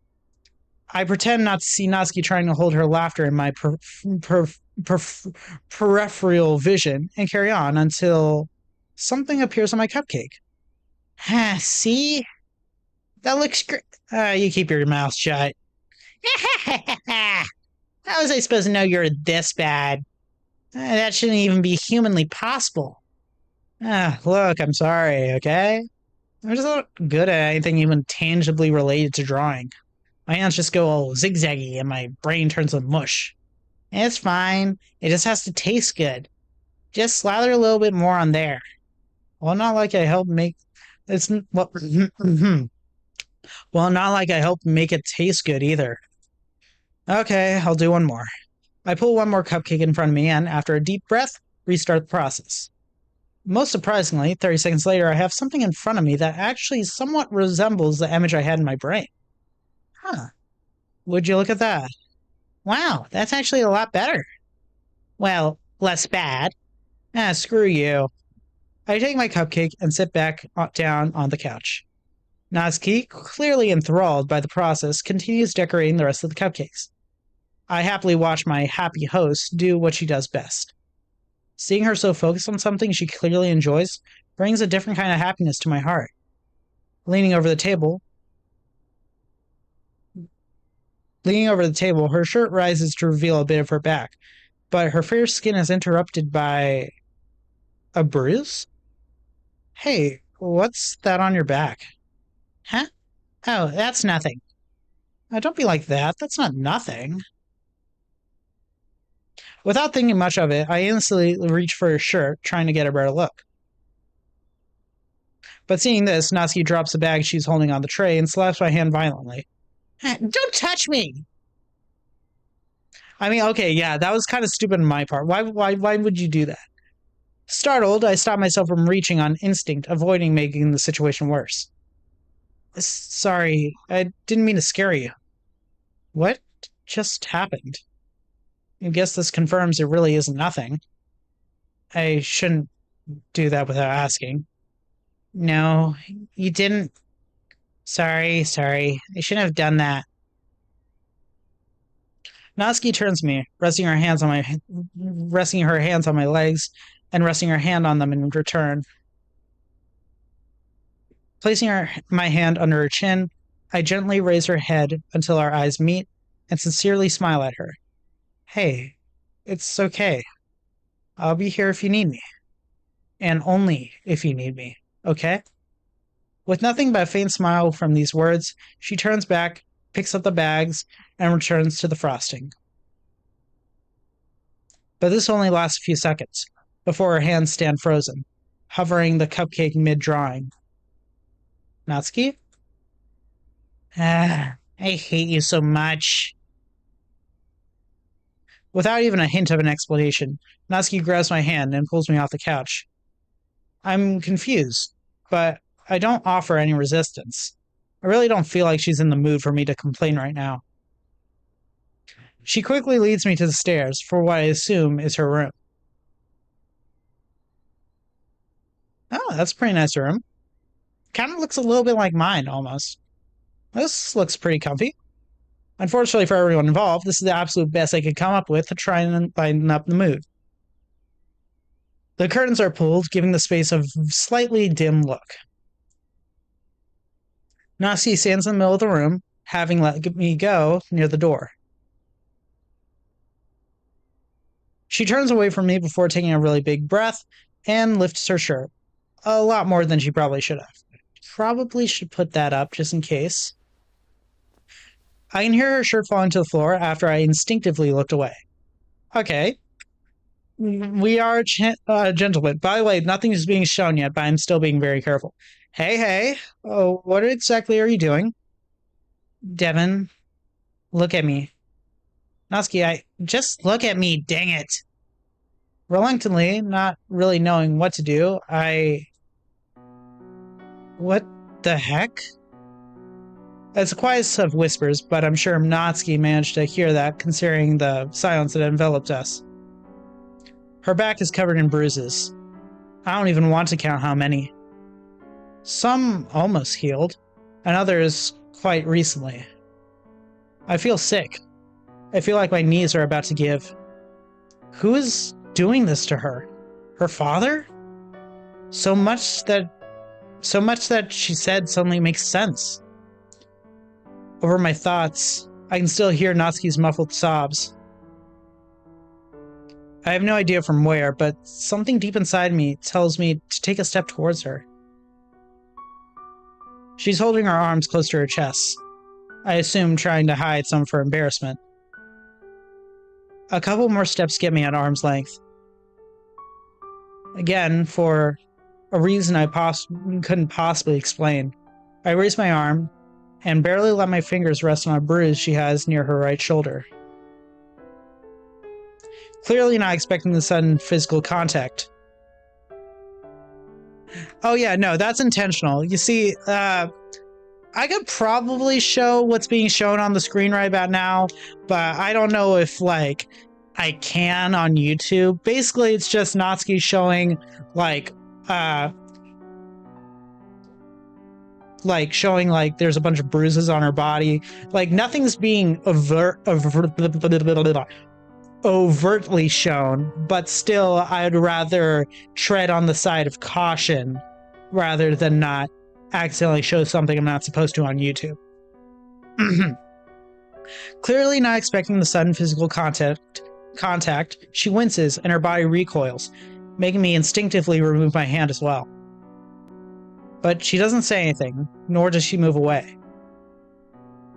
I pretend not to see Natsuki trying to hold her laughter in my peripheral vision and carry on until something appears on my cupcake. See? That looks great. You keep your mouth shut. How was I supposed to know you're this bad? That shouldn't even be humanly possible. Look, I'm sorry, okay? I'm just not good at anything even tangibly related to drawing. My hands just go all zigzaggy and my brain turns to mush. It's fine. It just has to taste good. Just slather a little bit more on there. Well, not like I helped make it's well, well, not like I helped make it taste good either. Okay, I'll do one more. I pull one more cupcake in front of me and, after a deep breath, restart the process. Most surprisingly, 30 seconds later, I have something in front of me that actually somewhat resembles the image I had in my brain. Huh. Would you look at that? Wow, that's actually a lot better. Well, less bad. Screw you. I take my cupcake and sit back down on the couch. Natsuki, clearly enthralled by the process, continues decorating the rest of the cupcakes. I happily watch my happy host do what she does best. Seeing her so focused on something she clearly enjoys brings a different kind of happiness to my heart. Leaning over the table, her shirt rises to reveal a bit of her back, but her fair skin is interrupted by a bruise? Hey, what's that on your back? Huh? Oh, that's nothing. Don't be like that. That's not nothing. Without thinking much of it, I instantly reach for her shirt, trying to get a better look. But seeing this, Natsuki drops the bag she's holding on the tray and slaps my hand violently. Don't touch me! I mean, okay, yeah, that was kind of stupid on my part. Why would you do that? Startled, I stop myself from reaching on instinct, avoiding making the situation worse. Sorry, I didn't mean to scare you. What just happened? I guess this confirms it really isn't nothing. I shouldn't do that without asking. No, you didn't. Sorry. I shouldn't have done that. Natsuki turns to me, resting her hands on my legs and resting her hand on them in return. Placing my hand under her chin, I gently raise her head until our eyes meet and sincerely smile at her. Hey, it's okay. I'll be here if you need me. And only if you need me, okay? With nothing but a faint smile from these words, she turns back picks up the bags, and returns to the frosting. But this only lasts a few seconds, before her hands stand frozen, hovering the cupcake mid-drawing. Natsuki? I hate you so much. Without even a hint of an explanation, Natsuki grabs my hand and pulls me off the couch. I'm confused, but I don't offer any resistance. I really don't feel like she's in the mood for me to complain right now. She quickly leads me to the stairs for what I assume is her room. Oh, that's a pretty nice room. Kind of looks a little bit like mine, almost. This looks pretty comfy. Unfortunately for everyone involved, this is the absolute best I could come up with to try and lighten up the mood. The curtains are pulled, giving the space a slightly dim look. Natsuki stands in the middle of the room, having let me go near the door. She turns away from me before taking a really big breath and lifts her shirt. A lot more than she probably should have. Probably should put that up just in case. I can hear her shirt falling to the floor after I instinctively looked away. Okay. We are gentlemen. By the way, nothing is being shown yet, but I'm still being very careful. Hey. Oh, what exactly are you doing? Devin, look at me. Natsuki, just look at me, dang it. Reluctantly, not really knowing what to do, What the heck? It's the quietest of whispers, but I'm sure Natsuki managed to hear that considering the silence that enveloped us. Her back is covered in bruises. I don't even want to count how many. Some almost healed, and others quite recently. I feel sick. I feel like my knees are about to give. Who is doing this to her? Her father? So much that she said suddenly makes sense. Over my thoughts, I can still hear Natsuki's muffled sobs. I have no idea from where, but something deep inside me tells me to take a step towards her. She's holding her arms close to her chest, I assume trying to hide some of her embarrassment. A couple more steps get me at arm's length. Again, for a reason I couldn't possibly explain, I raise my arm and barely let my fingers rest on a bruise she has near her right shoulder. Clearly not expecting the sudden physical contact. Oh yeah, no, that's intentional. You see, I could probably show what's being shown on the screen right about now, but I don't know if, like, I can on YouTube. Basically, it's just Natsuki showing, showing there's a bunch of bruises on her body. Like, nothing's being overtly shown, but still I'd rather tread on the side of caution rather than not accidentally show something I'm not supposed to on YouTube. Clearly not expecting the sudden physical contact, she winces and her body recoils, making me instinctively remove my hand as well. But she doesn't say anything, nor does she move away.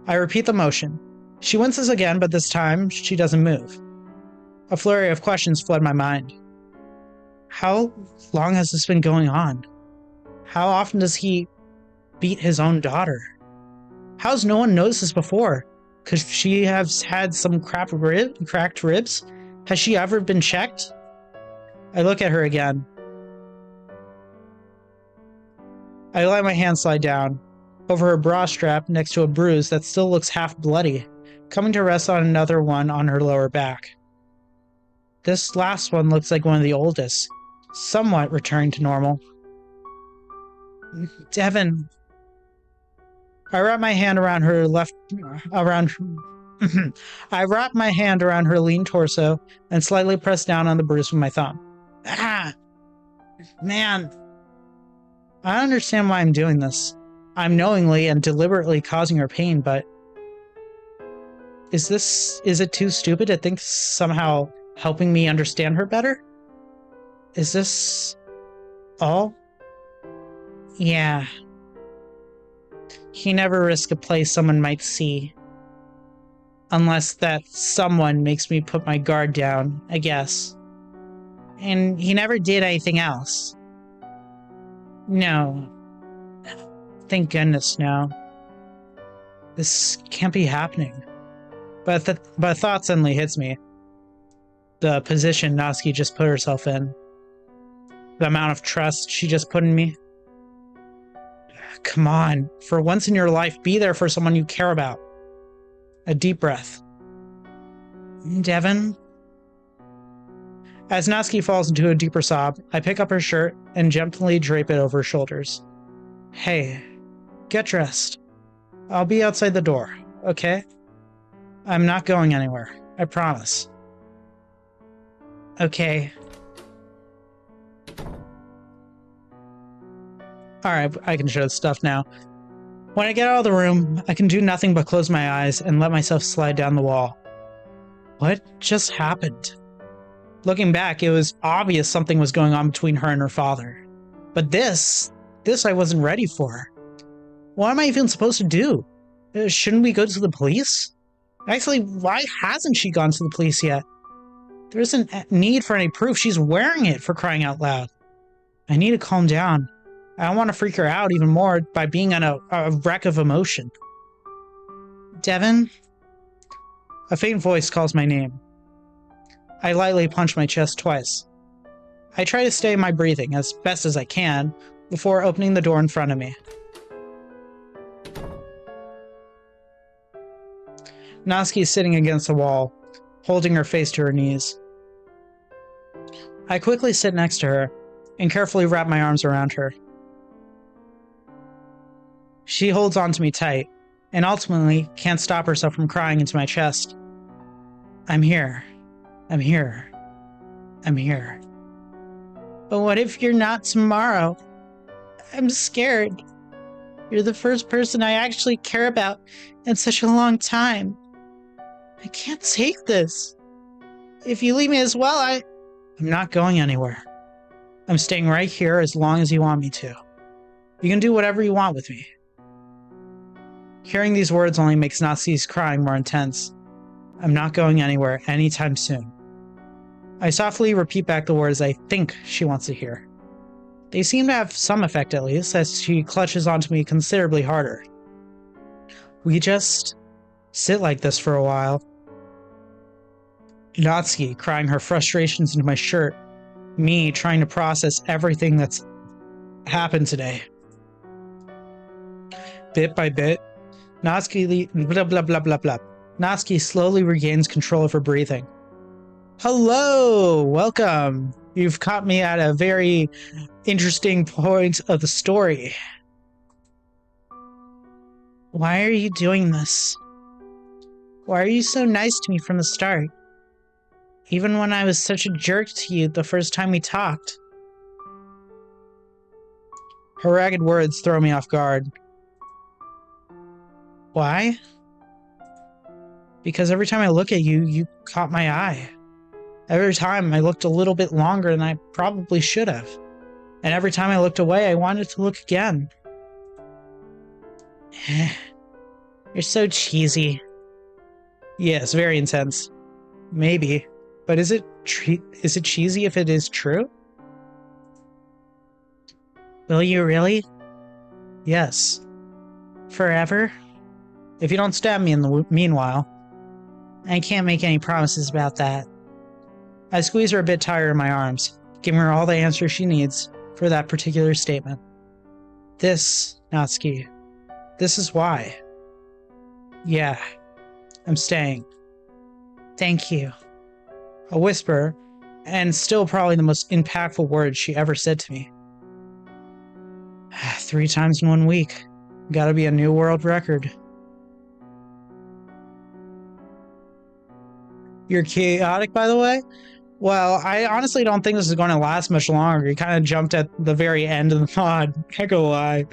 I repeat the motion. She winces again, but this time she doesn't move. A flurry of questions flood my mind. How long has this been going on? How often does he beat his own daughter? How's no one noticed this before? Could she have had some cracked ribs? Has she ever been checked? I look at her again. I let my hand slide down, over her bra strap next to a bruise that still looks half bloody, coming to rest on another one on her lower back. This last one looks like one of the oldest, somewhat returning to normal. Devin. I wrap my hand around her I wrap my hand around her lean torso and slightly press down on the bruise with my thumb. Ah! Man. I don't understand why I'm doing this. I'm knowingly and deliberately causing her pain, but is it too stupid to think somehow helping me understand her better? Is this all? Yeah. He never risked a place someone might see. Unless that someone makes me put my guard down, I guess. And he never did anything else. No. Thank goodness, no. This can't be happening. But a thought suddenly hits me. The position Natsuki just put herself in. The amount of trust she just put in me. Come on, for once in your life, be there for someone you care about. A deep breath. Devin? As Natsuki falls into a deeper sob, I pick up her shirt and gently drape it over her shoulders. Hey, get dressed. I'll be outside the door, okay? I'm not going anywhere, I promise. Okay. Alright, I can show the stuff now. When I get out of the room, I can do nothing but close my eyes and let myself slide down the wall. What just happened? Looking back, it was obvious something was going on between her and her father. But this I wasn't ready for. What am I even supposed to do? Shouldn't we go to the police? Actually, why hasn't she gone to the police yet? There isn't need for any proof. She's wearing it, for crying out loud. I need to calm down. I don't want to freak her out even more by being on a wreck of emotion. Devin? A faint voice calls my name. I lightly punch my chest twice. I try to stay my breathing as best as I can before opening the door in front of me. Natsuki is sitting against the wall, holding her face to her knees. I quickly sit next to her and carefully wrap my arms around her. She holds on to me tight and ultimately can't stop herself from crying into my chest. I'm here. I'm here. I'm here. But what if you're not tomorrow? I'm scared. You're the first person I actually care about in such a long time. I can't take this. If you leave me as well, I'm not going anywhere. I'm staying right here as long as you want me to. You can do whatever you want with me. Hearing these words only makes Natsuki's crying more intense. I'm not going anywhere anytime soon. I softly repeat back the words I think she wants to hear. They seem to have some effect at least, as she clutches onto me considerably harder. We just sit like this for a while. Natsuki crying her frustrations into my shirt. Me trying to process everything that's happened today. Bit by bit, Natsuki Natsuki slowly regains control of her breathing. Hello! Welcome! You've caught me at a very interesting point of the story. Why are you doing this? Why are you so nice to me from the start? Even when I was such a jerk to you the first time we talked. Her ragged words throw me off guard. Why? Because every time I look at you, you caught my eye. Every time I looked a little bit longer than I probably should have. And every time I looked away, I wanted to look again. You're so cheesy. Yes, very intense. Maybe. But is it cheesy if it is true? Will you really? Yes. Forever? If you don't stab me in the meanwhile. I can't make any promises about that. I squeeze her a bit tighter in my arms, giving her all the answers she needs for that particular statement. This, Natsuki, this is why. Yeah, I'm staying. Thank you. A whisper, and still probably the most impactful words she ever said to me. 3 times in 1 week. Gotta be a new world record. You're chaotic, by the way? Well, I honestly don't think this is going to last much longer. You kind of jumped at the very end of the pod. Can't go lie.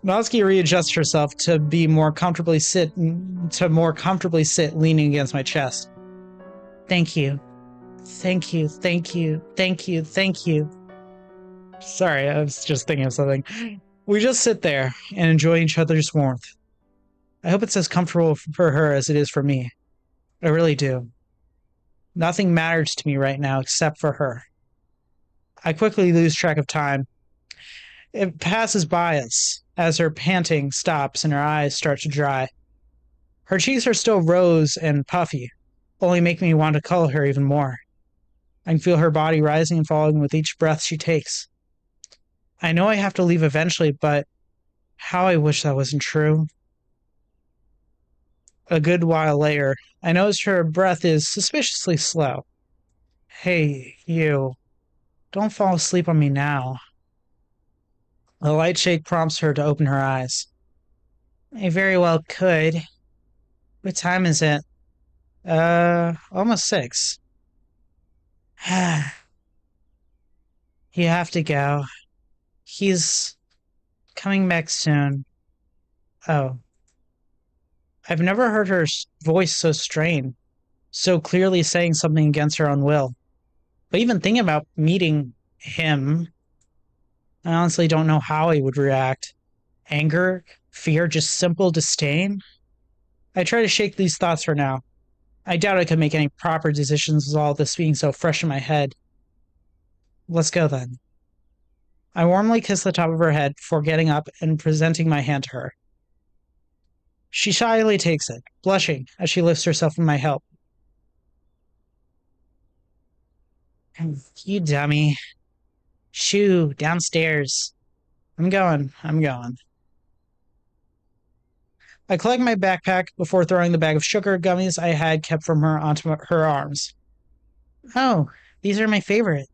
Natsuki readjusts herself to more comfortably sit leaning against my chest. Thank you. Thank you, thank you, thank you, thank you. Sorry, I was just thinking of something. We just sit there and enjoy each other's warmth. I hope it's as comfortable for her as it is for me. I really do. Nothing matters to me right now except for her. I quickly lose track of time. It passes by us as her panting stops and her eyes start to dry. Her cheeks are still rose and puffy, only making me want to cuddle her even more. I can feel her body rising and falling with each breath she takes. I know I have to leave eventually, but how I wish that wasn't true. A good while later, I notice her breath is suspiciously slow. Hey, you. Don't fall asleep on me now. A light shake prompts her to open her eyes. I very well could. What time is it? Almost 6. You have to go. He's coming back soon. Oh. I've never heard her voice so strained, so clearly saying something against her own will. But even thinking about meeting him, I honestly don't know how he would react. Anger? Fear? Just simple disdain? I try to shake these thoughts for now. I doubt I could make any proper decisions with all this being so fresh in my head. Let's go then. I warmly kiss the top of her head before getting up and presenting my hand to her. She shyly takes it, blushing as she lifts herself in my help. You dummy. Shoo, downstairs. I'm going. I collect my backpack before throwing the bag of sugar gummies I had kept from her onto her arms. Oh, these are my favorite.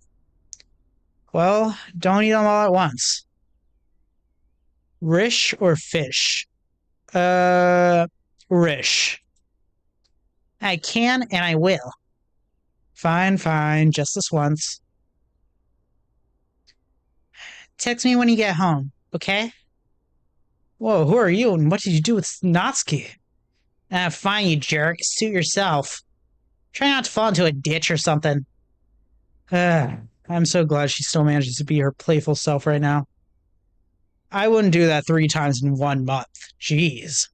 Well, don't eat them all at once. Rish or fish? Rish. I can and I will. Fine, just this once. Text me when you get home, okay? Whoa, who are you and what did you do with Natsuki? Fine, you jerk. Suit yourself. Try not to fall into a ditch or something. I'm so glad she still manages to be her playful self right now. I wouldn't do that 3 times in 1 month. Jeez.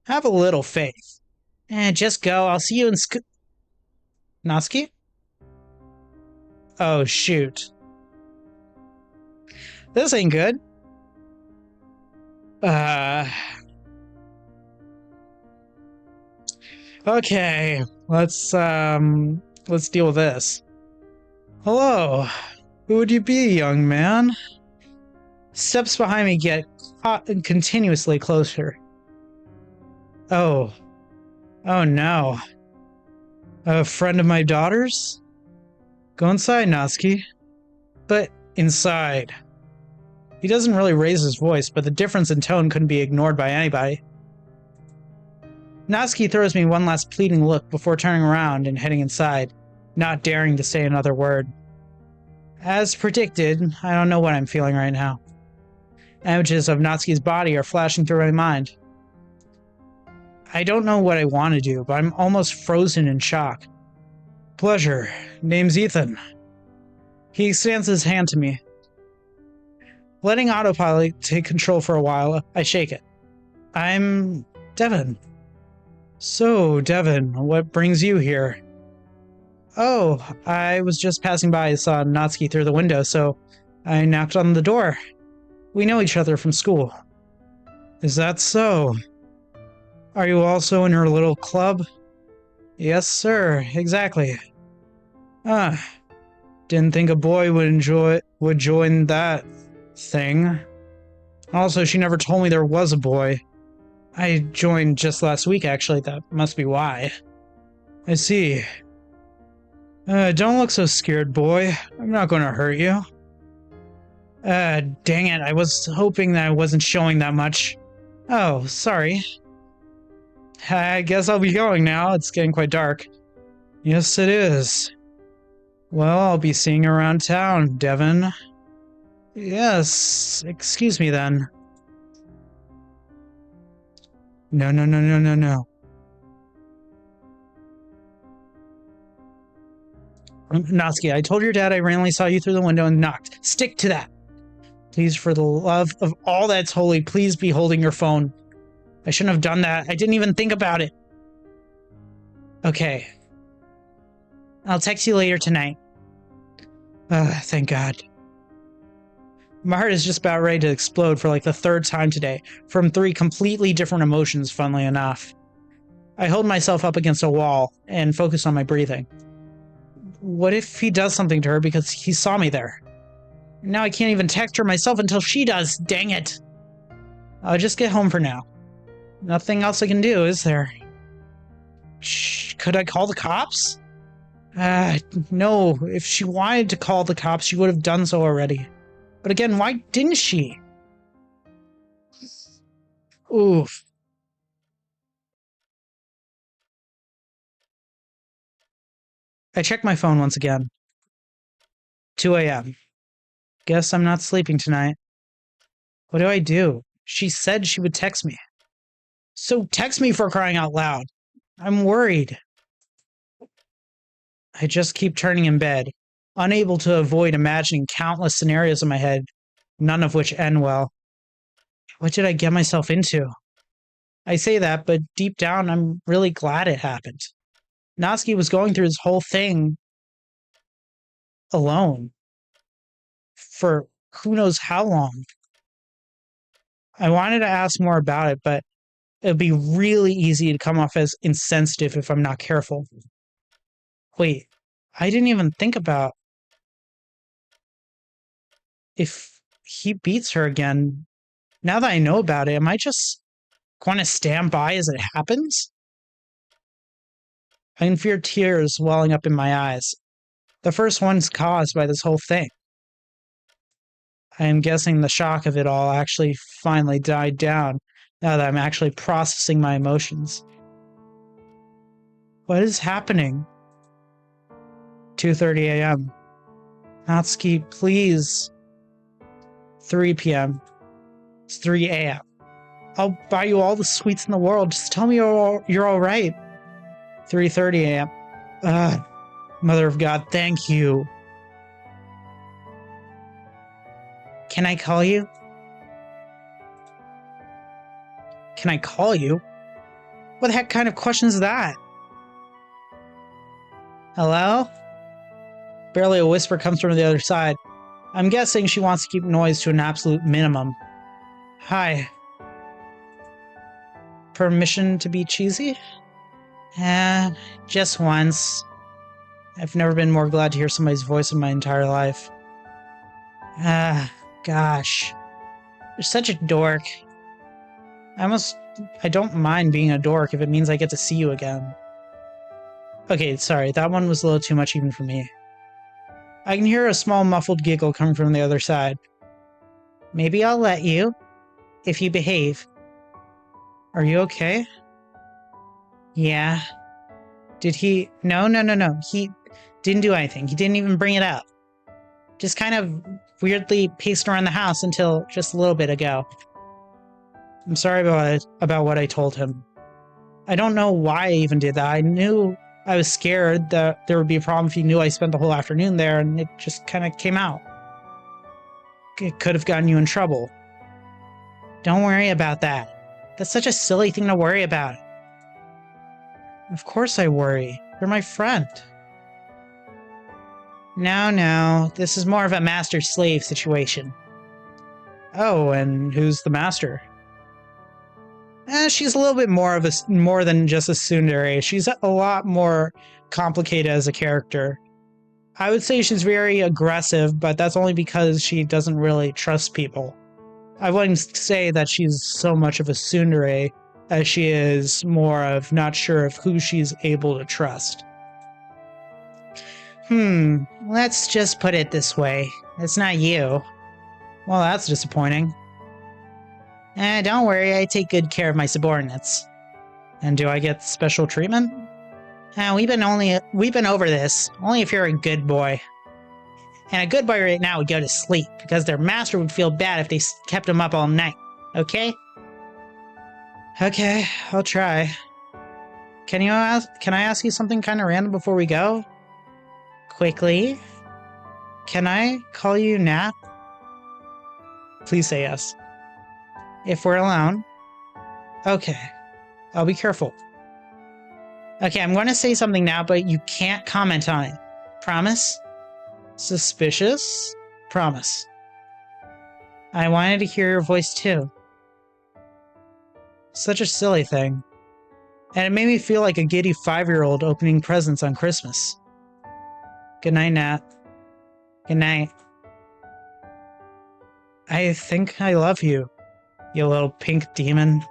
Have a little faith. Just go. I'll see you in Natsuki? Oh, shoot. This ain't good. Okay. Let's deal with this. Hello. Who would you be, young man? Steps behind me get continuously closer. Oh. Oh no. A friend of my daughter's? Go inside, Natsuki. But inside. He doesn't really raise his voice, but the difference in tone couldn't be ignored by anybody. Natsuki throws me one last pleading look before turning around and heading inside, not daring to say another word. As predicted, I don't know what I'm feeling right now. Images of Natsuki's body are flashing through my mind. I don't know what I want to do, but I'm almost frozen in shock. Pleasure. Name's Ethan. He extends his hand to me. Letting autopilot take control for a while, I shake it. I'm Devin. So, Devin, what brings you here? Oh, I was just passing by and saw Natsuki through the window, so I knocked on the door. We know each other from school. Is that so? Are you also in her little club? Yes, sir, exactly. Didn't think a boy would join that thing. Also, she never told me there was a boy. I joined just last week, actually. That must be why. I see. Don't look so scared, boy. I'm not going to hurt you. Dang it. I was hoping that I wasn't showing that much. Oh, sorry. I guess I'll be going now. It's getting quite dark. Yes, it is. Well, I'll be seeing you around town, Devin. Yes, excuse me then. No. Natsuki, I told your dad I randomly saw you through the window and knocked. Stick to that. Please, for the love of all that's holy, please be holding your phone. I shouldn't have done that. I didn't even think about it. Okay. I'll text you later tonight. Thank God. My heart is just about ready to explode for like the third time today, from 3 completely different emotions, funnily enough. I hold myself up against a wall and focus on my breathing. What if he does something to her because he saw me there? Now I can't even text her myself until she does, dang it! I'll just get home for now. Nothing else I can do, is there? Could I call the cops? No. If she wanted to call the cops, she would have done so already. But again, why didn't she? Oof. I check my phone once again. 2 a.m. Guess I'm not sleeping tonight. What do I do? She said she would text me. So text me, for crying out loud. I'm worried. I just keep turning in bed, unable to avoid imagining countless scenarios in my head, none of which end well. What did I get myself into? I say that, but deep down, I'm really glad it happened. Natsuki was going through this whole thing alone for who knows how long. I wanted to ask more about it, but it'd be really easy to come off as insensitive if I'm not careful. Wait, I didn't even think about if he beats her again. Now that I know about it, am I just going to stand by as it happens? I can feel tears welling up in my eyes. The first one's caused by this whole thing. I am guessing the shock of it all actually finally died down now that I'm actually processing my emotions. What is happening? 2:30 a.m. Natsuki, please. 3 p.m. It's 3 a.m. I'll buy you all the sweets in the world. Just tell me you're all right. 3:30 a.m. Mother of God, thank you. Can I call you? Can I call you? What the heck kind of question is that? Hello? Barely a whisper comes from the other side. I'm guessing she wants to keep noise to an absolute minimum. Hi. Permission to be cheesy? Just once. I've never been more glad to hear somebody's voice in my entire life. Gosh. You're such a dork. I don't mind being a dork if it means I get to see you again. Okay, sorry, that one was a little too much even for me. I can hear a small muffled giggle coming from the other side. Maybe I'll let you, if you behave. Are you okay? Yeah. Did he... No. He didn't do anything. He didn't even bring it up. Just kind of weirdly paced around the house until just a little bit ago. I'm sorry about what I told him. I don't know why I even did that. I knew I was scared that there would be a problem if he knew I spent the whole afternoon there, and it just kind of came out. It could have gotten you in trouble. Don't worry about that. That's such a silly thing to worry about. Of course I worry. You're my friend. No. This is more of a master-slave situation. Oh, and who's the master? She's a little bit more than just a tsundere. She's a lot more complicated as a character. I would say she's very aggressive, but that's only because she doesn't really trust people. I wouldn't say that she's so much of a tsundere as she is more of not sure of who she's able to trust. Let's just put it this way. It's not you. Well, that's disappointing. Don't worry, I take good care of my subordinates. And do I get special treatment? We've been over this, only if you're a good boy. And a good boy right now would go to sleep, because their master would feel bad if they kept him up all night, okay? Okay, I'll try. Can I ask you something kind of random before we go? Quickly? Can I call you Nat? Please say yes. If we're alone. Okay. I'll be careful. Okay, I'm going to say something now, but you can't comment on it. Promise? Suspicious? Promise. I wanted to hear your voice too. Such a silly thing. And it made me feel like a giddy 5-year-old opening presents on Christmas. Good night, Nat. Good night. I think I love you, you little pink demon.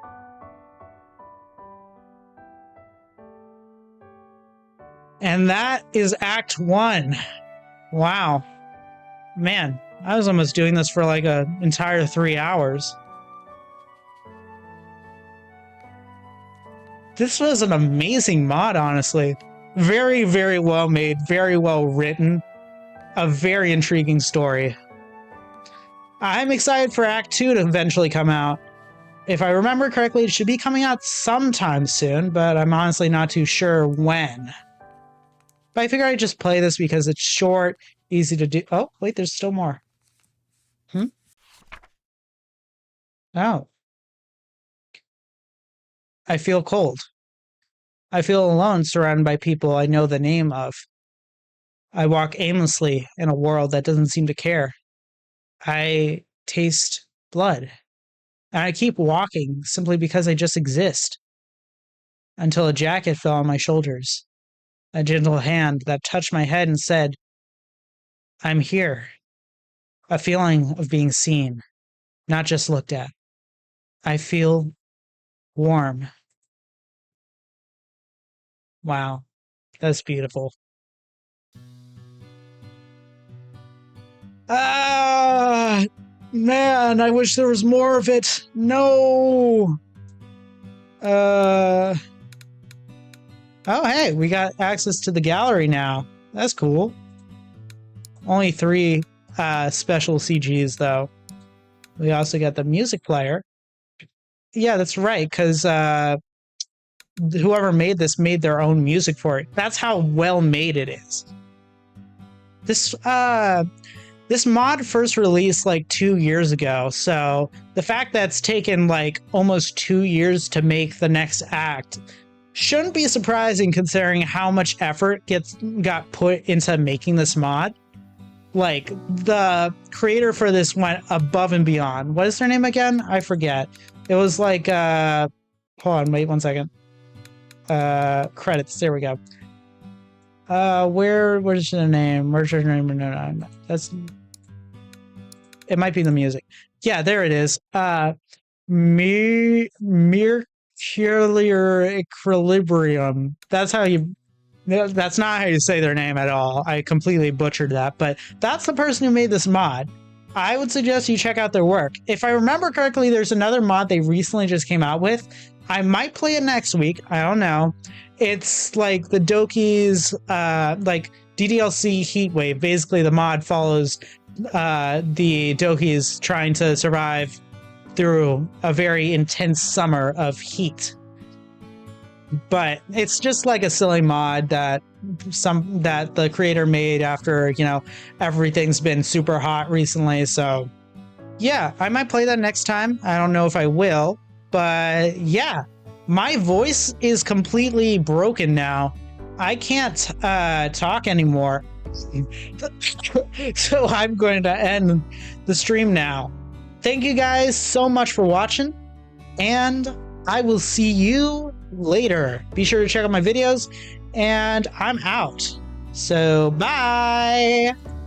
And that is Act 1. Wow. Man, I was almost doing this for like an entire 3 hours. This was an amazing mod, honestly. Very, very well made, very well written. A very intriguing story. I'm excited for Act 2 to eventually come out. If I remember correctly, it should be coming out sometime soon, but I'm honestly not too sure when. But I figure I'd just play this because it's short, easy to do. Oh, wait, there's still more. Oh. I feel cold. I feel alone, surrounded by people I know the name of. I walk aimlessly in a world that doesn't seem to care. I taste blood. And I keep walking simply because I just exist. Until a jacket fell on my shoulders. A gentle hand that touched my head and said, I'm here. A feeling of being seen, not just looked at. I feel warm. Wow, that's beautiful. Ah, man, I wish there was more of it. No. Oh, hey, we got access to the gallery now. That's cool. Only 3 special CGs, though. We also got the music player. Yeah, that's right, because whoever made this made their own music for it. That's how well made it is. This mod first released like 2 years ago, so the fact that it's taken like almost 2 years to make the next act shouldn't be surprising considering how much effort got put into making this mod. Like, the creator for this went above and beyond. What is their name again? I forget. It was like, hold on, wait 1 second. Credits, there we go. Where's the name? Where's her name? No, that's... It might be the music. Yeah, there it is. Mercurial Equilibrium. That's how you... That's not how you say their name at all. I completely butchered that, but that's the person who made this mod. I would suggest you check out their work. If I remember correctly, there's another mod they recently just came out with. I might play it next week. I don't know. It's like the Doki's, like DDLC Heatwave. Basically, the mod follows the Dokis trying to survive through a very intense summer of heat. But it's just like a silly mod that the creator made after, you know, everything's been super hot recently. So yeah, I might play that next time. I don't know if I will, but yeah, my voice is completely broken now. I can't talk anymore. So I'm going to end the stream now. Thank you guys so much for watching, and I will see you later. Be sure to check out my videos, and I'm out. So bye.